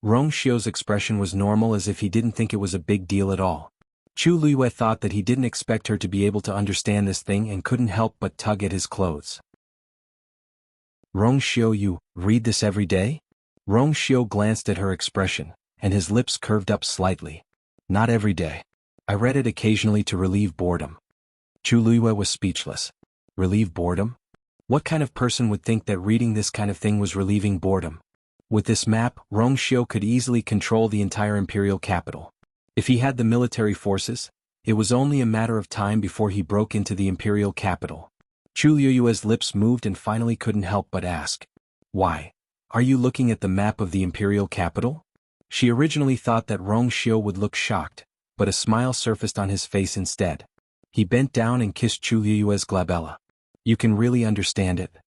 Speaker 1: Rong Xiu's expression was normal, as if he didn't think it was a big deal at all. Chu Liyue thought that he didn't expect her to be able to understand this thing and couldn't help but tug at his clothes. Rong Xiu, you read this every day? Rong Xiu glanced at her expression, and his lips curved up slightly. Not every day. I read it occasionally to relieve boredom. Chu Liyue was speechless. Relieve boredom? What kind of person would think that reading this kind of thing was relieving boredom? With this map, Rong Xiu could easily control the entire imperial capital. If he had the military forces, it was only a matter of time before he broke into the imperial capital. Chu Liyue's lips moved and finally couldn't help but ask. Why? Are you looking at the map of the imperial capital? She originally thought that Rong Xiu would look shocked, but a smile surfaced on his face instead. He bent down and kissed Chu Liyue's glabella. You can really understand it?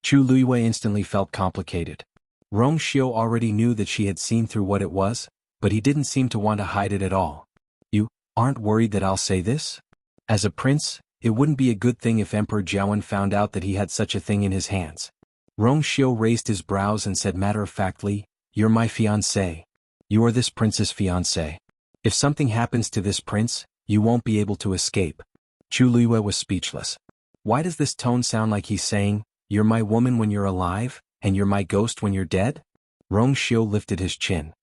Speaker 1: Chu Liyue instantly felt complicated. Rong Xiu already knew that she had seen through what it was, but he didn't seem to want to hide it at all. You aren't worried that I'll say this? As a prince, it wouldn't be a good thing if Emperor Jiawen found out that he had such a thing in his hands. Rong Xiu raised his brows and said matter-of-factly, You're my fiancé. You are this prince's fiancé. If something happens to this prince, you won't be able to escape. Chu Liyue was speechless. Why does this tone sound like he's saying, You're my woman when you're alive, and you're my ghost when you're dead? Rong Xiu lifted his chin.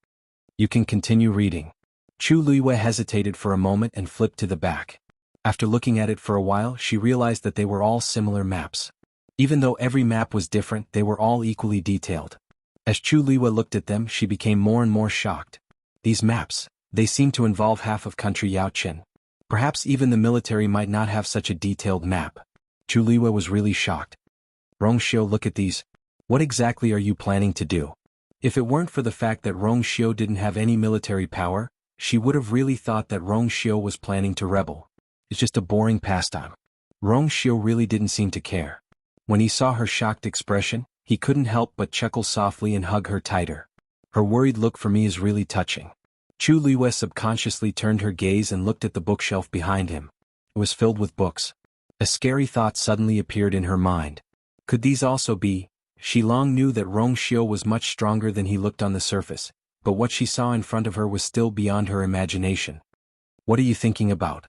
Speaker 1: You can continue reading. Chu Liyue hesitated for a moment and flipped to the back. After looking at it for a while, she realized that they were all similar maps. Even though every map was different, they were all equally detailed. As Chu Liyue looked at them, she became more and more shocked. These maps, they seemed to involve half of country Yaochen. Perhaps even the military might not have such a detailed map. Chu Liyue was really shocked. Rong Xiu, look at these. What exactly are you planning to do? If it weren't for the fact that Rong Xiu didn't have any military power, she would have really thought that Rong Xiu was planning to rebel. It's just a boring pastime. Rong Xiu really didn't seem to care. When he saw her shocked expression, he couldn't help but chuckle softly and hug her tighter. Her worried look for me is really touching. Chu Liyue subconsciously turned her gaze and looked at the bookshelf behind him. It was filled with books. A scary thought suddenly appeared in her mind. Could these also be? She long knew that Rong Xiu was much stronger than he looked on the surface, but what she saw in front of her was still beyond her imagination. What are you thinking about?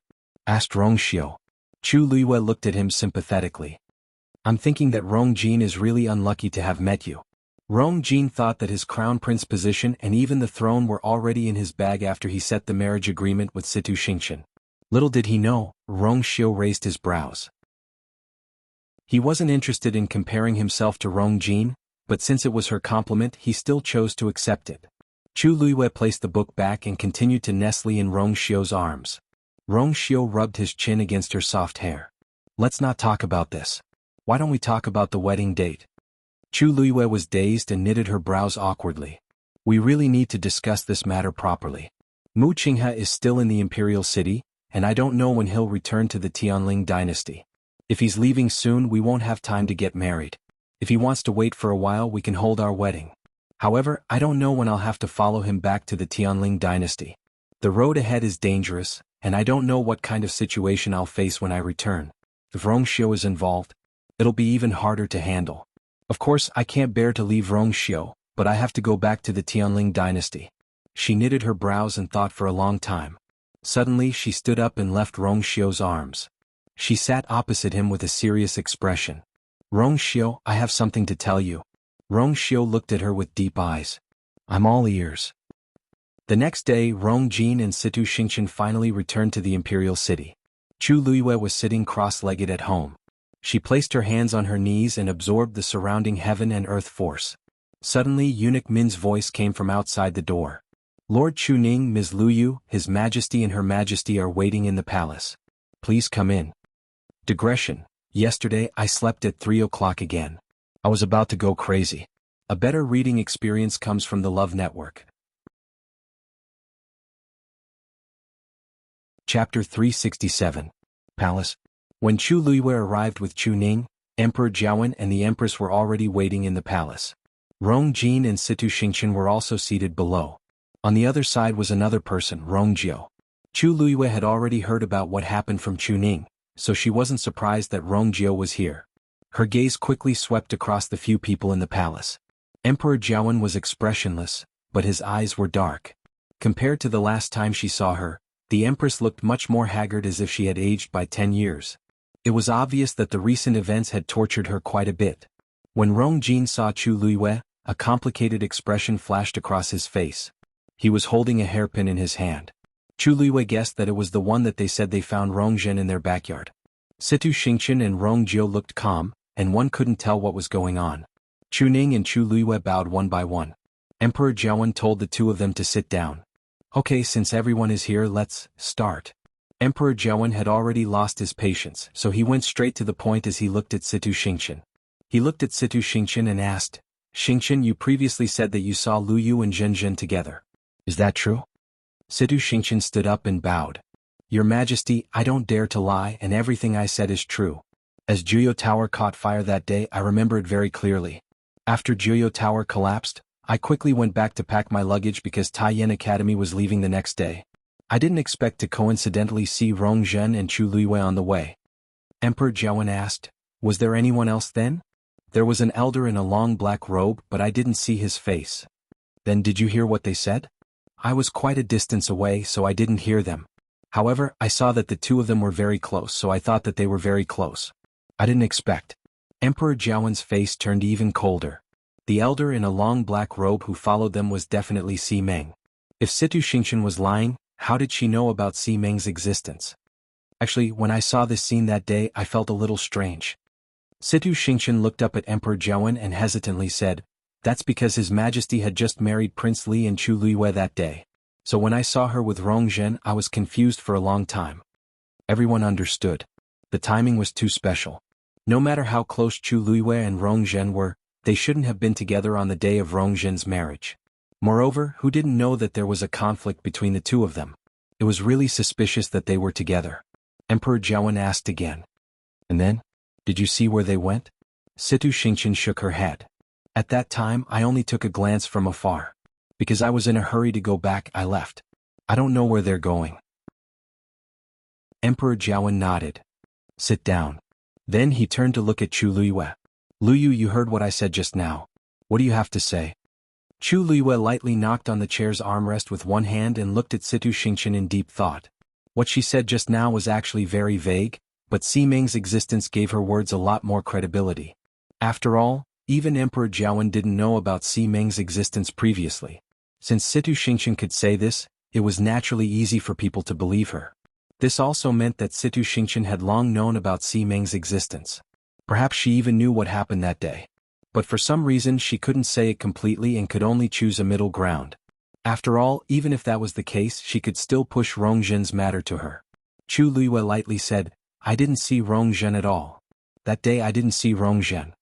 Speaker 1: Asked Rong Xiu. Chu Liyue looked at him sympathetically. I'm thinking that Rong Jin is really unlucky to have met you. Rong Jin thought that his crown prince position and even the throne were already in his bag after he set the marriage agreement with Situ Xingqian. Little did he know, Rong Xiu raised his brows. He wasn't interested in comparing himself to Rong Jin, but since it was her compliment, he still chose to accept it. Chu Liyue placed the book back and continued to nestle in Rong Xiu's arms. Rong Xiu rubbed his chin against her soft hair. Let's not talk about this. Why don't we talk about the wedding date? Chu Liyue was dazed and knitted her brows awkwardly. We really need to discuss this matter properly. Mu Qinghe is still in the imperial city, and I don't know when he'll return to the Tianling dynasty. If he's leaving soon, we won't have time to get married. If he wants to wait for a while, we can hold our wedding. However, I don't know when I'll have to follow him back to the Tianling dynasty. The road ahead is dangerous, and I don't know what kind of situation I'll face when I return. If Rong Xiu is involved, it'll be even harder to handle. Of course, I can't bear to leave Rong Xiu, but I have to go back to the Tianling dynasty. She knitted her brows and thought for a long time. Suddenly, she stood up and left Rong Xiu's arms. She sat opposite him with a serious expression. Rong Xiu, I have something to tell you. Rong Xiu looked at her with deep eyes. I'm all ears. The next day, Rong Jin and Situ Xingqian finally returned to the imperial city. Chu Luiyue was sitting cross-legged at home. She placed her hands on her knees and absorbed the surrounding heaven and earth force. Suddenly Eunuch Min's voice came from outside the door. Lord Chuning, Ms. Luyu, His Majesty and Her Majesty are waiting in the palace. Please come in. Digression. Yesterday I slept at 3 o'clock again. I was about to go crazy. A better reading experience comes from the Love Network. Chapter 367. Palace. When Chu Luiyue arrived with Chu Ning, Emperor Jiawen and the Empress were already waiting in the palace. Rong Jin and Situ Xingqian were also seated below. On the other side was another person, Rong Jiu. Chu Luiyue had already heard about what happened from Chu Ning, so she wasn't surprised that Rong Jiu was here. Her gaze quickly swept across the few people in the palace. Emperor Jiawen was expressionless, but his eyes were dark. Compared to the last time she saw her, the Empress looked much more haggard, as if she had aged by 10 years. It was obvious that the recent events had tortured her quite a bit. When Rong Jin saw Chu Luiyue, a complicated expression flashed across his face. He was holding a hairpin in his hand. Chu Luiyue guessed that it was the one that they said they found Rong Zhen in their backyard. Situ Xingqian and Rong Jiu looked calm, and one couldn't tell what was going on. Chu Ning and Chu Luiyue bowed one by one. Emperor Jiawen told the two of them to sit down. Okay, since everyone is here, let's start. Emperor Jiawen had already lost his patience, so he went straight to the point as he looked at Situ Xingqian. He looked at Situ Xingqian and asked, Xingqian, you previously said that you saw Lu Yu and Zhen Zhen together. Is that true? Situ Xingqian stood up and bowed. Your Majesty, I don't dare to lie, and everything I said is true. As Juyo Tower caught fire that day, I remember it very clearly. After Juyo Tower collapsed, I quickly went back to pack my luggage because Taiyan Academy was leaving the next day. I didn't expect to coincidentally see Rong Zhen and Chu Luiyue on the way. Emperor Jiawen asked, was there anyone else then? There was an elder in a long black robe, but I didn't see his face. Then did you hear what they said? I was quite a distance away, so I didn't hear them. However, I saw that the two of them were very close, so I thought that they were very close. I didn't expect. Emperor Jiawen's face turned even colder. The elder in a long black robe who followed them was definitely Si Meng. If Situ Xingqian was lying, how did she know about Si Meng's existence? Actually, when I saw this scene that day, I felt a little strange. Situ Xingqian looked up at Emperor Jiawen and hesitantly said, that's because His Majesty had just married Prince Li and Chu Luiyue that day. So when I saw her with Rong Zhen, I was confused for a long time. Everyone understood. The timing was too special. No matter how close Chu Luiyue and Rong Zhen were, they shouldn't have been together on the day of Rong Zhen's marriage. Moreover, who didn't know that there was a conflict between the two of them? It was really suspicious that they were together. Emperor Jiawen asked again. And then? Did you see where they went? Situ Xingqian shook her head. At that time, I only took a glance from afar. Because I was in a hurry to go back, I left. I don't know where they're going. Emperor Jiawen nodded. Sit down. Then he turned to look at Chu Luiyue. Luyu, you heard what I said just now. What do you have to say? Chu Luiyue lightly knocked on the chair's armrest with one hand and looked at Situ Xingqian in deep thought. What she said just now was actually very vague, but Si Meng's existence gave her words a lot more credibility. After all, even Emperor Jiawen didn't know about Si Meng's existence previously. Since Situ Xingqian could say this, it was naturally easy for people to believe her. This also meant that Situ Xingqian had long known about Si Meng's existence. Perhaps she even knew what happened that day. But for some reason she couldn't say it completely and could only choose a middle ground. After all, even if that was the case, she could still push Rong Zhen's matter to her. Chu Luiyue lightly said, I didn't see Rong Zhen at all. That day I didn't see Rong Zhen.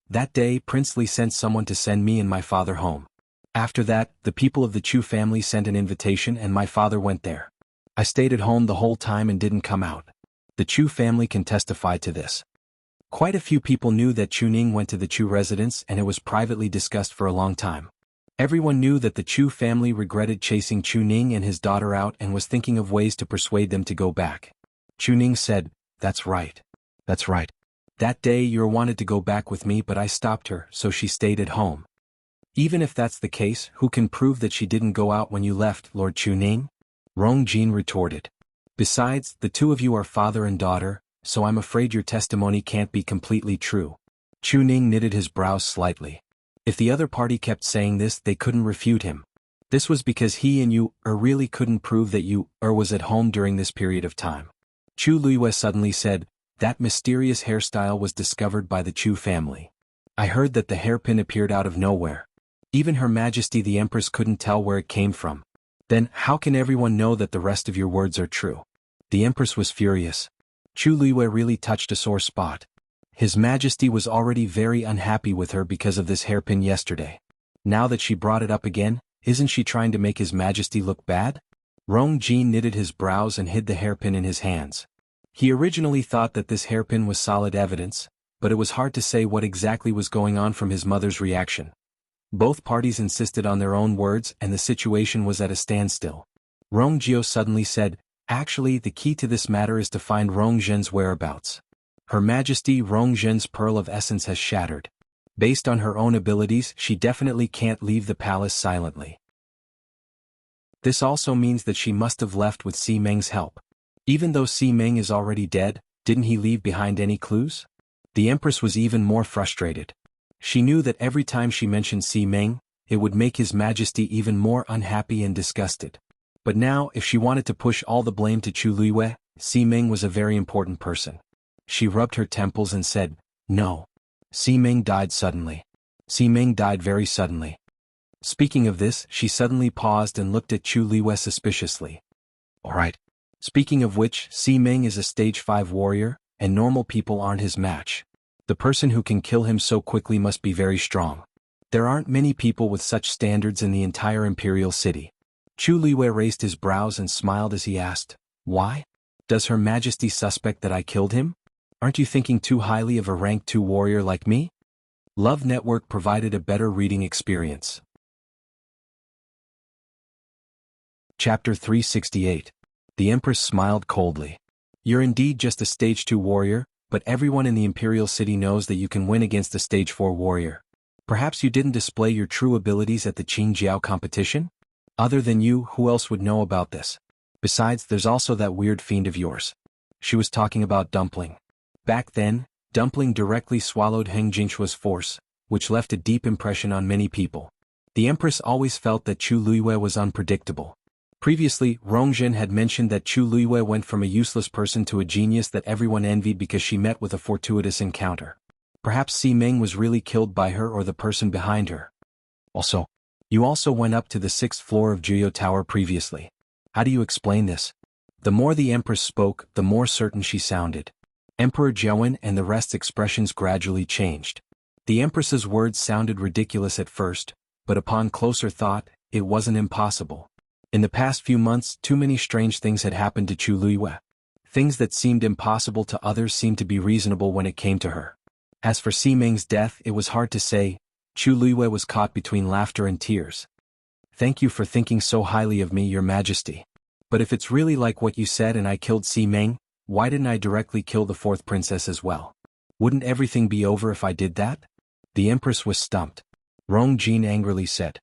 Speaker 1: That day Prince Li sent someone to send me and my father home. After that, the people of the Chu family sent an invitation and my father went there. I stayed at home the whole time and didn't come out. The Chu family can testify to this. Quite a few people knew that Chu Ning went to the Chu residence and it was privately discussed for a long time. Everyone knew that the Chu family regretted chasing Chu Ning and his daughter out and was thinking of ways to persuade them to go back. Chu Ning said, That's right. That's right. That day Yor wanted to go back with me but I stopped her, so she stayed at home. Even if that's the case, who can prove that she didn't go out when you left, Lord Chu Ning? Rong Jin retorted. Besides, the two of you are father and daughter, so I'm afraid your testimony can't be completely true. Chu Ning knitted his brows slightly. If the other party kept saying this, they couldn't refute him. This was because he and you really couldn't prove that you was at home during this period of time. Chu Luiyue suddenly said, "That mysterious hairstyle was discovered by the Chu family. I heard that the hairpin appeared out of nowhere. Even Her Majesty the Empress couldn't tell where it came from. Then, how can everyone know that the rest of your words are true?" The Empress was furious. Chu Luiyue really touched a sore spot. His Majesty was already very unhappy with her because of this hairpin yesterday. Now that she brought it up again, isn't she trying to make His Majesty look bad? Rong Jin knitted his brows and hid the hairpin in his hands. He originally thought that this hairpin was solid evidence, but it was hard to say what exactly was going on from his mother's reaction. Both parties insisted on their own words and the situation was at a standstill. Rong Jio suddenly said, "Actually, the key to this matter is to find Rong Zhen's whereabouts. Her Majesty Rong Zhen's pearl of essence has shattered. Based on her own abilities, she definitely can't leave the palace silently. This also means that she must have left with Si Meng's help. Even though Si Meng is already dead, didn't he leave behind any clues?" The Empress was even more frustrated. She knew that every time she mentioned Si Meng, it would make His Majesty even more unhappy and disgusted. But now, if she wanted to push all the blame to Chu Luiyue, Si Meng was a very important person. She rubbed her temples and said, "No. Si Meng died suddenly. Si Meng died very suddenly." Speaking of this, she suddenly paused and looked at Chu Luiyue suspiciously. "Alright. Speaking of which, Si Meng is a stage 5 warrior, and normal people aren't his match. The person who can kill him so quickly must be very strong. There aren't many people with such standards in the entire imperial city." Chu Luiyue raised his brows and smiled as he asked, "Why? Does Her Majesty suspect that I killed him? Aren't you thinking too highly of a rank 2 warrior like me?" Love Network provided a better reading experience. Chapter 368. The Empress smiled coldly. "You're indeed just a stage 2 warrior, but everyone in the Imperial City knows that you can win against a stage 4 warrior. Perhaps you didn't display your true abilities at the Qingjiao competition? Other than you, who else would know about this? Besides, there's also that weird fiend of yours." She was talking about Dumpling. Back then, Dumpling directly swallowed Heng Jingshua's force, which left a deep impression on many people. The Empress always felt that Chu Luiyue was unpredictable. Previously, Rong Zhen had mentioned that Chu Luiyue went from a useless person to a genius that everyone envied because she met with a fortuitous encounter. Perhaps Si Meng was really killed by her or the person behind her. "Also, you also went up to the 6th floor of Juyo Tower previously. How do you explain this?" The more the Empress spoke, the more certain she sounded. Emperor Jiawen and the rest's expressions gradually changed. The Empress's words sounded ridiculous at first, but upon closer thought, it wasn't impossible. In the past few months, too many strange things had happened to Chu Luiyue. Things that seemed impossible to others seemed to be reasonable when it came to her. As for Si Meng's death, it was hard to say. Chu Luiyue was caught between laughter and tears. "Thank you for thinking so highly of me, Your Majesty. But if it's really like what you said and I killed Si Meng, why didn't I directly kill the 4th princess as well? Wouldn't everything be over if I did that?" The Empress was stumped. Rong Jin angrily said,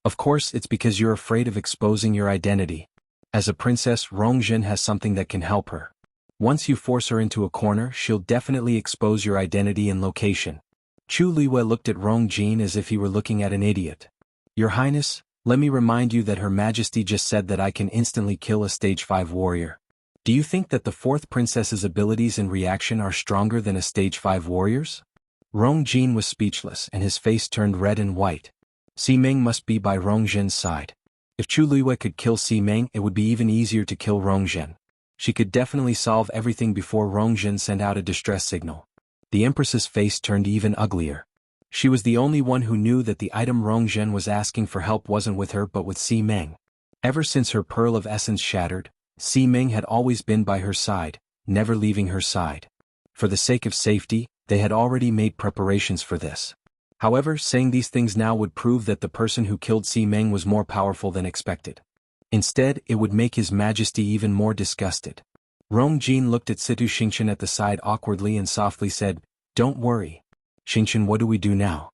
Speaker 1: "Of course it's because you're afraid of exposing your identity. As a princess, Rong Zhen has something that can help her. Once you force her into a corner, she'll definitely expose your identity and location." Chu Luiyue looked at Rong Jin as if he were looking at an idiot. "Your Highness, let me remind you that Her Majesty just said that I can instantly kill a stage 5 warrior. Do you think that the 4th princess's abilities in reaction are stronger than a stage 5 warrior's?" Rong Jin was speechless and his face turned red and white. Si Meng must be by Rong Zhen's side. If Chu Luiyue could kill Si Meng, it would be even easier to kill Rong Zhen. She could definitely solve everything before Rong Zhen sent out a distress signal. The Empress's face turned even uglier. She was the only one who knew that the item Rong Zhen was asking for help wasn't with her but with Si Meng. Ever since her pearl of essence shattered, Si Meng had always been by her side, never leaving her side. For the sake of safety, they had already made preparations for this. However, saying these things now would prove that the person who killed Si Meng was more powerful than expected. Instead, it would make His Majesty even more disgusted. Rong Jin looked at Situ Xingchen at the side awkwardly and softly said, "Don't worry. Xingchen, what do we do now?"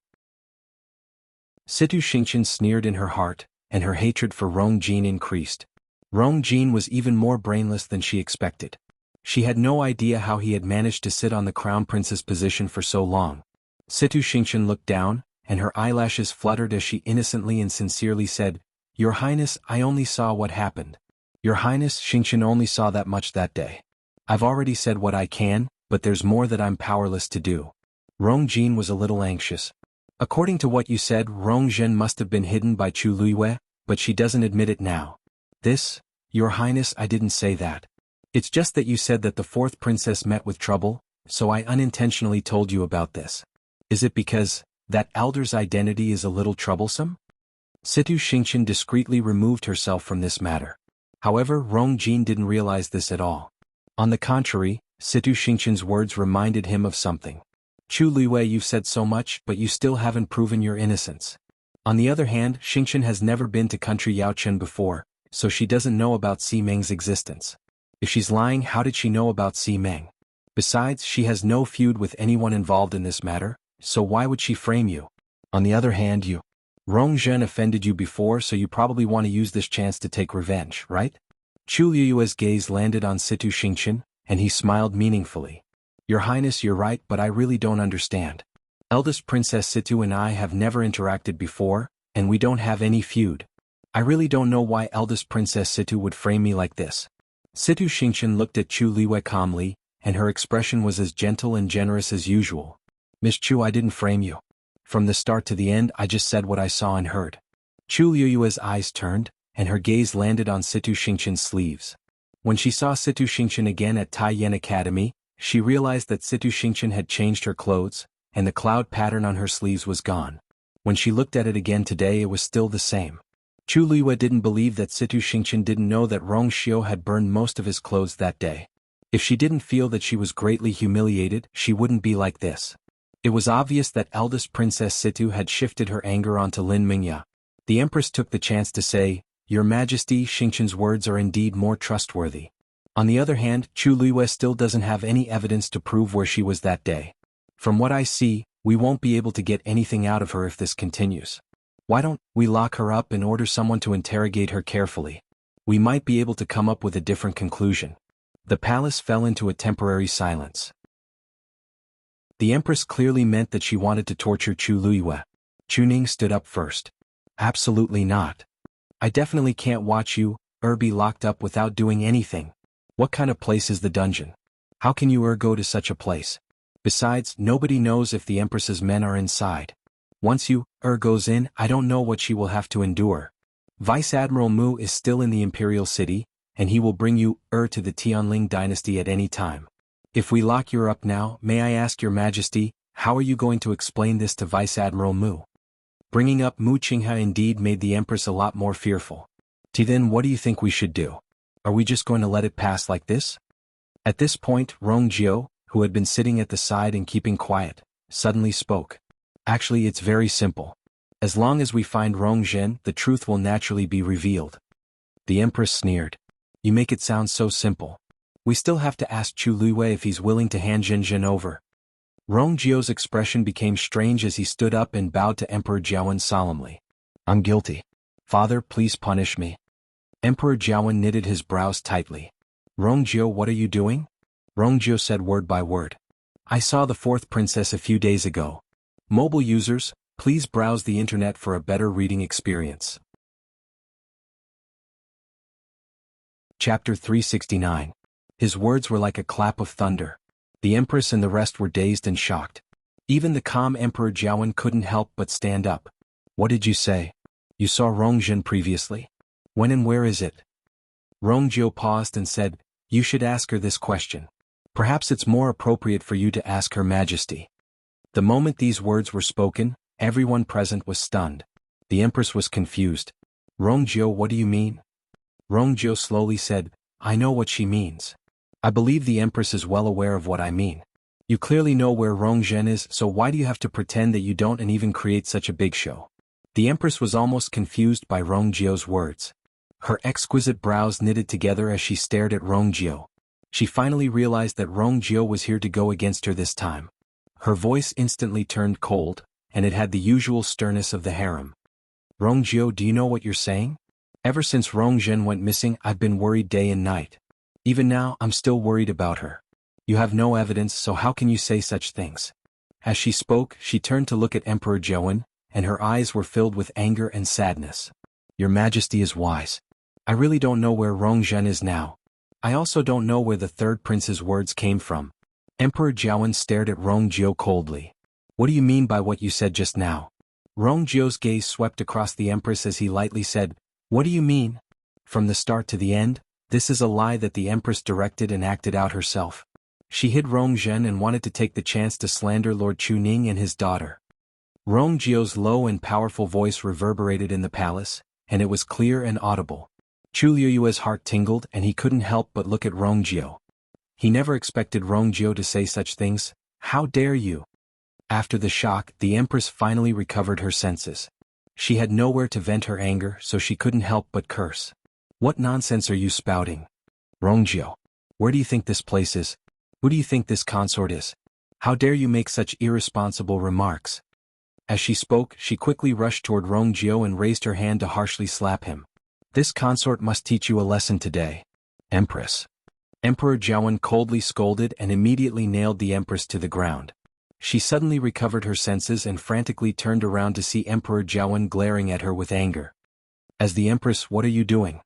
Speaker 1: Situ Xingchen sneered in her heart, and her hatred for Rong Jin increased. Rong Jin was even more brainless than she expected. She had no idea how he had managed to sit on the crown prince's position for so long. Situ Xingchen looked down, and her eyelashes fluttered as she innocently and sincerely said, "Your Highness, I only saw what happened. Your Highness, Xingchen only saw that much that day. I've already said what I can, but there's more that I'm powerless to do. Rong Jin was a little anxious. According to what you said, Rong Zhen must have been hidden by Chu Luiyue, but she doesn't admit it now. This, Your Highness, I didn't say that. It's just that you said that the fourth princess met with trouble, so I unintentionally told you about this. Is it because that elder's identity is a little troublesome? Situ Xingqian discreetly removed herself from this matter. However, Rong Jin didn't realize this at all. On the contrary, Situ Xingqian's words reminded him of something. Chu Luiyue, you've said so much, but you still haven't proven your innocence. On the other hand, Xingqian has never been to country Yaochen before, so she doesn't know about Si Meng's existence. If she's lying, how did she know about Si Meng? Besides, she has no feud with anyone involved in this matter, so why would she frame you? On the other hand, Rong Zhen offended you before, so you probably want to use this chance to take revenge, right? Chu Luiyue's gaze landed on Situ Xingqian, and he smiled meaningfully. Your Highness, you're right, but I really don't understand. Eldest Princess Situ and I have never interacted before, and we don't have any feud. I really don't know why Eldest Princess Situ would frame me like this. Situ Xingqian looked at Chu Luiyue calmly, and her expression was as gentle and generous as usual. Miss Chu, I didn't frame you. From the start to the end, I just said what I saw and heard. Chu Luiyue's eyes turned, and her gaze landed on Situ Xingqian's sleeves. When she saw Situ Xingqian again at Taiyan Academy, she realized that Situ Xingqian had changed her clothes, and the cloud pattern on her sleeves was gone. When she looked at it again today, it was still the same. Chu Luiyue didn't believe that Situ Xingqian didn't know that Rong Xiu had burned most of his clothes that day. If she didn't feel that she was greatly humiliated, she wouldn't be like this. It was obvious that eldest Princess Situ had shifted her anger onto Lin Mingya. The Empress took the chance to say, Your Majesty, Xingqian's words are indeed more trustworthy. On the other hand, Chu Luiyue still doesn't have any evidence to prove where she was that day. From what I see, we won't be able to get anything out of her if this continues. Why don't we lock her up and order someone to interrogate her carefully? We might be able to come up with a different conclusion. The palace fell into a temporary silence. The Empress clearly meant that she wanted to torture Chu Luiyue. Chu Ning stood up first. Absolutely not. I definitely can't watch you, be locked up without doing anything. What kind of place is the dungeon? How can you go to such a place? Besides, nobody knows if the Empress's men are inside. Once you, goes in, I don't know what she will have to endure. Vice Admiral Mu is still in the Imperial City, and he will bring you, to the Tianling dynasty at any time. If we lock you up now, may I ask your Majesty, how are you going to explain this to Vice Admiral Mu? Bringing up Mu Qinghe indeed made the Empress a lot more fearful. Then what do you think we should do? Are we just going to let it pass like this? At this point, Rong Jiu, who had been sitting at the side and keeping quiet, suddenly spoke. Actually, it's very simple. As long as we find Rong Zhen, the truth will naturally be revealed. The Empress sneered. You make it sound so simple. We still have to ask Chu Luiyue if he's willing to hand Zhen over. Rong Jiu's expression became strange as he stood up and bowed to Emperor Jiawen solemnly. I'm guilty. Father, please punish me. Emperor Jiawen knitted his brows tightly. Rong Jiu, what are you doing? Rong Jiu said word by word. I saw the fourth princess a few days ago. Mobile users, please browse the internet for a better reading experience. Chapter 369. His words were like a clap of thunder. The Empress and the rest were dazed and shocked. Even the calm Emperor Jiawen couldn't help but stand up. What did you say? You saw Rong Zhen previously? When and where is it? Rong Jiu paused and said, You should ask her this question. Perhaps it's more appropriate for you to ask Her Majesty. The moment these words were spoken, everyone present was stunned. The Empress was confused. Rong Jiu, what do you mean? Rong Jiu slowly said, I know what she means. I believe the Empress is well aware of what I mean. You clearly know where Rong Zhen is, so why do you have to pretend that you don't and even create such a big show? The Empress was almost confused by Rong Jiu's words. Her exquisite brows knitted together as she stared at Rong Jiu. She finally realized that Rong Jiu was here to go against her this time. Her voice instantly turned cold, and it had the usual sternness of the harem. Rong Jiu, do you know what you're saying? Ever since Rong Zhen went missing, I've been worried day and night. Even now, I'm still worried about her. You have no evidence, so how can you say such things? As she spoke, she turned to look at Emperor Jiawen, and her eyes were filled with anger and sadness. Your Majesty is wise. I really don't know where Rong Zhen is now. I also don't know where the third prince's words came from. Emperor Jiawen stared at Rongjio coldly. What do you mean by what you said just now? Rongjio's gaze swept across the empress as he lightly said, What do you mean? From the start to the end, this is a lie that the empress directed and acted out herself. She hid Rongzhen and wanted to take the chance to slander Lord Chuning and his daughter. Rongjio's low and powerful voice reverberated in the palace, and it was clear and audible. Chu Liyue's heart tingled and he couldn't help but look at Rongjio. He never expected Rongjio to say such things. How dare you? After the shock, the empress finally recovered her senses. She had nowhere to vent her anger, so she couldn't help but curse. What nonsense are you spouting? Rongjio, where do you think this place is? Who do you think this consort is? How dare you make such irresponsible remarks? As she spoke, she quickly rushed toward Rongjio and raised her hand to harshly slap him. This consort must teach you a lesson today. Empress. Emperor Jiawen coldly scolded and immediately nailed the empress to the ground. She suddenly recovered her senses and frantically turned around to see Emperor Jiawen glaring at her with anger. As the empress, what are you doing?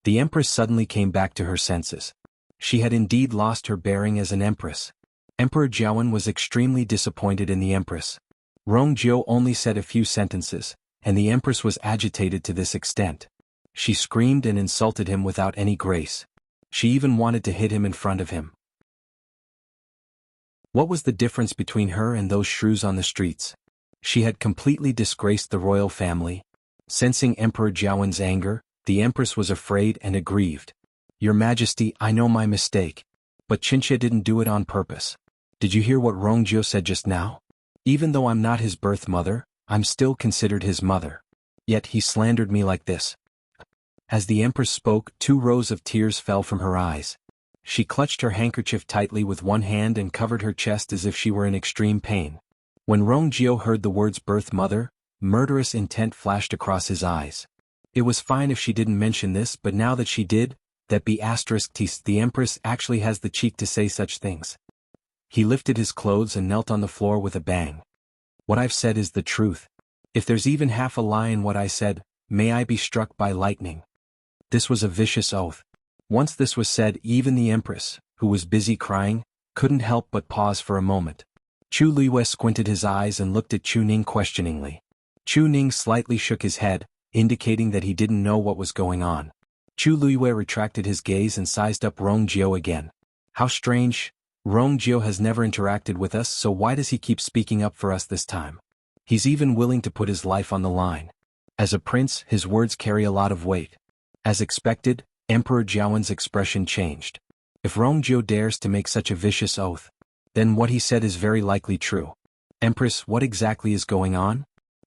Speaker 1: The empress suddenly came back to her senses. She had indeed lost her bearing as an empress. Emperor Jiawen was extremely disappointed in the empress. Rongjio only said a few sentences, and the empress was agitated to this extent. She screamed and insulted him without any grace. She even wanted to hit him in front of him. What was the difference between her and those shrews on the streets? She had completely disgraced the royal family. Sensing Emperor Jiawen's anger, the empress was afraid and aggrieved. Your Majesty, I know my mistake. But Qinxie didn't do it on purpose. Did you hear what Rongjio said just now? Even though I'm not his birth mother, I'm still considered his mother. Yet he slandered me like this. As the empress spoke, 2 rows of tears fell from her eyes. She clutched her handkerchief tightly with one hand and covered her chest as if she were in extreme pain. When Rongjio heard the words birth mother, murderous intent flashed across his eyes. It was fine if she didn't mention this, but now that she did, that be asterisk teased, the empress actually has the cheek to say such things. He lifted his clothes and knelt on the floor with a bang. What I've said is the truth. If there's even half a lie in what I said, may I be struck by lightning. This was a vicious oath. Once this was said, even the empress, who was busy crying, couldn't help but pause for a moment. Chu Liyue squinted his eyes and looked at Chu Ning questioningly. Chu Ning slightly shook his head, indicating that he didn't know what was going on. Chu Liyue retracted his gaze and sized up Rongjio again. How strange. Rongjio has never interacted with us, so why does he keep speaking up for us this time? He's even willing to put his life on the line. As a prince, his words carry a lot of weight. As expected, Emperor Jiawen's expression changed. If Rongjio dares to make such a vicious oath, then what he said is very likely true. Empress, what exactly is going on?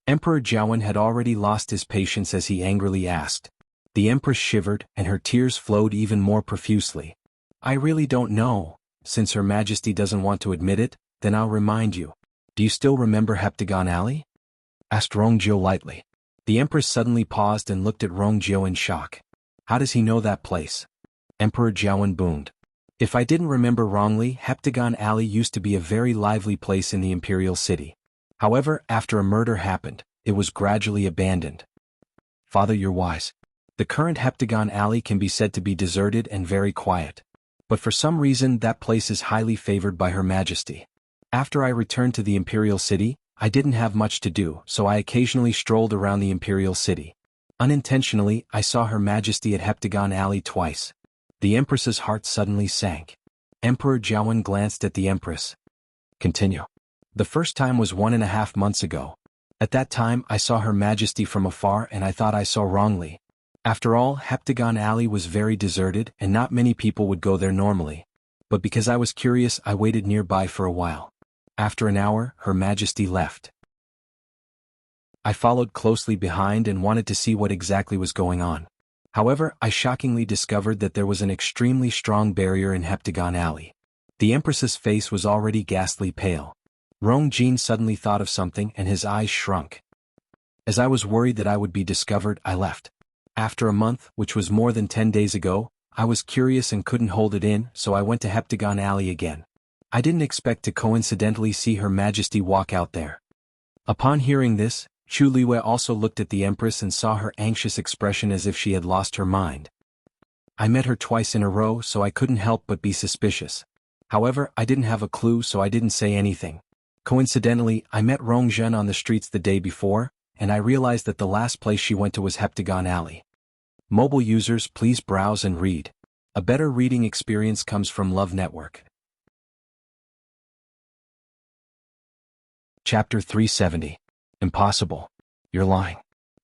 Speaker 1: Emperor Jiawen had already lost his patience as he angrily asked. The empress shivered and her tears flowed even more profusely. I really don't know. Since Her Majesty doesn't want to admit it, then I'll remind you. Do you still remember Heptagon Alley? Asked Rongjio lightly. The empress suddenly paused and looked at Rongjio in shock. How does he know that place? Emperor Jiawen boomed. If I didn't remember wrongly, Heptagon Alley used to be a very lively place in the imperial city. However, after a murder happened, it was gradually abandoned. Father, you're wise. The current Heptagon Alley can be said to be deserted and very quiet. But for some reason that place is highly favored by Her Majesty. After I returned to the imperial city, I didn't have much to do, so I occasionally strolled around the imperial city. Unintentionally, I saw Her Majesty at Heptagon Alley twice. The empress's heart suddenly sank. Emperor Jiawen glanced at the empress. Continue. The first time was 1.5 months ago. At that time I saw Her Majesty from afar and I thought I saw wrongly. After all, Heptagon Alley was very deserted and not many people would go there normally. But because I was curious, I waited nearby for a while. After an hour, Her Majesty left. I followed closely behind and wanted to see what exactly was going on. However, I shockingly discovered that there was an extremely strong barrier in Heptagon Alley. The empress's face was already ghastly pale. Rongjin suddenly thought of something and his eyes shrunk. As I was worried that I would be discovered, I left. After a month, which was more than 10 days ago, I was curious and couldn't hold it in, so I went to Heptagon Alley again. I didn't expect to coincidentally see Her Majesty walk out there. Upon hearing this, Chu Liyue also looked at the empress and saw her anxious expression as if she had lost her mind. I met her twice in a row, so I couldn't help but be suspicious. However, I didn't have a clue, so I didn't say anything. Coincidentally, I met Rongzhen on the streets the day before, and I realized that the last place she went to was Heptagon Alley. Mobile users, please browse and read. A better reading experience comes from Love Network. Chapter 370. Impossible. You're lying.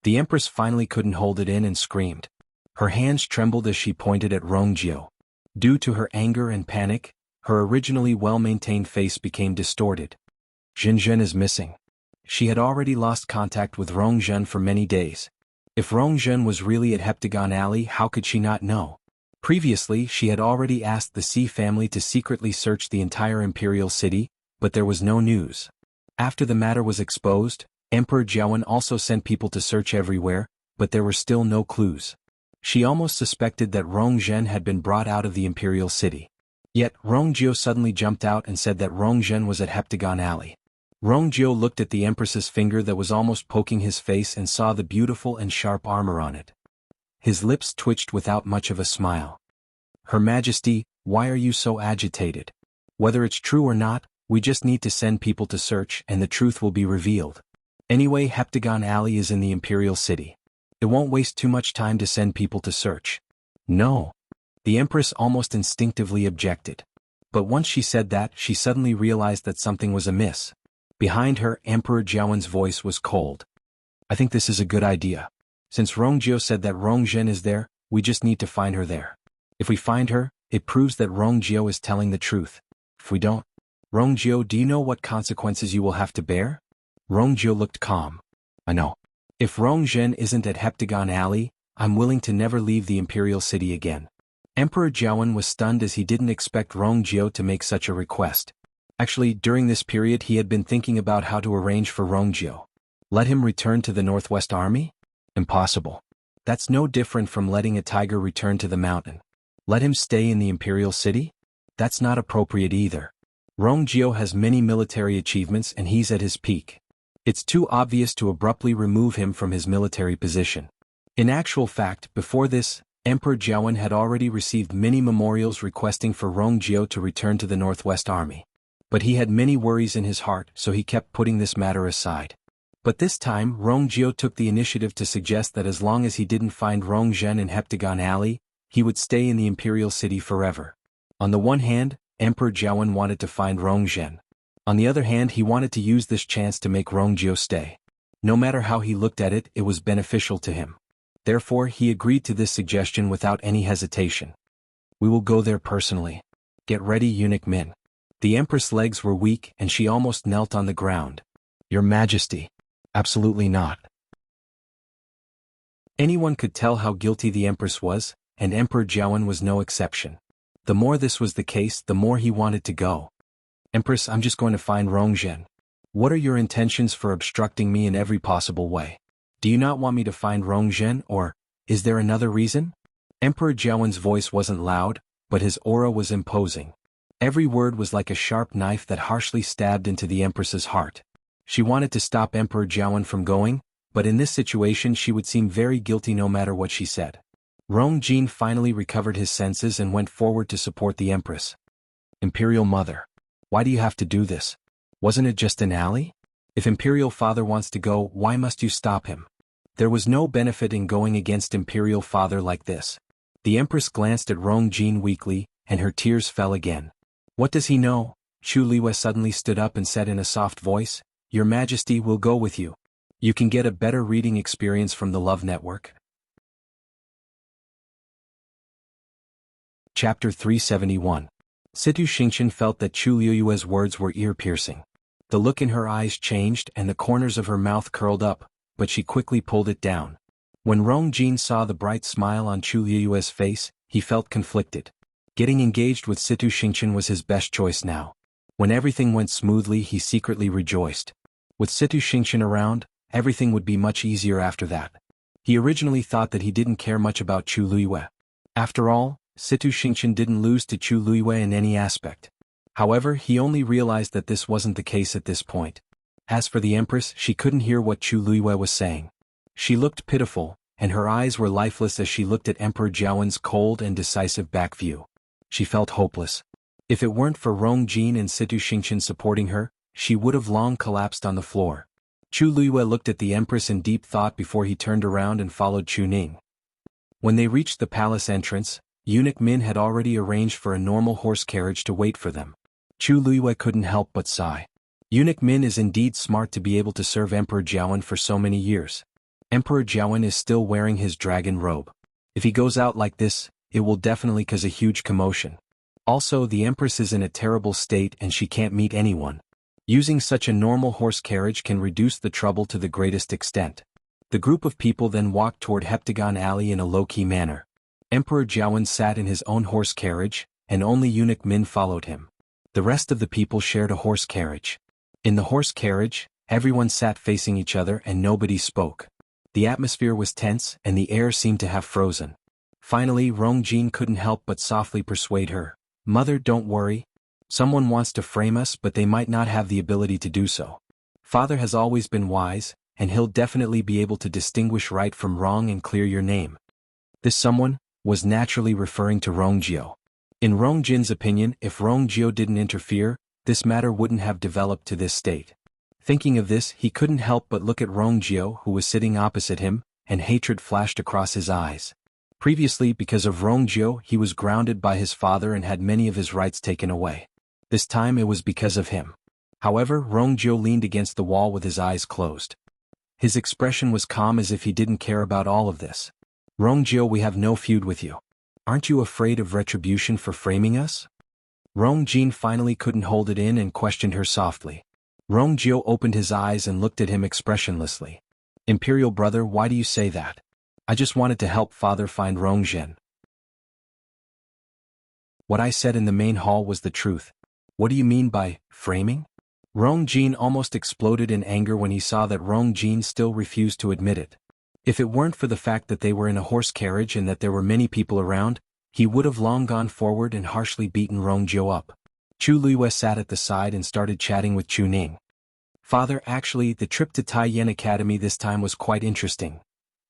Speaker 1: The Empress finally couldn't hold it in and screamed. Her hands trembled as she pointed at Rongjio. Due to her anger and panic, her originally well-maintained face became distorted. Jinzhen is missing. She had already lost contact with Rongzhen for many days. If Rongzhen was really at Heptagon Alley, how could she not know? Previously, she had already asked the Xi family to secretly search the entire imperial city, but there was no news. After the matter was exposed, Emperor Jiawen also sent people to search everywhere, but there were still no clues. She almost suspected that Rongzhen had been brought out of the imperial city. Yet, Rongjio suddenly jumped out and said that Rongzhen was at Heptagon Alley. Rongjio looked at the Empress's finger that was almost poking his face and saw the beautiful and sharp armor on it. His lips twitched without much of a smile. Her Majesty, why are you so agitated? Whether it's true or not, we just need to send people to search and the truth will be revealed. Anyway, Heptagon Alley is in the imperial city. It won't waste too much time to send people to search. No. The Empress almost instinctively objected. But once she said that, she suddenly realized that something was amiss. Behind her, Emperor Jiawen's voice was cold. I think this is a good idea. Since Rongjio said that Rongzhen is there, we just need to find her there. If we find her, it proves that Rongjio is telling the truth. If we don't, Rongjio, do you know what consequences you will have to bear? Rongjio looked calm. I know. If Rongzhen isn't at Heptagon Alley, I'm willing to never leave the imperial city again. Emperor Jiawen was stunned as he didn't expect Rongjio to make such a request. Actually, during this period he had been thinking about how to arrange for Rongjio. Let him return to the Northwest Army? Impossible. That's no different from letting a tiger return to the mountain. Let him stay in the imperial city? That's not appropriate either. Rongjio has many military achievements and he's at his peak. It's too obvious to abruptly remove him from his military position. In actual fact, before this, Emperor Jiawen had already received many memorials requesting for Rongjio to return to the Northwest Army. But he had many worries in his heart, so he kept putting this matter aside. But this time, Rongjio took the initiative to suggest that as long as he didn't find Rongzhen in Heptagon Alley, he would stay in the imperial city forever. On the one hand, Emperor Jiawen wanted to find Rongzhen. On the other hand, he wanted to use this chance to make Rongjio stay. No matter how he looked at it, it was beneficial to him. Therefore, he agreed to this suggestion without any hesitation. We will go there personally. Get ready, Eunuch Min. The Empress' legs were weak and she almost knelt on the ground. Your Majesty. Absolutely not. Anyone could tell how guilty the Empress was, and Emperor Jiawen was no exception. The more this was the case, the more he wanted to go. Empress, I'm just going to find Rongzhen. What are your intentions for obstructing me in every possible way? Do you not want me to find Rongzhen, or is there another reason? Emperor Jiawen's voice wasn't loud, but his aura was imposing. Every word was like a sharp knife that harshly stabbed into the Empress's heart. She wanted to stop Emperor Jiawen from going, but in this situation she would seem very guilty no matter what she said. Rongjin finally recovered his senses and went forward to support the Empress. Imperial Mother. Why do you have to do this? Wasn't it just an alley? If Imperial Father wants to go, why must you stop him? There was no benefit in going against Imperial Father like this. The Empress glanced at Rongjin weakly, and her tears fell again. What does he know? Chu Liwei suddenly stood up and said in a soft voice, Your Majesty will go with you. You can get a better reading experience from the Love Network. Chapter 371. Situ Xingqian felt that Chu Liue's words were ear-piercing. The look in her eyes changed and the corners of her mouth curled up, but she quickly pulled it down. When Rongjin saw the bright smile on Chu Liue's face, he felt conflicted. Getting engaged with Situ Xingqian was his best choice now. When everything went smoothly, he secretly rejoiced. With Situ Xingqian around, everything would be much easier after that. He originally thought that he didn't care much about Chu Liue. After all, Situ Xingqian didn't lose to Chu Liue in any aspect. However, he only realized that this wasn't the case at this point. As for the Empress, she couldn't hear what Chu Liue was saying. She looked pitiful, and her eyes were lifeless as she looked at Emperor Jiawen's cold and decisive back view. She felt hopeless. If it weren't for Rong Jin and Situ Xingqian supporting her, she would have long collapsed on the floor. Chu Luiyue looked at the Empress in deep thought before he turned around and followed Chu Ning. When they reached the palace entrance, Eunuch Min had already arranged for a normal horse carriage to wait for them. Chu Luiyue couldn't help but sigh. Eunuch Min is indeed smart to be able to serve Emperor Jiawen for so many years. Emperor Jiawen is still wearing his dragon robe. If he goes out like this, it will definitely cause a huge commotion. Also, the Empress is in a terrible state and she can't meet anyone. Using such a normal horse carriage can reduce the trouble to the greatest extent. The group of people then walked toward Heptagon Alley in a low-key manner. Emperor Jiawen sat in his own horse carriage, and only Eunuch Min followed him. The rest of the people shared a horse carriage. In the horse carriage, everyone sat facing each other and nobody spoke. The atmosphere was tense and the air seemed to have frozen. Finally, Rong Jin couldn't help but softly persuade her. "Mother, don't worry. Someone wants to frame us but they might not have the ability to do so. Father has always been wise, and he'll definitely be able to distinguish right from wrong and clear your name." This someone was naturally referring to Rong Jiao. In Rong Jin's opinion, if Rong Jiao didn't interfere, this matter wouldn't have developed to this state. Thinking of this, he couldn't help but look at Rong Jiao who was sitting opposite him, and hatred flashed across his eyes. Previously, because of Rong Jiao, he was grounded by his father and had many of his rights taken away. This time it was because of him. However, Rong Jiao leaned against the wall with his eyes closed. His expression was calm as if he didn't care about all of this. "Rong Jiao, we have no feud with you. Aren't you afraid of retribution for framing us?" Rong Jin finally couldn't hold it in and questioned her softly. Rong Jiao opened his eyes and looked at him expressionlessly. "Imperial brother, why do you say that? I just wanted to help father find Rong Zhen. What I said in the main hall was the truth. What do you mean by framing?" Rong Jin almost exploded in anger when he saw that Rong Jin still refused to admit it. If it weren't for the fact that they were in a horse carriage and that there were many people around, he would have long gone forward and harshly beaten Rong Jiao up. Chu Luiyue sat at the side and started chatting with Chu Ning. "Father, actually, the trip to Taiyan Academy this time was quite interesting."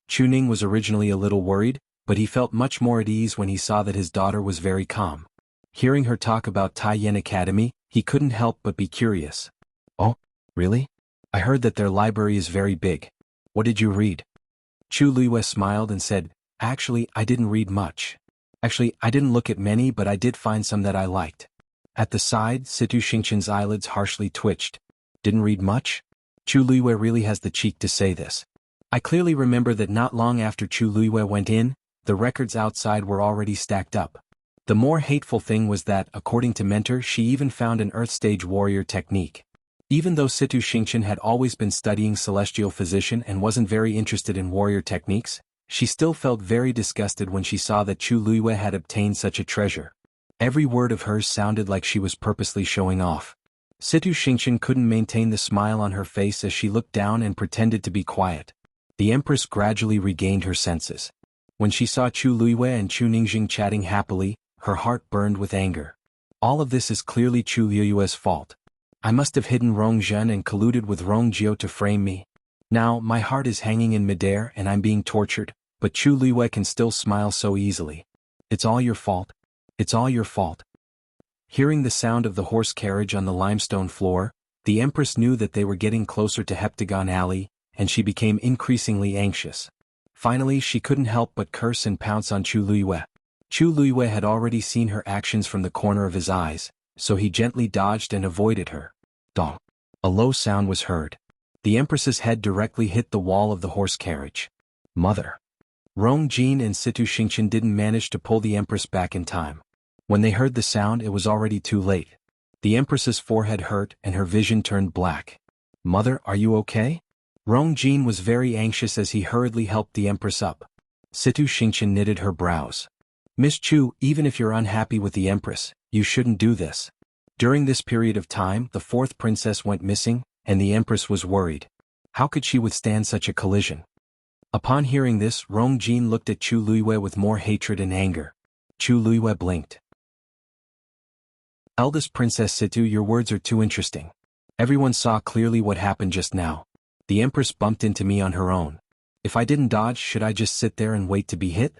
Speaker 1: Chu Ning was originally a little worried, but he felt much more at ease when he saw that his daughter was very calm. Hearing her talk about Taiyan Academy, he couldn't help but be curious. "Oh, really? I heard that their library is very big. What did you read?" Chu Luiyue smiled and said, "Actually, I didn't read much. Actually, I didn't look at many, but I did find some that I liked." At the side, Situ Xingqian's eyelids harshly twitched. "Didn't read much?" Chu Luiyue really has the cheek to say this. I clearly remember that not long after Chu Luiyue went in, the records outside were already stacked up. The more hateful thing was that, according to Mentor, she even found an Earth Stage warrior technique. Even though Situ Xingqian had always been studying celestial physician and wasn't very interested in warrior techniques, she still felt very disgusted when she saw that Chu Luiyue had obtained such a treasure. Every word of hers sounded like she was purposely showing off. Situ Xingqian couldn't maintain the smile on her face as she looked down and pretended to be quiet. The Empress gradually regained her senses. When she saw Chu Luiyue and Chu Ningjing chatting happily, her heart burned with anger. All of this is clearly Chu Luiyue's fault. I must have hidden Rong Zhen and colluded with Rong Jiao to frame me. Now, my heart is hanging in midair and I'm being tortured, but Chu Luiyue can still smile so easily. "It's all your fault. It's all your fault." Hearing the sound of the horse carriage on the limestone floor, the Empress knew that they were getting closer to Heptagon Alley, and she became increasingly anxious. Finally, she couldn't help but curse and pounce on Chu Luiyue. Chu Luiyue had already seen her actions from the corner of his eyes, so he gently dodged and avoided her. Dong. A low sound was heard. The Empress's head directly hit the wall of the horse carriage. "Mother." Rong Jin and Situ Xingqian didn't manage to pull the Empress back in time. When they heard the sound, it was already too late. The Empress's forehead hurt and her vision turned black. "Mother, are you okay?" Rong Jin was very anxious as he hurriedly helped the Empress up. Situ Xingqian knitted her brows. "Miss Chu, even if you're unhappy with the Empress, you shouldn't do this." During this period of time, the fourth princess went missing, and the Empress was worried. How could she withstand such a collision? Upon hearing this, Rong Jin looked at Chu Luiyue with more hatred and anger. Chu Luiyue blinked. "Eldest Princess Situ, your words are too interesting. Everyone saw clearly what happened just now. The Empress bumped into me on her own. If I didn't dodge, should I just sit there and wait to be hit?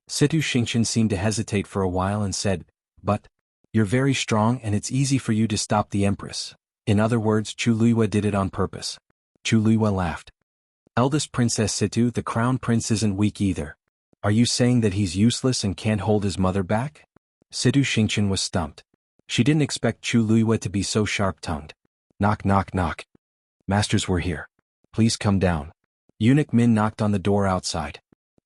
Speaker 1: Situ Xingqian seemed to hesitate for a while and said, but, you're very strong and it's easy for you to stop the Empress. In other words, Chu Luiyue did it on purpose. Chu Luiyue laughed. Eldest Princess Situ, the Crown Prince isn't weak either. Are you saying that he's useless and can't hold his mother back? Situ Xingqian was stumped. She didn't expect Chu Luiyue to be so sharp-tongued. Knock, knock, knock. Masters, we're here. Please come down. Eunuch Min knocked on the door outside.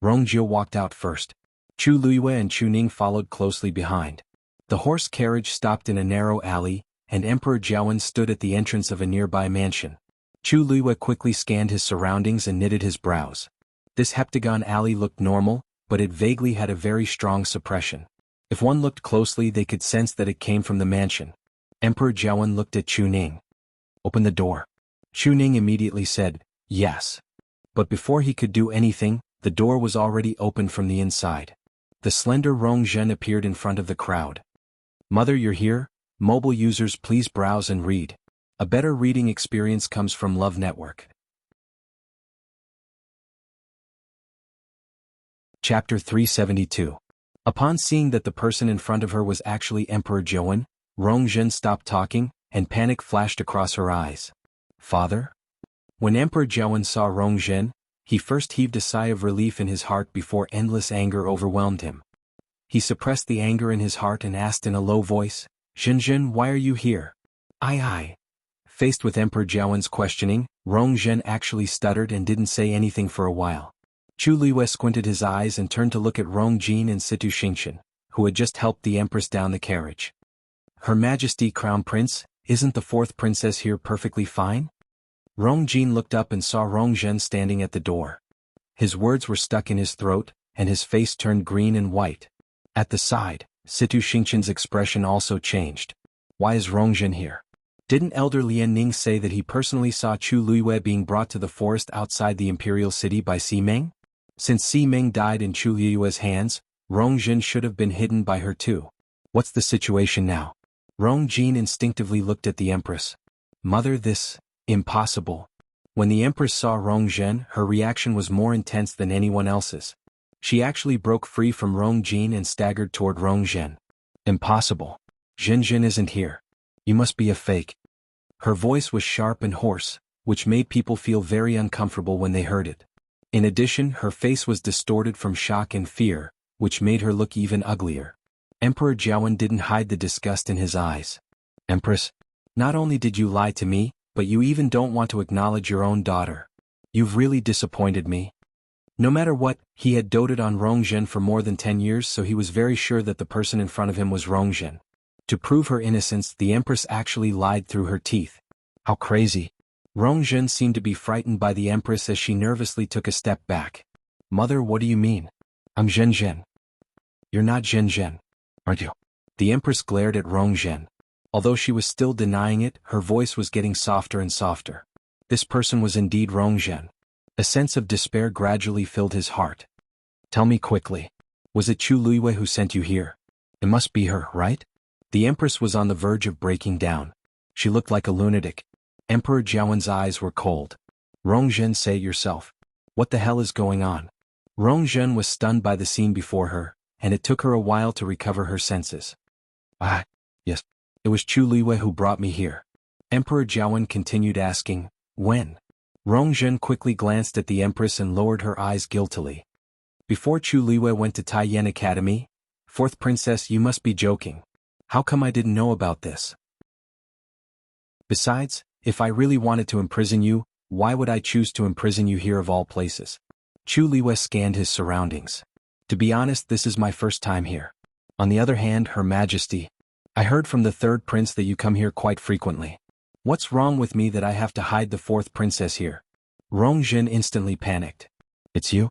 Speaker 1: Rongjie walked out first. Chu Luiyue and Chu Ning followed closely behind. The horse carriage stopped in a narrow alley, and Emperor Jiawen stood at the entrance of a nearby mansion. Chu Luiyue quickly scanned his surroundings and knitted his brows. This heptagon alley looked normal, but it vaguely had a very strong suppression. If one looked closely, they could sense that it came from the mansion. Emperor Jiawen looked at Chu Ning. Open the door. Chu Ning immediately said, yes. But before he could do anything, the door was already opened from the inside. The slender Rong Zhen appeared in front of the crowd. Mother, you're here? Mobile users, please browse and read. A better reading experience comes from Love Network. Chapter 372. Upon seeing that the person in front of her was actually Emperor Jiawen, Rong Zhen stopped talking, and panic flashed across her eyes. Father? When Emperor Jiawen saw Rong Zhen, he first heaved a sigh of relief in his heart before endless anger overwhelmed him. He suppressed the anger in his heart and asked in a low voice, Zhen, why are you here? I. Faced with Emperor Jiawen's questioning, Rong Zhen actually stuttered and didn't say anything for a while. Chu Luiyue squinted his eyes and turned to look at Rong Jin and Situ Xingqian, who had just helped the Empress down the carriage. Her Majesty Crown Prince, isn't the fourth princess here perfectly fine? Rong Jin looked up and saw Rong Zhen standing at the door. His words were stuck in his throat, and his face turned green and white. At the side, Situ Xingqian's expression also changed. Why is Rong Zhen here? Didn't Elder Lian Ning say that he personally saw Chu Luiyue being brought to the forest outside the imperial city by Ximeng? Since Ximeng died in Chu Luiyue's hands, Rong Zhen should have been hidden by her too. What's the situation now? Rong Jin instinctively looked at the Empress. Mother, this, impossible. When the Empress saw Rong Zhen, her reaction was more intense than anyone else's. She actually broke free from Rong Jin and staggered toward Rong Zhen. Impossible. Zhen isn't here. You must be a fake. Her voice was sharp and hoarse, which made people feel very uncomfortable when they heard it. In addition, her face was distorted from shock and fear, which made her look even uglier. Emperor Jiawen didn't hide the disgust in his eyes. Empress, not only did you lie to me, but you even don't want to acknowledge your own daughter. You've really disappointed me. No matter what, he had doted on Rong Zhen for more than 10 years, so he was very sure that the person in front of him was Rong Zhen. To prove her innocence, the Empress actually lied through her teeth. How crazy. Rong Zhen seemed to be frightened by the Empress as she nervously took a step back. Mother, what do you mean? I'm Zhen. You're not Zhen, aren't you? The Empress glared at Rong Zhen. Although she was still denying it, her voice was getting softer and softer. This person was indeed Rong Zhen. A sense of despair gradually filled his heart. Tell me quickly. Was it Chu Luiyue who sent you here? It must be her, right? The Empress was on the verge of breaking down. She looked like a lunatic. Emperor Jiawen's eyes were cold. Rong Zhen, say it yourself. What the hell is going on? Rong Zhen was stunned by the scene before her, and it took her a while to recover her senses. Yes. It was Chu Luiyue who brought me here. Emperor Jiawen continued asking, when? Rong Zhen quickly glanced at the Empress and lowered her eyes guiltily. Before Chu Luiyue went to Taiyan Academy? Fourth Princess, you must be joking. How come I didn't know about this? Besides, if I really wanted to imprison you, why would I choose to imprison you here of all places? Chu Luiyue scanned his surroundings. To be honest, this is my first time here. On the other hand, Her Majesty, I heard from the third prince that you come here quite frequently. What's wrong with me that I have to hide the fourth princess here? Rong Zhen instantly panicked. It's you?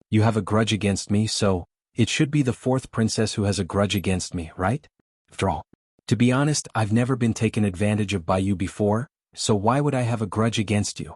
Speaker 1: You have a grudge against me, so it should be the fourth princess who has a grudge against me, right? After all, to be honest, I've never been taken advantage of by you before, so why would I have a grudge against you?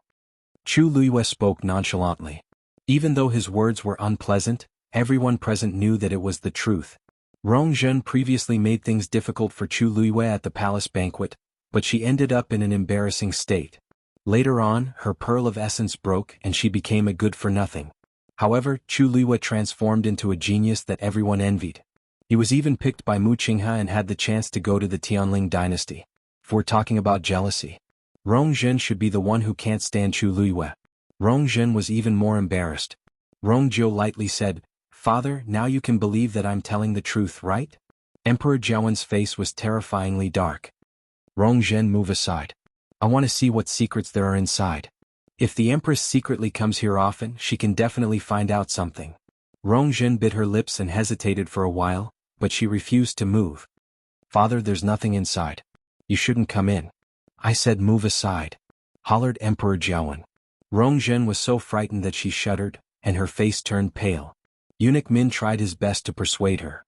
Speaker 1: Chu Luiyue spoke nonchalantly. Even though his words were unpleasant, everyone present knew that it was the truth. Rong Zhen previously made things difficult for Chu Luiyue at the palace banquet, but she ended up in an embarrassing state. Later on, her pearl of essence broke and she became a good-for-nothing. However, Chu Luiyue transformed into a genius that everyone envied. He was even picked by Mu Qinghe and had the chance to go to the Tianling dynasty. If we're talking about jealousy, Rong Zhen should be the one who can't stand Chu Luiyue. Rong Zhen was even more embarrassed. Rong Jiu lightly said, "Father, now you can believe that I'm telling the truth, right?" Emperor Jiawen's face was terrifyingly dark. Rong Zhen, move aside. I want to see what secrets there are inside. If the Empress secretly comes here often, she can definitely find out something. Rong Zhen bit her lips and hesitated for a while, but she refused to move. Father, there's nothing inside. You shouldn't come in. I said move aside, hollered Emperor Jiawen. Rong Zhen was so frightened that she shuddered, and her face turned pale. Eunuch Min tried his best to persuade her.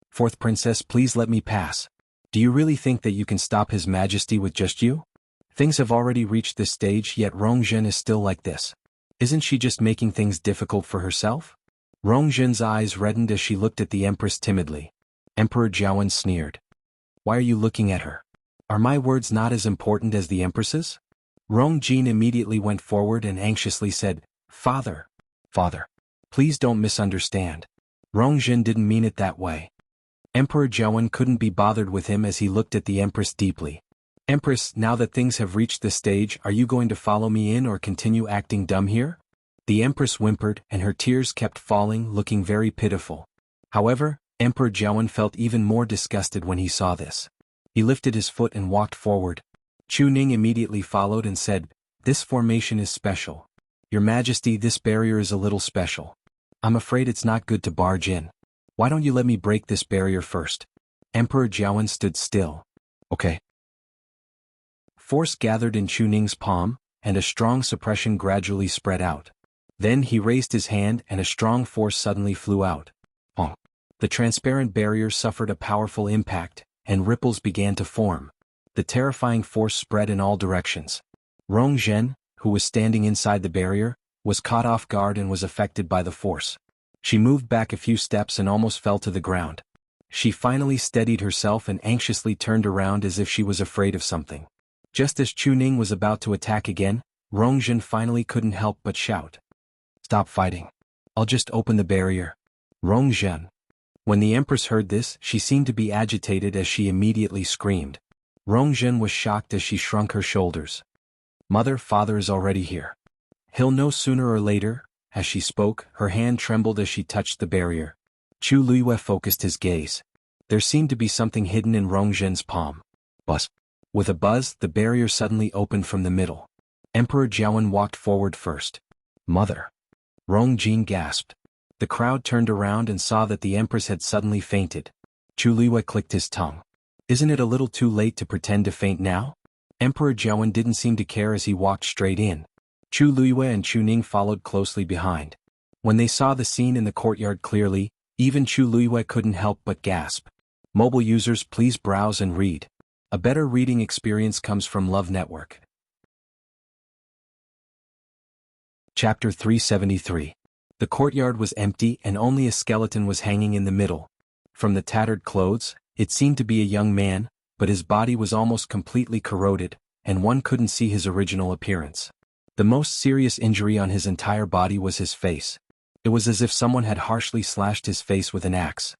Speaker 1: Fourth Princess, please let me pass. Do you really think that you can stop His Majesty with just you? Things have already reached this stage, yet Rong Zhen is still like this. Isn't she just making things difficult for herself? Rong Zhen's eyes reddened as she looked at the Empress timidly. Emperor Jiawen sneered. Why are you looking at her? Are my words not as important as the Empress's? Rong Jin immediately went forward and anxiously said, Father, please don't misunderstand. Rong Jin didn't mean it that way. Emperor Jiawen couldn't be bothered with him as he looked at the Empress deeply. Empress, now that things have reached this stage, are you going to follow me in or continue acting dumb here? The Empress whimpered, and her tears kept falling, looking very pitiful. However, Emperor Jiawen felt even more disgusted when he saw this. He lifted his foot and walked forward. Chu Ning immediately followed and said, This formation is special. Your Majesty, this barrier is a little special. I'm afraid it's not good to barge in. Why don't you let me break this barrier first? Emperor Jiawen stood still. Okay. Force gathered in Chu Ning's palm, and a strong suppression gradually spread out. Then he raised his hand and a strong force suddenly flew out. Bonk. The transparent barrier suffered a powerful impact, and ripples began to form. The terrifying force spread in all directions. Rong Zhen, who was standing inside the barrier, was caught off guard and was affected by the force. She moved back a few steps and almost fell to the ground. She finally steadied herself and anxiously turned around as if she was afraid of something. Just as Chu Ning was about to attack again, Rong Zhen finally couldn't help but shout. Stop fighting. I'll just open the barrier. Rong Zhen. When the Empress heard this, she seemed to be agitated as she immediately screamed. Rong Zhen was shocked as she shrunk her shoulders. Mother, father is already here. He'll know sooner or later. As she spoke, her hand trembled as she touched the barrier. Chu Luiyue focused his gaze. There seemed to be something hidden in Rong Zhen's palm. Buzz. With a buzz, the barrier suddenly opened from the middle. Emperor Jiawen walked forward first. Mother. Rong Jin gasped. The crowd turned around and saw that the Empress had suddenly fainted. Chu Luiyue clicked his tongue. Isn't it a little too late to pretend to faint now? Emperor Jiawen didn't seem to care as he walked straight in. Chu Luiyue and Chu Ning followed closely behind. When they saw the scene in the courtyard clearly, even Chu Luiyue couldn't help but gasp. Mobile users, please browse and read. A better reading experience comes from Love Network. Chapter 373. The courtyard was empty and only a skeleton was hanging in the middle. From the tattered clothes, it seemed to be a young man, but his body was almost completely corroded, and one couldn't see his original appearance. The most serious injury on his entire body was his face. It was as if someone had harshly slashed his face with an axe.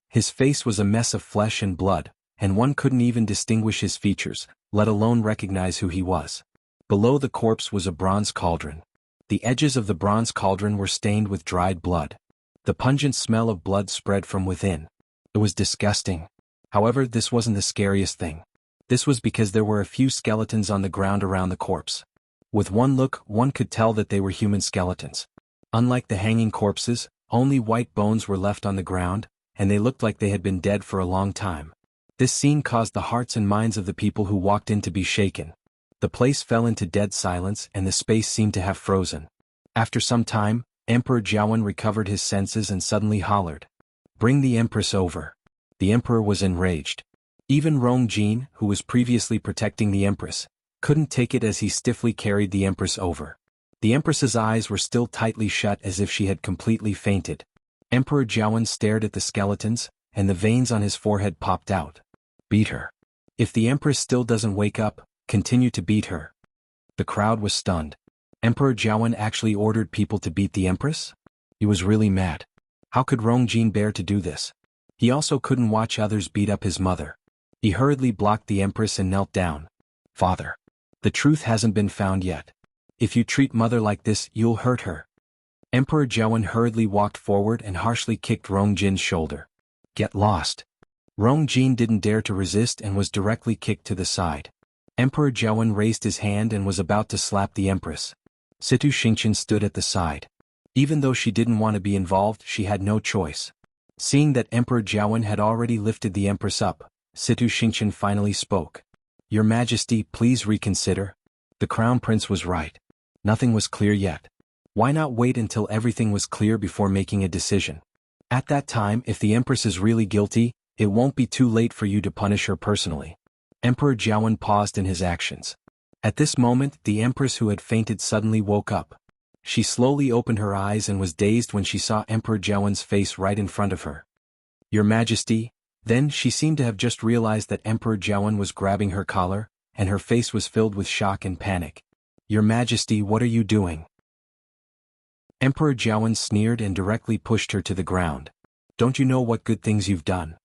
Speaker 1: His face was a mess of flesh and blood, and one couldn't even distinguish his features, let alone recognize who he was. Below the corpse was a bronze cauldron. The edges of the bronze cauldron were stained with dried blood. The pungent smell of blood spread from within. It was disgusting. However, this wasn't the scariest thing. This was because there were a few skeletons on the ground around the corpse. With one look, one could tell that they were human skeletons. Unlike the hanging corpses, only white bones were left on the ground, and they looked like they had been dead for a long time. This scene caused the hearts and minds of the people who walked in to be shaken. The place fell into dead silence and the space seemed to have frozen. After some time, Emperor Jiawen recovered his senses and suddenly hollered. Bring the Empress over. The Emperor was enraged. Even Rong Jin, who was previously protecting the Empress, couldn't take it as he stiffly carried the Empress over. The Empress's eyes were still tightly shut as if she had completely fainted. Emperor Jiawen stared at the skeletons, and the veins on his forehead popped out. Beat her. If the Empress still doesn't wake up, continue to beat her. The crowd was stunned. Emperor Jiawen actually ordered people to beat the empress? He was really mad. How could Rongjin bear to do this? He also couldn't watch others beat up his mother. He hurriedly blocked the empress and knelt down. Father. The truth hasn't been found yet. If you treat mother like this, you'll hurt her. Emperor Jiawen hurriedly walked forward and harshly kicked Rongjin's shoulder. Get lost. Rongjin didn't dare to resist and was directly kicked to the side. Emperor Jiawen raised his hand and was about to slap the empress. Situ Xingqian stood at the side. Even though she didn't want to be involved, she had no choice. Seeing that Emperor Jiawen had already lifted the empress up, Situ Xingqian finally spoke. Your Majesty, please reconsider. The Crown Prince was right. Nothing was clear yet. Why not wait until everything was clear before making a decision? At that time, if the empress is really guilty, it won't be too late for you to punish her personally. Emperor Jiawen paused in his actions. At this moment, the empress who had fainted suddenly woke up. She slowly opened her eyes and was dazed when she saw Emperor Jiawen's face right in front of her. Your Majesty. Then she seemed to have just realized that Emperor Jiawen was grabbing her collar, and her face was filled with shock and panic. Your Majesty, what are you doing? Emperor Jiawen sneered and directly pushed her to the ground. Don't you know what good things you've done?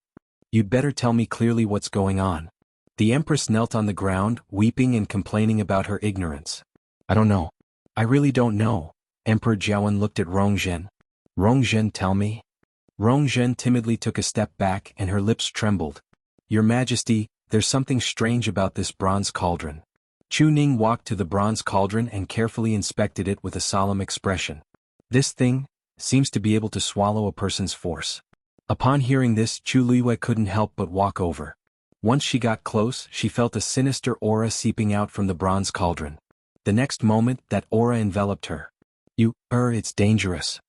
Speaker 1: You'd better tell me clearly what's going on. The empress knelt on the ground, weeping and complaining about her ignorance. I don't know. I really don't know. Emperor Jiawen looked at Rongjin. Rongjin, tell me. Rongjin timidly took a step back and her lips trembled. Your Majesty, there's something strange about this bronze cauldron. Chu Ning walked to the bronze cauldron and carefully inspected it with a solemn expression. This thing seems to be able to swallow a person's force. Upon hearing this, Chu Luiyue couldn't help but walk over. Once she got close, she felt a sinister aura seeping out from the bronze cauldron. The next moment, that aura enveloped her. It's dangerous.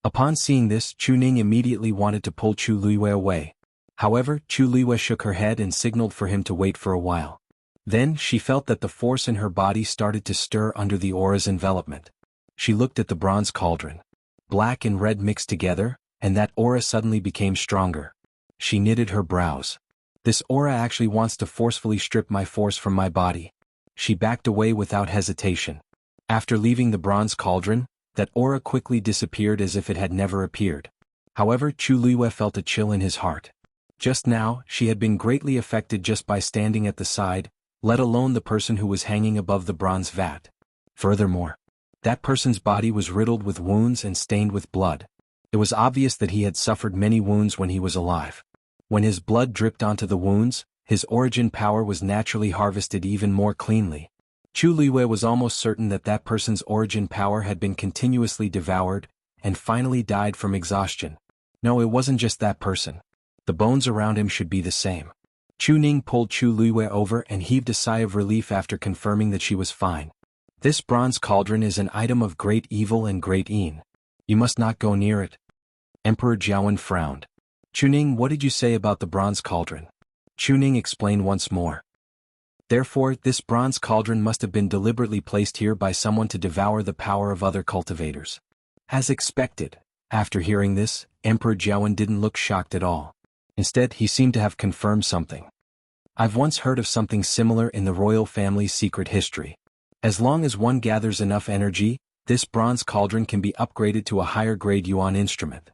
Speaker 1: Upon seeing this, Chu Ning immediately wanted to pull Chu Luiyue away. However, Chu Luiyue shook her head and signaled for him to wait for a while. Then, she felt that the force in her body started to stir under the aura's envelopment. She looked at the bronze cauldron. Black and red mixed together, and that aura suddenly became stronger. She knitted her brows. This aura actually wants to forcefully strip my force from my body. She backed away without hesitation. After leaving the bronze cauldron, that aura quickly disappeared as if it had never appeared. However, Chu Luiyue felt a chill in his heart. Just now, she had been greatly affected just by standing at the side, let alone the person who was hanging above the bronze vat. Furthermore, that person's body was riddled with wounds and stained with blood. It was obvious that he had suffered many wounds when he was alive. When his blood dripped onto the wounds, his origin power was naturally harvested even more cleanly. Chu Luiyue was almost certain that that person's origin power had been continuously devoured, and finally died from exhaustion. No, it wasn't just that person. The bones around him should be the same. Chu Ning pulled Chu Luiyue over and heaved a sigh of relief after confirming that she was fine. This bronze cauldron is an item of great evil and great een. You must not go near it. Emperor Jiawen frowned. Chu Ning, what did you say about the bronze cauldron? Chu Ning explained once more. Therefore, this bronze cauldron must have been deliberately placed here by someone to devour the power of other cultivators. As expected, after hearing this, Emperor Jiawen didn't look shocked at all. Instead, he seemed to have confirmed something. I've once heard of something similar in the royal family's secret history. As long as one gathers enough energy, this bronze cauldron can be upgraded to a higher grade yuan instrument.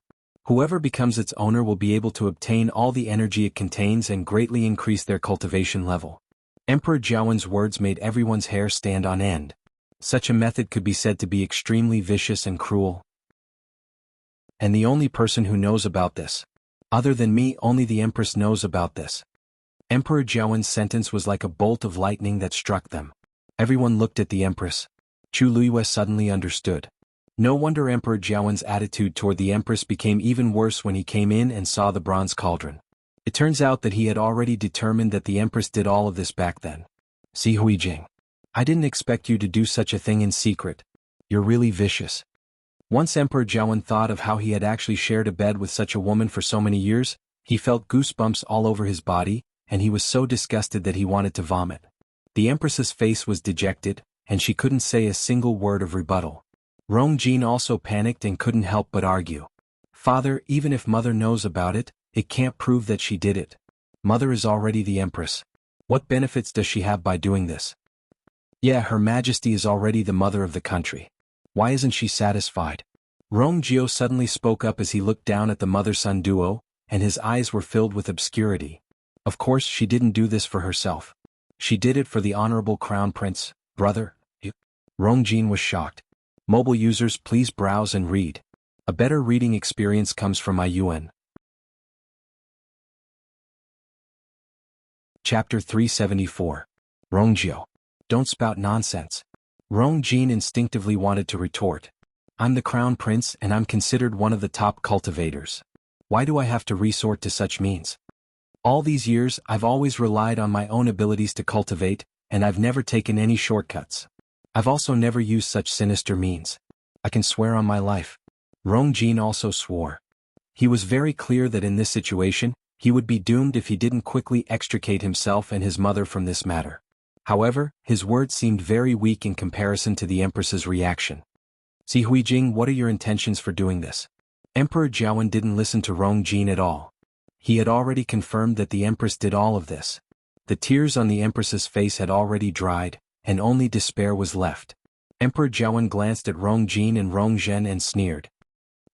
Speaker 1: Whoever becomes its owner will be able to obtain all the energy it contains and greatly increase their cultivation level. Emperor Jiawen's words made everyone's hair stand on end. Such a method could be said to be extremely vicious and cruel. And the only person who knows about this. Other than me, only the Empress knows about this. Emperor Jiawen's sentence was like a bolt of lightning that struck them. Everyone looked at the Empress. Chu Luiyue suddenly understood. No wonder Emperor Jiawen's attitude toward the Empress became even worse when he came in and saw the bronze cauldron. It turns out that he had already determined that the Empress did all of this back then. See Huijing. I didn't expect you to do such a thing in secret. You're really vicious. Once Emperor Jiawen thought of how he had actually shared a bed with such a woman for so many years, he felt goosebumps all over his body, and he was so disgusted that he wanted to vomit. The Empress's face was dejected, and she couldn't say a single word of rebuttal. Rongjin also panicked and couldn't help but argue. Father, even if Mother knows about it, it can't prove that she did it. Mother is already the Empress. What benefits does she have by doing this? Yeah, Her Majesty is already the mother of the country. Why isn't she satisfied? Rongjio suddenly spoke up as he looked down at the mother-son duo, and his eyes were filled with obscurity. Of course she didn't do this for herself. She did it for the honorable crown prince, brother. Rongjin was shocked. Mobile users, please browse and read. A better reading experience comes from IUN. Chapter 374. Rongjio. Don't spout nonsense. Rongjin instinctively wanted to retort. I'm the crown prince and I'm considered one of the top cultivators. Why do I have to resort to such means? All these years I've always relied on my own abilities to cultivate, and I've never taken any shortcuts. I've also never used such sinister means. I can swear on my life. Rongjin also swore. He was very clear that in this situation, he would be doomed if he didn't quickly extricate himself and his mother from this matter. However, his words seemed very weak in comparison to the Empress's reaction. Si Huijing, what are your intentions for doing this? Emperor Jiawen didn't listen to Rongjin at all. He had already confirmed that the Empress did all of this. The tears on the Empress's face had already dried, and only despair was left. Emperor Jiawen glanced at Rongjin and Rongjin and sneered.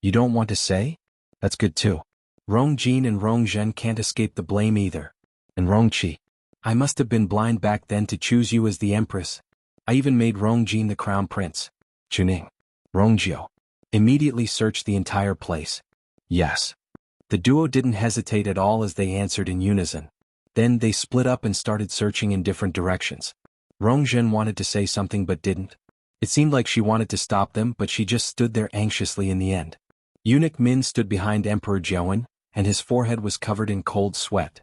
Speaker 1: You don't want to say? That's good too. Rongjin and Rongjin can't escape the blame either. And Rongqi. I must have been blind back then to choose you as the Empress. I even made Rongjin the crown prince. Chuning. Rongjio. Immediately searched the entire place. Yes. The duo didn't hesitate at all as they answered in unison. Then they split up and started searching in different directions. Rongjin wanted to say something but didn't. It seemed like she wanted to stop them, but she just stood there anxiously in the end. Eunuch Min stood behind Emperor Jiawen, and his forehead was covered in cold sweat.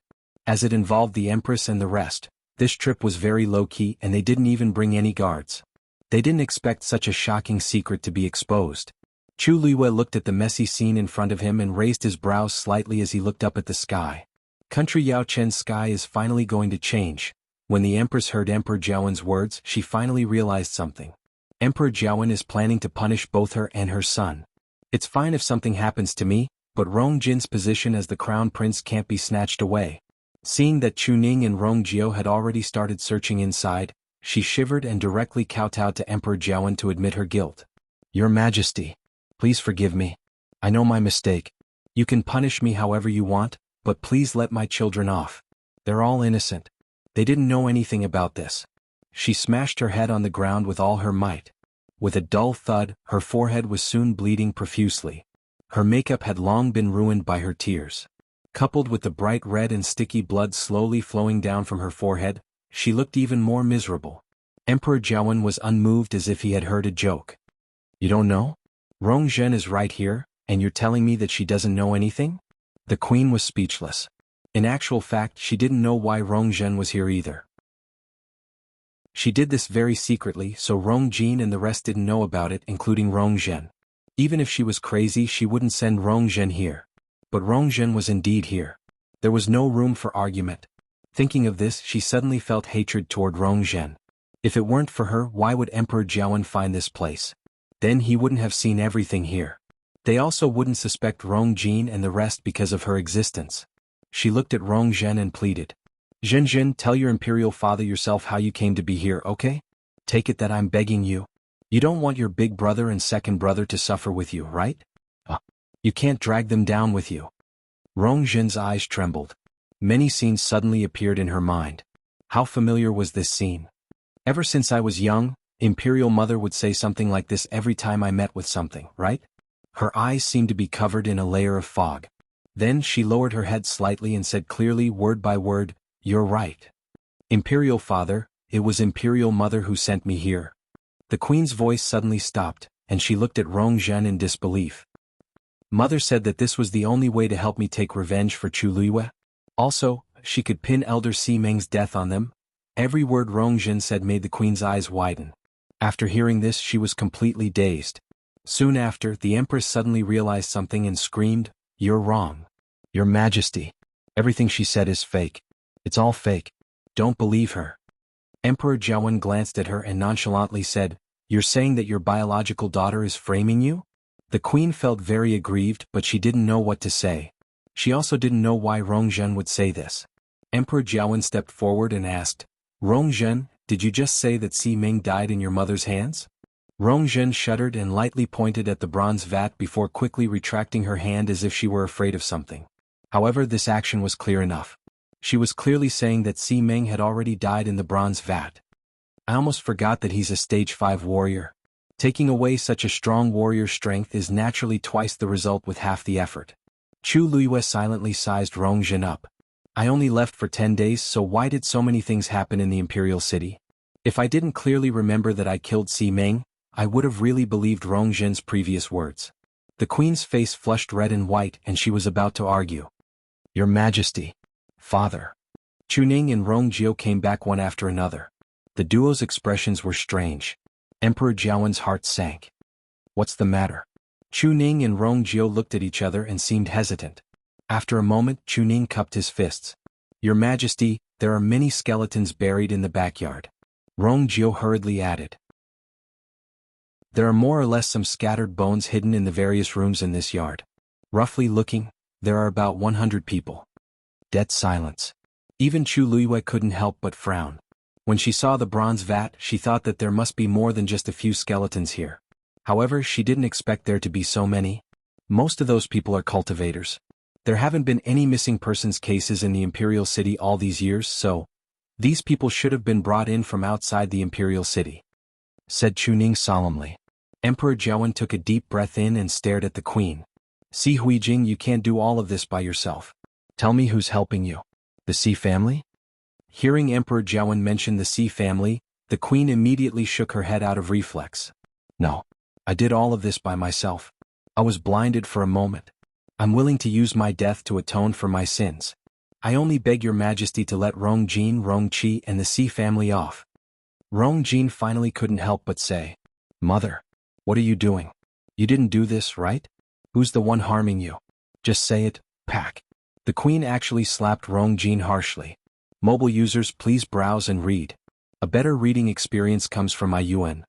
Speaker 1: As it involved the Empress and the rest, this trip was very low-key and they didn't even bring any guards. They didn't expect such a shocking secret to be exposed. Chu Luiyue looked at the messy scene in front of him and raised his brows slightly as he looked up at the sky. Country Yao Chen's sky is finally going to change. When the Empress heard Emperor Jiawen's words, she finally realized something. Emperor Jiawen is planning to punish both her and her son. It's fine if something happens to me, but Rongjin's position as the crown prince can't be snatched away. Seeing that Chuning and Rongjio had already started searching inside, she shivered and directly kowtowed to Emperor Jiawen to admit her guilt. Your Majesty, please forgive me. I know my mistake. You can punish me however you want, but please let my children off. They're all innocent. They didn't know anything about this. She smashed her head on the ground with all her might. With a dull thud, her forehead was soon bleeding profusely. Her makeup had long been ruined by her tears. Coupled with the bright red and sticky blood slowly flowing down from her forehead, she looked even more miserable. Emperor Jiawen was unmoved as if he had heard a joke. You don't know? Rongjin is right here, and you're telling me that she doesn't know anything? The queen was speechless. In actual fact, she didn't know why Rongjin was here either. She did this very secretly, so Rongjin and the rest didn't know about it, including Rongjin. Even if she was crazy, she wouldn't send Rongjin here. But Rongjin was indeed here. There was no room for argument. Thinking of this, she suddenly felt hatred toward Rongjin. If it weren't for her, why would Emperor Jiawen find this place? Then he wouldn't have seen everything here. They also wouldn't suspect Rongjin and the rest because of her existence. She looked at Rongjin and pleaded. Zhenjin, tell your imperial father yourself how you came to be here, okay? Take it that I'm begging you. You don't want your big brother and second brother to suffer with you, right? You can't drag them down with you. Rongjin's eyes trembled. Many scenes suddenly appeared in her mind. How familiar was this scene? Ever since I was young, Imperial Mother would say something like this every time I met with something, right? Her eyes seemed to be covered in a layer of fog. Then she lowered her head slightly and said clearly, word by word, You're right. Imperial Father, it was Imperial Mother who sent me here. The Queen's voice suddenly stopped, and she looked at Rongjin in disbelief. Mother said that this was the only way to help me take revenge for Chu Luiyue. Also, she could pin Elder Si Meng's death on them. Every word Rongjin said made the Queen's eyes widen. After hearing this, she was completely dazed. Soon after, the Empress suddenly realized something and screamed, You're wrong. Your Majesty. Everything she said is fake. It's all fake. Don't believe her. Emperor Jiawen glanced at her and nonchalantly said, You're saying that your biological daughter is framing you? The Queen felt very aggrieved, but she didn't know what to say. She also didn't know why Rongjin would say this. Emperor Jiawen stepped forward and asked, Rongjin, did you just say that Si Ming died in your mother's hands? Rongzhen shuddered and lightly pointed at the bronze vat before quickly retracting her hand as if she were afraid of something. However, this action was clear enough. She was clearly saying that Si Ming had already died in the bronze vat. I almost forgot that he's a stage 5 warrior. Taking away such a strong warrior's strength is naturally twice the result with half the effort. Chu Luiyue silently sized Rongzhen up. I only left for 10 days, so why did so many things happen in the Imperial City? If I didn't clearly remember that I killed Si Ming, I would have really believed Rongzhen's previous words. The queen's face flushed red and white and she was about to argue. Your Majesty. Father. Chuning and Rongjio came back one after another. The duo's expressions were strange. Emperor Jiawen's heart sank. What's the matter? Chuning and Rongjio looked at each other and seemed hesitant. After a moment, Chuning cupped his fists. Your Majesty, there are many skeletons buried in the backyard. Rongjio hurriedly added. There are more or less some scattered bones hidden in the various rooms in this yard. Roughly looking, there are about 100 people. Dead silence. Even Chu Luiyue couldn't help but frown. When she saw the bronze vat, she thought that there must be more than just a few skeletons here. However, she didn't expect there to be so many. Most of those people are cultivators. There haven't been any missing persons cases in the Imperial City all these years, so these people should have been brought in from outside the Imperial City, said Chuning solemnly. Emperor Jiawen took a deep breath in and stared at the queen. Si Huijing, you can't do all of this by yourself. Tell me who's helping you. The Si family? Hearing Emperor Jiawen mention the Si family, the queen immediately shook her head out of reflex. No. I did all of this by myself. I was blinded for a moment. I'm willing to use my death to atone for my sins. I only beg your Majesty to let Rongjin, Rongqi and the Si family off. Rongjin finally couldn't help but say, Mother. What are you doing? You didn't do this, right? Who's the one harming you? Just say it, Pack. The queen actually slapped Rongjin harshly. Mobile users, please browse and read. A better reading experience comes from IUN.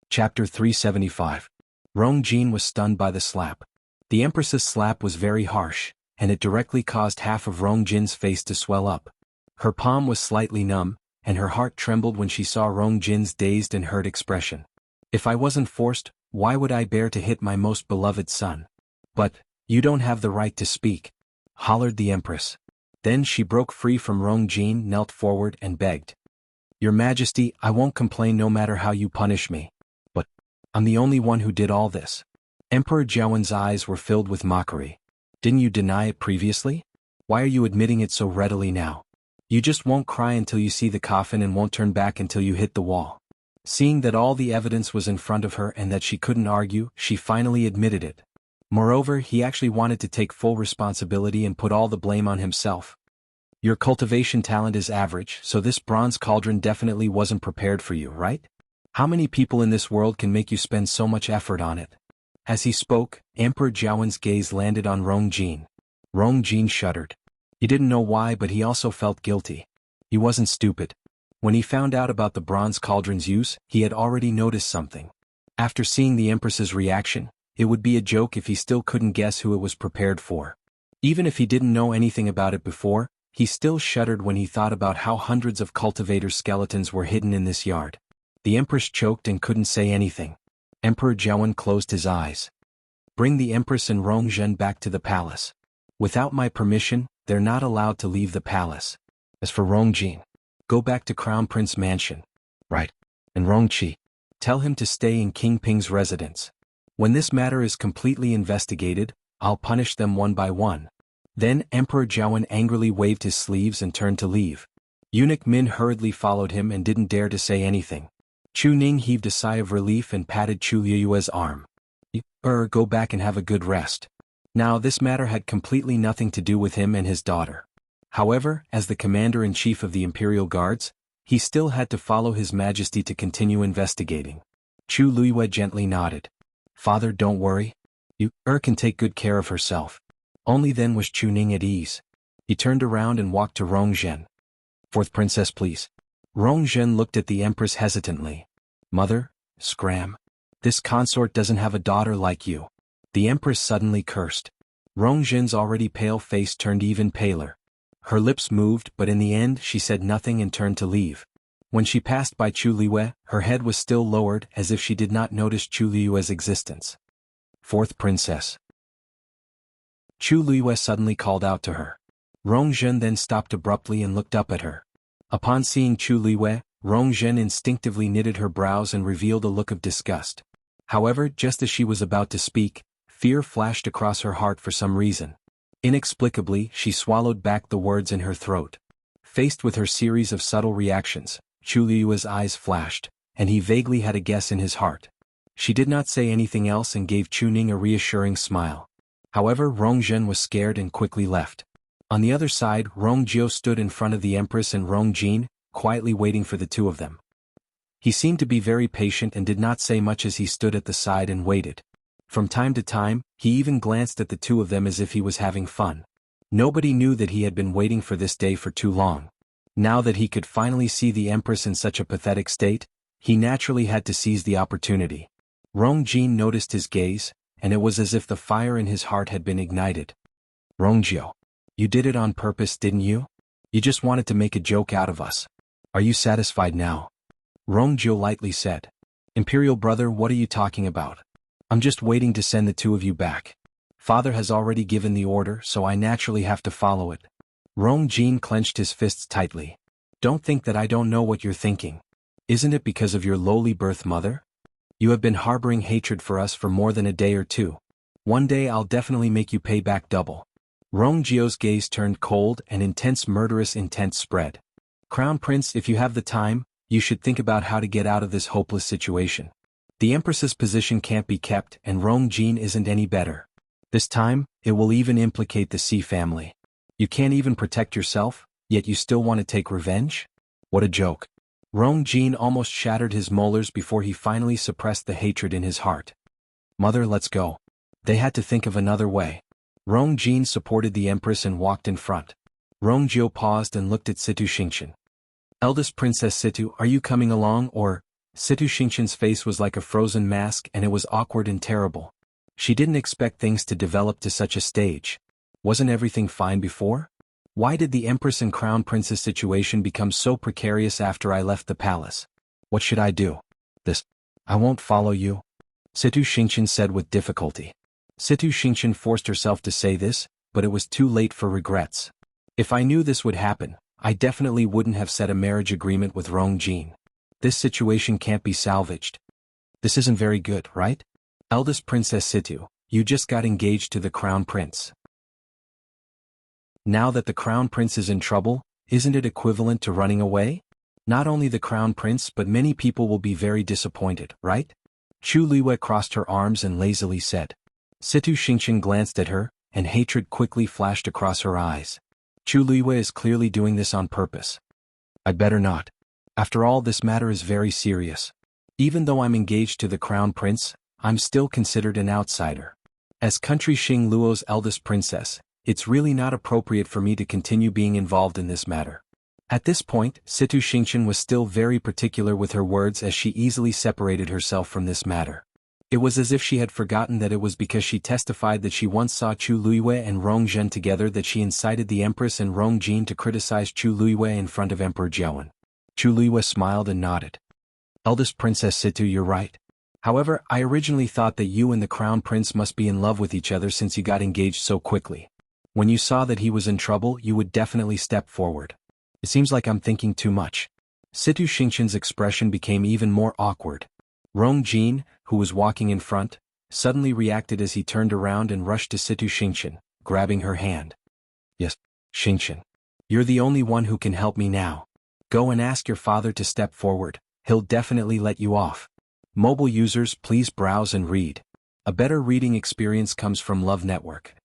Speaker 1: Chapter 375. Rongjin was stunned by the slap. The Empress's slap was very harsh, and it directly caused half of Rongjin's face to swell up. Her palm was slightly numb, and her heart trembled when she saw Rongjin's dazed and hurt expression. If I wasn't forced, why would I bear to hit my most beloved son? But, you don't have the right to speak, hollered the Empress. Then she broke free from Rongjin, knelt forward and begged. Your Majesty, I won't complain no matter how you punish me. But, I'm the only one who did all this. Emperor Jiawen's eyes were filled with mockery. Didn't you deny it previously? Why are you admitting it so readily now? You just won't cry until you see the coffin and won't turn back until you hit the wall. Seeing that all the evidence was in front of her and that she couldn't argue, she finally admitted it. Moreover, he actually wanted to take full responsibility and put all the blame on himself. Your cultivation talent is average, so this bronze cauldron definitely wasn't prepared for you, right? How many people in this world can make you spend so much effort on it? As he spoke, Emperor Jiawen's gaze landed on Rongjin. Rongjin shuddered. He didn't know why, but he also felt guilty. He wasn't stupid. When he found out about the bronze cauldron's use, he had already noticed something. After seeing the Empress's reaction, it would be a joke if he still couldn't guess who it was prepared for. Even if he didn't know anything about it before, he still shuddered when he thought about how hundreds of cultivators' skeletons were hidden in this yard. The Empress choked and couldn't say anything. Emperor Jiawen closed his eyes. Bring the Empress and Rongzhen back to the palace. Without my permission, they're not allowed to leave the palace. As for Rongjin, go back to Crown Prince Mansion. Right. And Rongqi, tell him to stay in King Ping's residence. When this matter is completely investigated, I'll punish them one by one. Then Emperor Jiawen angrily waved his sleeves and turned to leave. Eunuch Min hurriedly followed him and didn't dare to say anything. Chu Ning heaved a sigh of relief and patted Chu Liyue's arm. Go back and have a good rest. Now this matter had completely nothing to do with him and his daughter. However, as the commander-in-chief of the Imperial Guards, he still had to follow His Majesty to continue investigating. Chu Liyue gently nodded. Father, don't worry. Can take good care of herself. Only then was Chu Ning at ease. He turned around and walked to Rongzhen. Fourth princess, please. Rongzhen looked at the Empress hesitantly. Mother, scram. This consort doesn't have a daughter like you. The Empress suddenly cursed. Rongzhen's already pale face turned even paler. Her lips moved, but in the end she said nothing and turned to leave. When she passed by Chu Liyue, her head was still lowered as if she did not notice Chu Liyue's existence. Fourth princess. Chu Liyue suddenly called out to her. Rongzhen then stopped abruptly and looked up at her. Upon seeing Chu Liyue, Rongzhen instinctively knitted her brows and revealed a look of disgust. However, just as she was about to speak, fear flashed across her heart for some reason. Inexplicably, she swallowed back the words in her throat. Faced with her series of subtle reactions, Chu Liyue's eyes flashed, and he vaguely had a guess in his heart. She did not say anything else and gave Chu Ning a reassuring smile. However, Rongzhen was scared and quickly left. On the other side, Rongjiu stood in front of the Empress and Rongjin, quietly waiting for the two of them. He seemed to be very patient and did not say much as he stood at the side and waited. From time to time, he even glanced at the two of them as if he was having fun. Nobody knew that he had been waiting for this day for too long. Now that he could finally see the Empress in such a pathetic state, he naturally had to seize the opportunity. Rongjin noticed his gaze, and it was as if the fire in his heart had been ignited. Rongjiu, you did it on purpose, didn't you? You just wanted to make a joke out of us. Are you satisfied now? Rongjiu lightly said. Imperial brother, what are you talking about? I'm just waiting to send the two of you back. Father has already given the order, so I naturally have to follow it. Rongjin clenched his fists tightly. Don't think that I don't know what you're thinking. Isn't it because of your lowly birth mother? You have been harboring hatred for us for more than a day or two. One day I'll definitely make you pay back double. Rongjiu's gaze turned cold and intense murderous intent spread. Crown Prince, if you have the time, you should think about how to get out of this hopeless situation. The Empress's position can't be kept and Rongjin isn't any better. This time, it will even implicate the Xi family. You can't even protect yourself, yet you still want to take revenge? What a joke. Rongjin almost shattered his molars before he finally suppressed the hatred in his heart. Mother, let's go. They had to think of another way. Rongjin supported the Empress and walked in front. Rongjiu paused and looked at Situ Xingqian. Eldest Princess Situ, are you coming along or? Situ Xingqian's face was like a frozen mask and it was awkward and terrible. She didn't expect things to develop to such a stage. Wasn't everything fine before? Why did the Empress and Crown Prince's situation become so precarious after I left the palace? What should I do? I won't follow you. Situ Xingqian said with difficulty. Situ Xingqian forced herself to say this, but it was too late for regrets. If I knew this would happen, I definitely wouldn't have set a marriage agreement with Rongjin. This situation can't be salvaged. This isn't very good, right? Eldest Princess Situ, you just got engaged to the Crown Prince. Now that the Crown Prince is in trouble, isn't it equivalent to running away? Not only the Crown Prince but many people will be very disappointed, right? Chu Liyue crossed her arms and lazily said. Situ Xingqian glanced at her, and hatred quickly flashed across her eyes. Chu Liyue is clearly doing this on purpose. I'd better not. After all, this matter is very serious. Even though I'm engaged to the Crown Prince, I'm still considered an outsider. As country Xing Luo's eldest princess, it's really not appropriate for me to continue being involved in this matter. At this point, Situ Xingqian was still very particular with her words as she easily separated herself from this matter. It was as if she had forgotten that it was because she testified that she once saw Chu Liyue and Rongzhen together that she incited the Empress and Rongjin to criticize Chu Liyue in front of Emperor Jiawen. Chu Liyue smiled and nodded. Eldest Princess Situ, you're right. However, I originally thought that you and the Crown Prince must be in love with each other since you got engaged so quickly. When you saw that he was in trouble, you would definitely step forward. It seems like I'm thinking too much. Situ Xingqian's expression became even more awkward. Rongjin, who was walking in front, suddenly reacted as he turned around and rushed to Situ Xingqian, grabbing her hand. Yes, Xingqian. You're the only one who can help me now. Go and ask your father to step forward, he'll definitely let you off. Mobile users, please browse and read. A better reading experience comes from Love Network.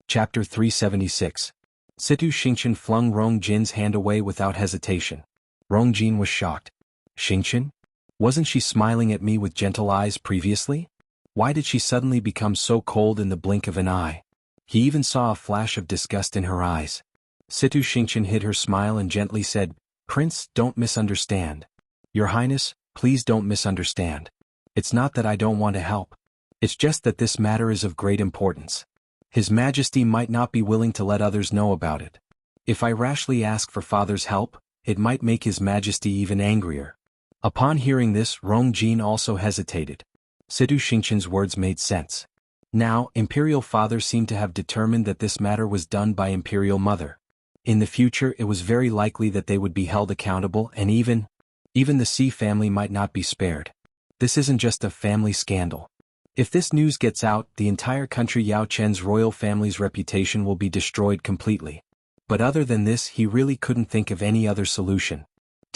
Speaker 1: Chapter 376. Situ Xingqian flung Rongjin's hand away without hesitation. Rongjin was shocked. Xingqian? Wasn't she smiling at me with gentle eyes previously? Why did she suddenly become so cold in the blink of an eye? He even saw a flash of disgust in her eyes. Situ Xingqian hid her smile and gently said, Prince, don't misunderstand. Your Highness, please don't misunderstand. It's not that I don't want to help. It's just that this matter is of great importance. His Majesty might not be willing to let others know about it. If I rashly ask for father's help, it might make His Majesty even angrier. Upon hearing this, Rongjin also hesitated. Situ Xingqian's words made sense. Now, Imperial Father seemed to have determined that this matter was done by Imperial Mother. In the future it was very likely that they would be held accountable, and even the Xi family might not be spared. This isn't just a family scandal. If this news gets out, the entire country Yao Chen's royal family's reputation will be destroyed completely. But other than this, he really couldn't think of any other solution.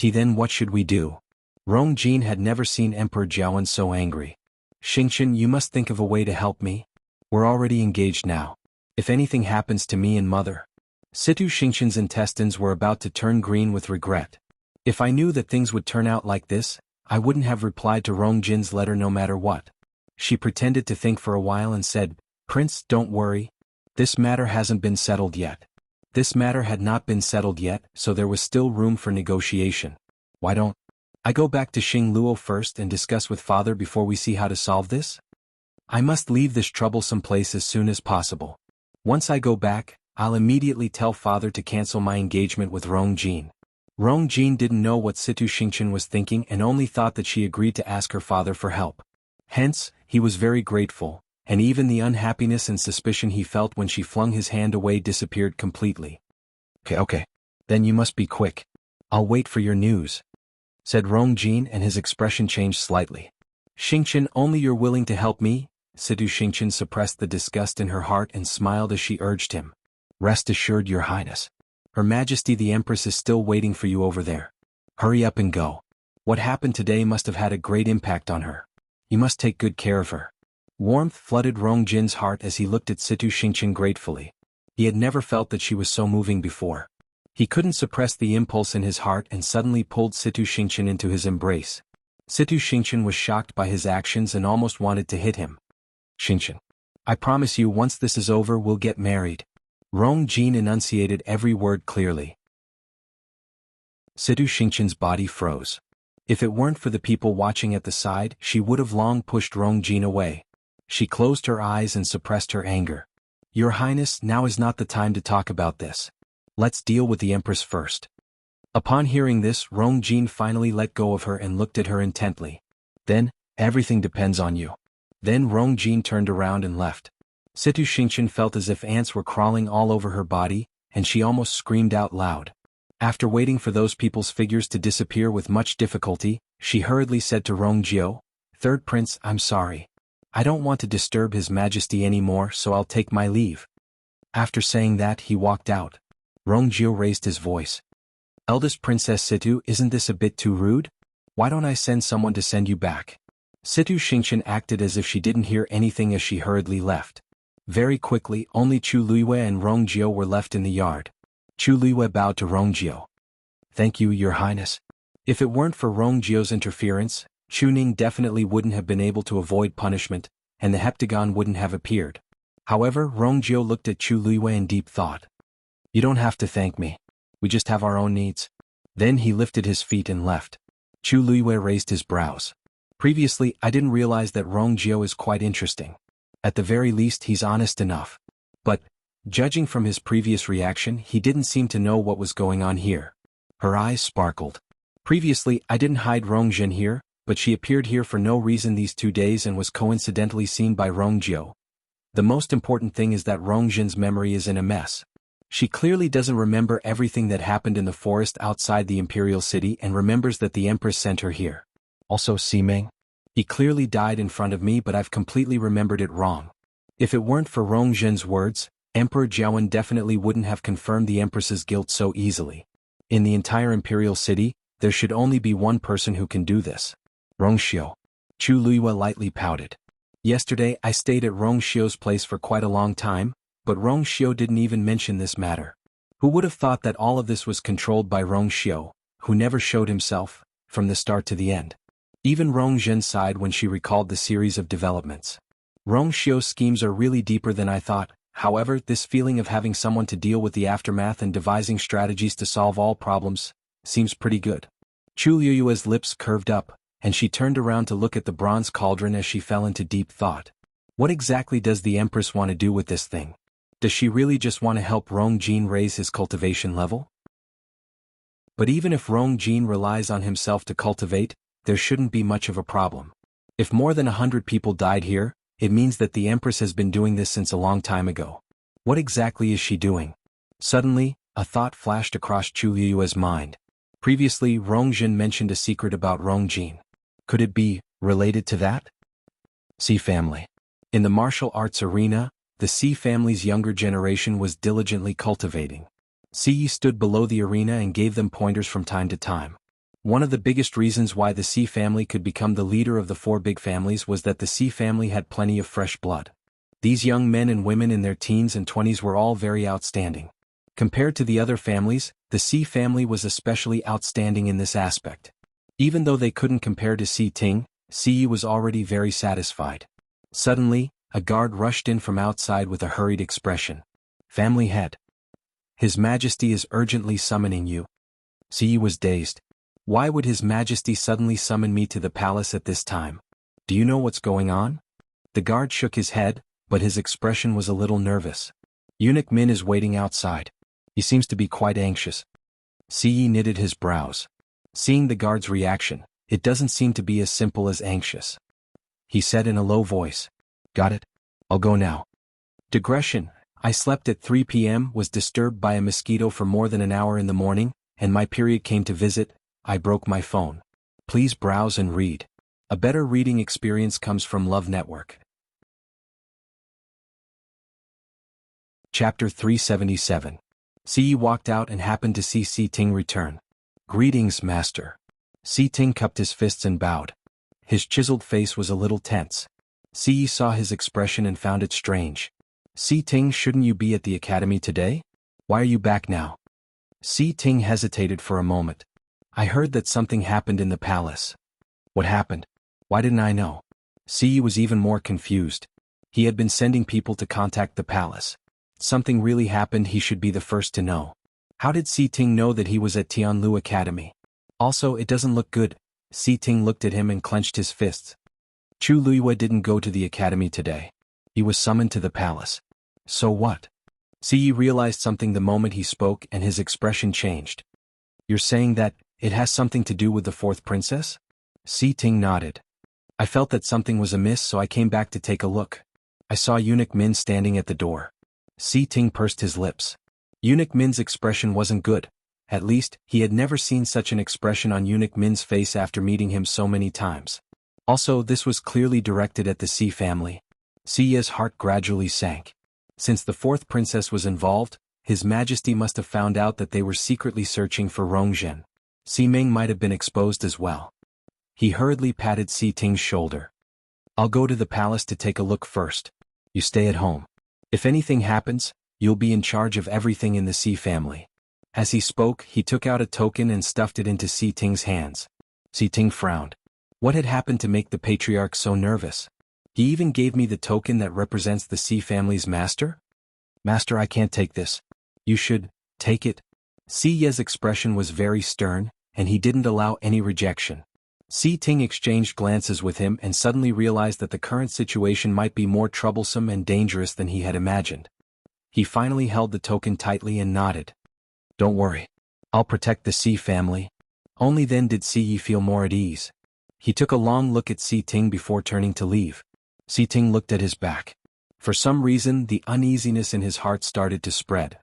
Speaker 1: Then what should we do? Rongjin had never seen Emperor Jiawen so angry. Xingqian, you must think of a way to help me. We're already engaged now. If anything happens to me and mother. Situ Xingqian's intestines were about to turn green with regret. If I knew that things would turn out like this, I wouldn't have replied to Rongjin's letter no matter what. She pretended to think for a while and said, Prince, don't worry. This matter hasn't been settled yet. This matter had not been settled yet, so there was still room for negotiation. Why don't I go back to Xing Luo first and discuss with father before we see how to solve this? I must leave this troublesome place as soon as possible. Once I go back, I'll immediately tell father to cancel my engagement with Rongjin. Rongjin didn't know what Situ Xingqian was thinking and only thought that she agreed to ask her father for help. Hence, he was very grateful, and even the unhappiness and suspicion he felt when she flung his hand away disappeared completely. Okay. Then you must be quick. I'll wait for your news, said Rongjin, and his expression changed slightly. Xingqian, only you're willing to help me? Situ Xingqian suppressed the disgust in her heart and smiled as she urged him. Rest assured, Your Highness. Her Majesty the Empress is still waiting for you over there. Hurry up and go. What happened today must have had a great impact on her. You must take good care of her. Warmth flooded Rongjin's heart as he looked at Situ Xingqian gratefully. He had never felt that she was so moving before. He couldn't suppress the impulse in his heart and suddenly pulled Situ Xingqian into his embrace. Situ Xingqian was shocked by his actions and almost wanted to hit him. Xingqian, I promise you once this is over we'll get married. Rongjin enunciated every word clearly. Situ Xingqian's body froze. If it weren't for the people watching at the side, she would have long pushed Rongjin away. She closed her eyes and suppressed her anger. Your Highness, now is not the time to talk about this. Let's deal with the Empress first. Upon hearing this, Rongjin finally let go of her and looked at her intently. Then, everything depends on you. Then Rongjin turned around and left. Situ Xingqian felt as if ants were crawling all over her body, and she almost screamed out loud. After waiting for those people's figures to disappear with much difficulty, she hurriedly said to Rongjio, Third Prince, I'm sorry. I don't want to disturb His Majesty anymore, so I'll take my leave. After saying that, he walked out. Rongjio raised his voice. Eldest Princess Situ, isn't this a bit too rude? Why don't I send someone to send you back? Situ Xingqian acted as if she didn't hear anything as she hurriedly left. Very quickly, only Chu Luiyue and Rongjio were left in the yard. Chu Luiyue bowed to Rongjio. Thank you, Your Highness. If it weren't for Rongjio's interference, Chu Ning definitely wouldn't have been able to avoid punishment, and the heptagon wouldn't have appeared. However, Rongjio looked at Chu Luiyue in deep thought. You don't have to thank me. We just have our own needs. Then he lifted his feet and left. Chu Luiyue raised his brows. Previously, I didn't realize that Rongjio is quite interesting. At the very least, he's honest enough. But, judging from his previous reaction, he didn't seem to know what was going on here. Her eyes sparkled. Previously, I didn't hide Rongjin here, but she appeared here for no reason these 2 days and was coincidentally seen by Rongjio. The most important thing is that Rongjin's memory is in a mess. She clearly doesn't remember everything that happened in the forest outside the imperial city and remembers that the Empress sent her here. Also Simeng. He clearly died in front of me, but I've completely remembered it wrong. If it weren't for Rongjin's words, Emperor Jiawen definitely wouldn't have confirmed the Empress's guilt so easily. In the entire imperial city, there should only be one person who can do this. Rongxiu. Chu Luiyue lightly pouted. Yesterday I stayed at Rongxiu's place for quite a long time, but Rongxiu didn't even mention this matter. Who would have thought that all of this was controlled by Rongxiu, who never showed himself, from the start to the end? Even Rongjin sighed when she recalled the series of developments. Rongxiu's schemes are really deeper than I thought. However, this feeling of having someone to deal with the aftermath and devising strategies to solve all problems seems pretty good. Chu Luiyue's lips curved up, and she turned around to look at the bronze cauldron as she fell into deep thought. What exactly does the Empress want to do with this thing? Does she really just want to help Rong Jin raise his cultivation level? But even if Rong Jin relies on himself to cultivate, there shouldn't be much of a problem. If more than 100 people died here, it means that the Empress has been doing this since a long time ago. What exactly is she doing? Suddenly, a thought flashed across Chu Liyue's mind. Previously, Rong Jin mentioned a secret about Rong Jin. Could it be related to that? C family. In the martial arts arena, the C family's younger generation was diligently cultivating. C stood below the arena and gave them pointers from time to time. One of the biggest reasons why the C family could become the leader of the four big families was that the C family had plenty of fresh blood. These young men and women in their teens and 20s were all very outstanding. Compared to the other families, the C family was especially outstanding in this aspect. Even though they couldn't compare to Si Ting, Si was already very satisfied. Suddenly, a guard rushed in from outside with a hurried expression. Family head. His Majesty is urgently summoning you. Si was dazed. Why would His Majesty suddenly summon me to the palace at this time? Do you know what's going on? The guard shook his head, but his expression was a little nervous. Eunuch Min is waiting outside. He seems to be quite anxious. Si knitted his brows. Seeing the guard's reaction, it doesn't seem to be as simple as anxious. He said in a low voice. Got it? I'll go now. Digression. I slept at 3 p.m., was disturbed by a mosquito for more than an hour in the morning, and my period came to visit. I broke my phone. Please browse and read. A better reading experience comes from Love Network. Chapter 377. Si walked out and happened to see Si Ting return. Greetings, master. Si Ting cupped his fists and bowed. His chiseled face was a little tense. Si saw his expression and found it strange. Si Ting, shouldn't you be at the academy today? Why are you back now? Si Ting hesitated for a moment. I heard that something happened in the palace. What happened? Why didn't I know? Si was even more confused. He had been sending people to contact the palace. Something really happened, he should be the first to know. How did Si Ting know that he was at Tianlu Academy? Also, it doesn't look good. Si Ting looked at him and clenched his fists. Chu Liyue didn't go to the academy today. He was summoned to the palace. So what? Si realized something the moment he spoke and his expression changed. You're saying that it has something to do with the fourth princess? Si Ting nodded. I felt that something was amiss, so I came back to take a look. I saw Eunuch Min standing at the door. Si Ting pursed his lips. Eunuch Min's expression wasn't good. At least, he had never seen such an expression on Eunuch Min's face after meeting him so many times. Also, this was clearly directed at the Si family. Si's heart gradually sank. Since the fourth princess was involved, His Majesty must have found out that they were secretly searching for Rong Jin. Si Ming might have been exposed as well. He hurriedly patted Si Ting's shoulder. I'll go to the palace to take a look first. You stay at home. If anything happens, you'll be in charge of everything in the Si family. As he spoke, he took out a token and stuffed it into Si Ting's hands. Si Ting frowned. What had happened to make the patriarch so nervous? He even gave me the token that represents the Si family's master? Master, I can't take this. You should take it. Si Ye's expression was very stern, and he didn't allow any rejection. Si Ting exchanged glances with him and suddenly realized that the current situation might be more troublesome and dangerous than he had imagined. He finally held the token tightly and nodded. Don't worry. I'll protect the Si family. Only then did Si Yi feel more at ease. He took a long look at Si Ting before turning to leave. Si Ting looked at his back. For some reason, the uneasiness in his heart started to spread.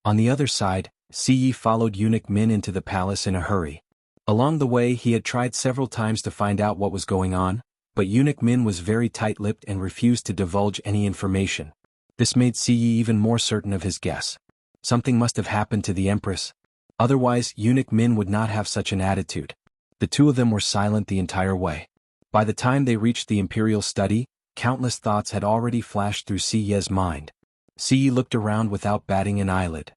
Speaker 1: On the other side, Si Yi followed Eunuch Min into the palace in a hurry. Along the way, he had tried several times to find out what was going on, but Eunuch Min was very tight-lipped and refused to divulge any information. This made Si Yi even more certain of his guess. Something must have happened to the Empress. Otherwise, Eunuch Min would not have such an attitude. The two of them were silent the entire way. By the time they reached the imperial study, countless thoughts had already flashed through Si Ye's mind. Si Yi looked around without batting an eyelid.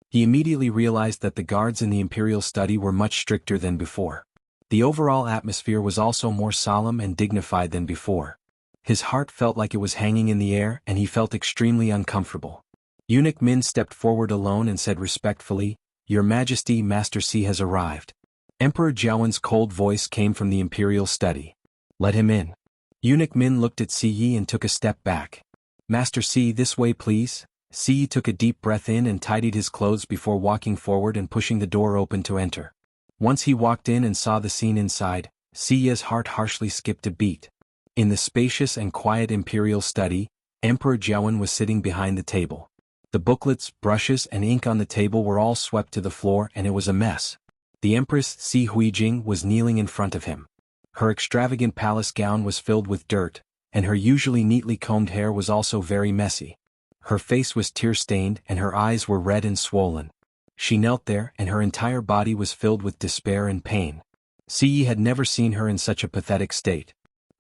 Speaker 1: He immediately realized that the guards in the imperial study were much stricter than before. The overall atmosphere was also more solemn and dignified than before. His heart felt like it was hanging in the air and he felt extremely uncomfortable. Eunuch Min stepped forward alone and said respectfully, Your Majesty, Master Si has arrived. Emperor Jiawen's cold voice came from the imperial study. Let him in. Eunuch Min looked at Si Yi and took a step back. Master Si, this way please. Si took a deep breath in and tidied his clothes before walking forward and pushing the door open to enter. Once he walked in and saw the scene inside, Si's heart harshly skipped a beat. In the spacious and quiet imperial study, Emperor Jiawen was sitting behind the table. The booklets, brushes and ink on the table were all swept to the floor and it was a mess. The Empress Si Huijing was kneeling in front of him. Her extravagant palace gown was filled with dirt, and her usually neatly combed hair was also very messy. Her face was tear-stained and her eyes were red and swollen. She knelt there and her entire body was filled with despair and pain. Si had never seen her in such a pathetic state.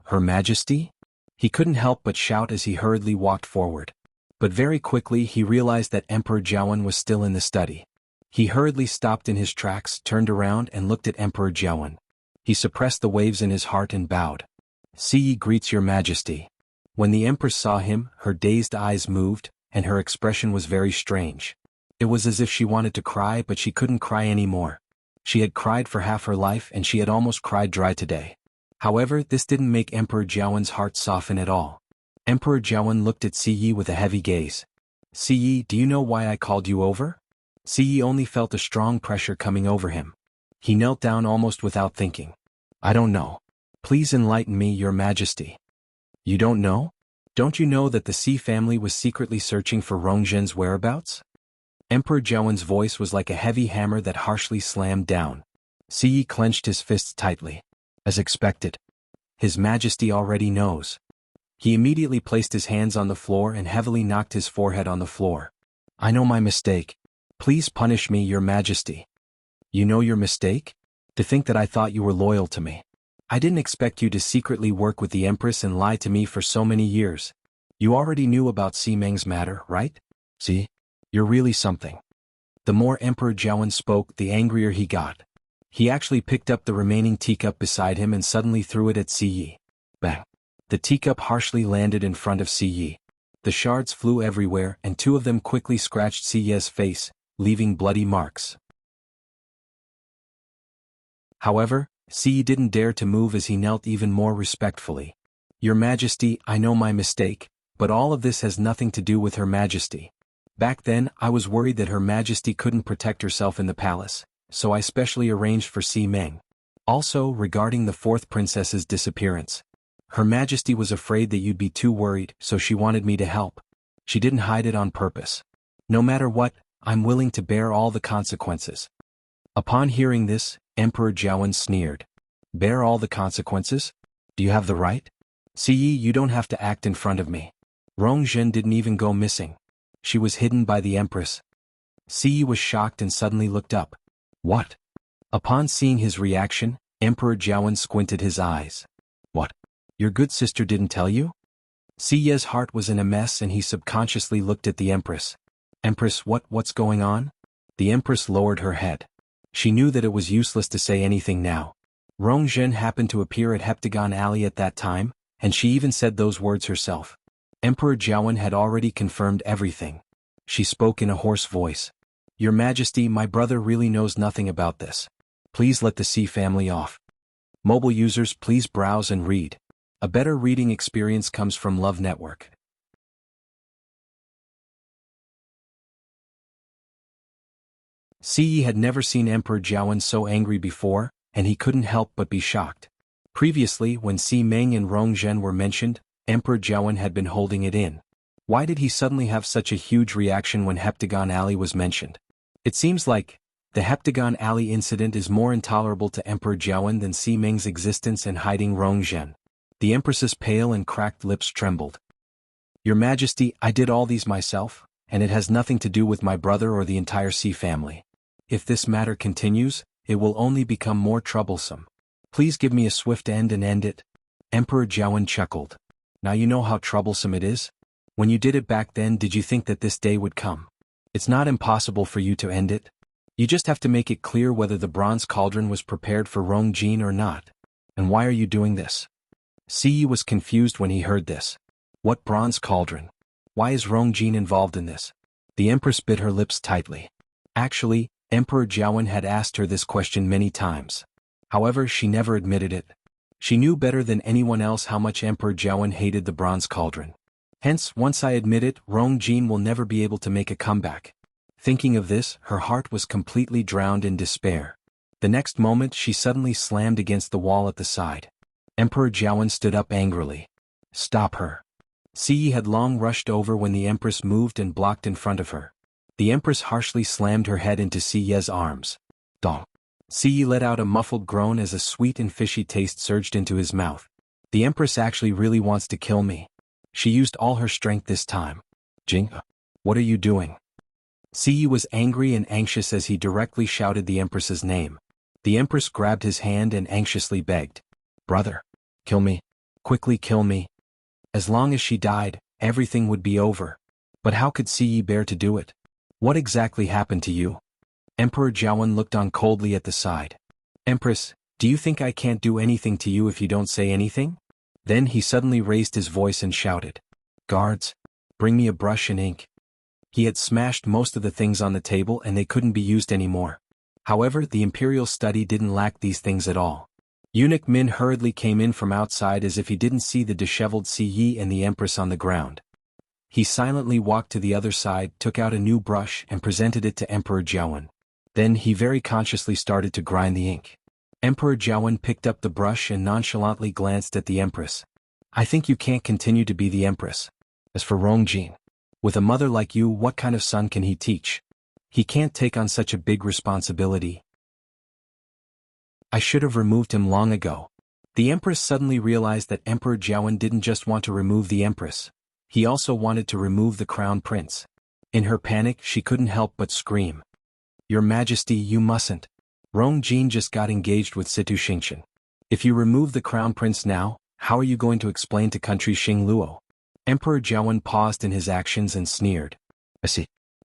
Speaker 1: Her Majesty? He couldn't help but shout as he hurriedly walked forward. But very quickly he realized that Emperor Jiawen was still in the study. He hurriedly stopped in his tracks, turned around and looked at Emperor Jiawen. He suppressed the waves in his heart and bowed. Si greets your Majesty. When the Empress saw him, her dazed eyes moved, and her expression was very strange. It was as if she wanted to cry but she couldn't cry anymore. She had cried for half her life and she had almost cried dry today. However, this didn't make Emperor Jiawen's heart soften at all. Emperor Jiawen looked at Si with a heavy gaze. Si, do you know why I called you over? Si only felt a strong pressure coming over him. He knelt down almost without thinking. I don't know. Please enlighten me, your Majesty. You don't know? Don't you know that the Si family was secretly searching for Rongzhen's whereabouts? Emperor Jiawen's voice was like a heavy hammer that harshly slammed down. Si clenched his fists tightly. As expected. His Majesty already knows. He immediately placed his hands on the floor and heavily knocked his forehead on the floor. I know my mistake. Please punish me, your Majesty. You know your mistake? To think that I thought you were loyal to me. I didn't expect you to secretly work with the Empress and lie to me for so many years. You already knew about Si Meng's matter, right? See? You're really something. The more Emperor Jiawen spoke, the angrier he got. He actually picked up the remaining teacup beside him and suddenly threw it at Si Yi. Bang! The teacup harshly landed in front of Si Yi. The shards flew everywhere and two of them quickly scratched Si Yi's face, leaving bloody marks. However, Si Yi didn't dare to move as he knelt even more respectfully. Your Majesty, I know my mistake, but all of this has nothing to do with Her Majesty. Back then, I was worried that Her Majesty couldn't protect herself in the palace, so I specially arranged for Si Meng. Also, regarding the fourth princess's disappearance. Her Majesty was afraid that you'd be too worried, so she wanted me to help. She didn't hide it on purpose. No matter what, I'm willing to bear all the consequences. Upon hearing this, Emperor Jiawen sneered. Bear all the consequences? Do you have the right? Si Yi, you don't have to act in front of me. Rongzhen didn't even go missing. She was hidden by the Empress. Si Yi was shocked and suddenly looked up. What? Upon seeing his reaction, Emperor Jiawen squinted his eyes. What? Your good sister didn't tell you? Si Yi's heart was in a mess and he subconsciously looked at the Empress. Empress, what's going on? The Empress lowered her head. She knew that it was useless to say anything now. Rongzhen happened to appear at Heptagon Alley at that time, and she even said those words herself. Emperor Jiawen had already confirmed everything. She spoke in a hoarse voice. Your Majesty, my brother really knows nothing about this. Please let the Si family off. Mobile users, please browse and read. A better reading experience comes from Love Network. Si Yi had never seen Emperor Jiawen so angry before, and he couldn't help but be shocked. Previously, when Si Meng and Rongzhen were mentioned, Emperor Jiawen had been holding it in. Why did he suddenly have such a huge reaction when Heptagon Alley was mentioned? It seems like the Heptagon Alley incident is more intolerable to Emperor Jiawen than Si Meng's existence and hiding Rongzhen. The Empress's pale and cracked lips trembled. Your Majesty, I did all these myself, and it has nothing to do with my brother or the entire Si family. If this matter continues, it will only become more troublesome. Please give me a swift end and end it. Emperor Jiawen chuckled. Now you know how troublesome it is? When you did it back then, did you think that this day would come? It's not impossible for you to end it. You just have to make it clear whether the bronze cauldron was prepared for Rongjin or not. And why are you doing this? Si Yi was confused when he heard this. What bronze cauldron? Why is Rongjin involved in this? The Empress bit her lips tightly. Actually, Emperor Jiawen had asked her this question many times. However, she never admitted it. She knew better than anyone else how much Emperor Jiawen hated the bronze cauldron. Hence, once I admit it, Rongjin will never be able to make a comeback. Thinking of this, her heart was completely drowned in despair. The next moment she suddenly slammed against the wall at the side. Emperor Jiawen stood up angrily. Stop her. Siyi had long rushed over when the Empress moved and blocked in front of her. The Empress harshly slammed her head into Siyi's arms. Dong. Siyi let out a muffled groan as a sweet and fishy taste surged into his mouth. The Empress actually really wants to kill me. She used all her strength this time. Jing, what are you doing? Siyi was angry and anxious as he directly shouted the Empress's name. The Empress grabbed his hand and anxiously begged. Brother, kill me. Quickly kill me. As long as she died, everything would be over. But how could Siyi bear to do it? What exactly happened to you? Emperor Jiawen looked on coldly at the side. Empress, do you think I can't do anything to you if you don't say anything? Then he suddenly raised his voice and shouted. Guards, bring me a brush and ink. He had smashed most of the things on the table and they couldn't be used anymore. However, the imperial study didn't lack these things at all. Eunuch Min hurriedly came in from outside as if he didn't see the disheveled Siyi and the Empress on the ground. He silently walked to the other side, took out a new brush and presented it to Emperor Jiawen. Then he very consciously started to grind the ink. Emperor Jiawen picked up the brush and nonchalantly glanced at the Empress. I think you can't continue to be the Empress. As for Rongjin, with a mother like you, what kind of son can he teach? He can't take on such a big responsibility. I should have removed him long ago. The Empress suddenly realized that Emperor Jiawen didn't just want to remove the Empress. He also wanted to remove the Crown Prince. In her panic, she couldn't help but scream. Your Majesty, you mustn't. Rongjin just got engaged with Situ Xingqian. If you remove the Crown Prince now, how are you going to explain to country Xingluo? Emperor Jiawen paused in his actions and sneered. I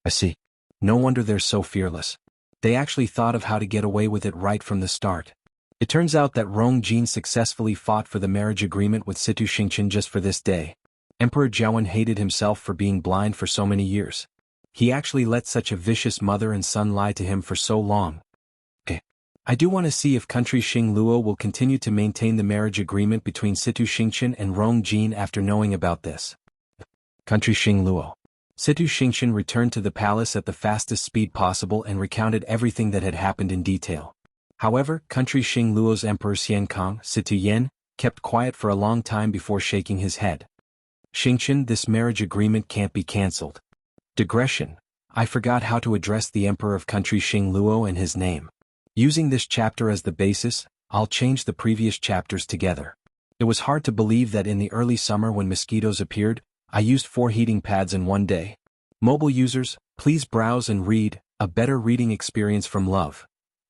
Speaker 1: see. No wonder they're so fearless. They actually thought of how to get away with it right from the start. It turns out that Rongjin successfully fought for the marriage agreement with Situ Xingqian just for this day. Emperor Jiawen hated himself for being blind for so many years. He actually let such a vicious mother and son lie to him for so long. I do want to see if country Xingluo will continue to maintain the marriage agreement between Situ Xingqian and Rongjin after knowing about this. Country Xingluo. Situ Xingqian returned to the palace at the fastest speed possible and recounted everything that had happened in detail. However, country Xingluo's Emperor Xiankang, Situ Yen, kept quiet for a long time before shaking his head. Xingqian, this marriage agreement can't be cancelled. Digression. I forgot how to address the Emperor of country Xingluo and his name. Using this chapter as the basis, I'll change the previous chapters together. It was hard to believe that in the early summer when mosquitoes appeared, I used 4 heating pads in one day. Mobile users, please browse and read, a better reading experience from love.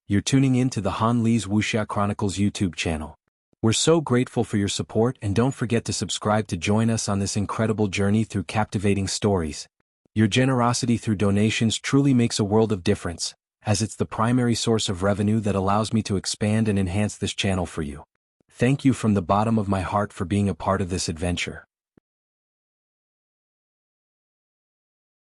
Speaker 1: You're tuning in to the Han Li's Wuxia Chronicles YouTube channel. We're so grateful for your support and don't forget to subscribe to join us on this incredible journey through captivating stories. Your generosity through donations truly makes a world of difference, as it's the primary source of revenue that allows me to expand and enhance this channel for you. Thank you from the bottom of my heart for being a part of this adventure.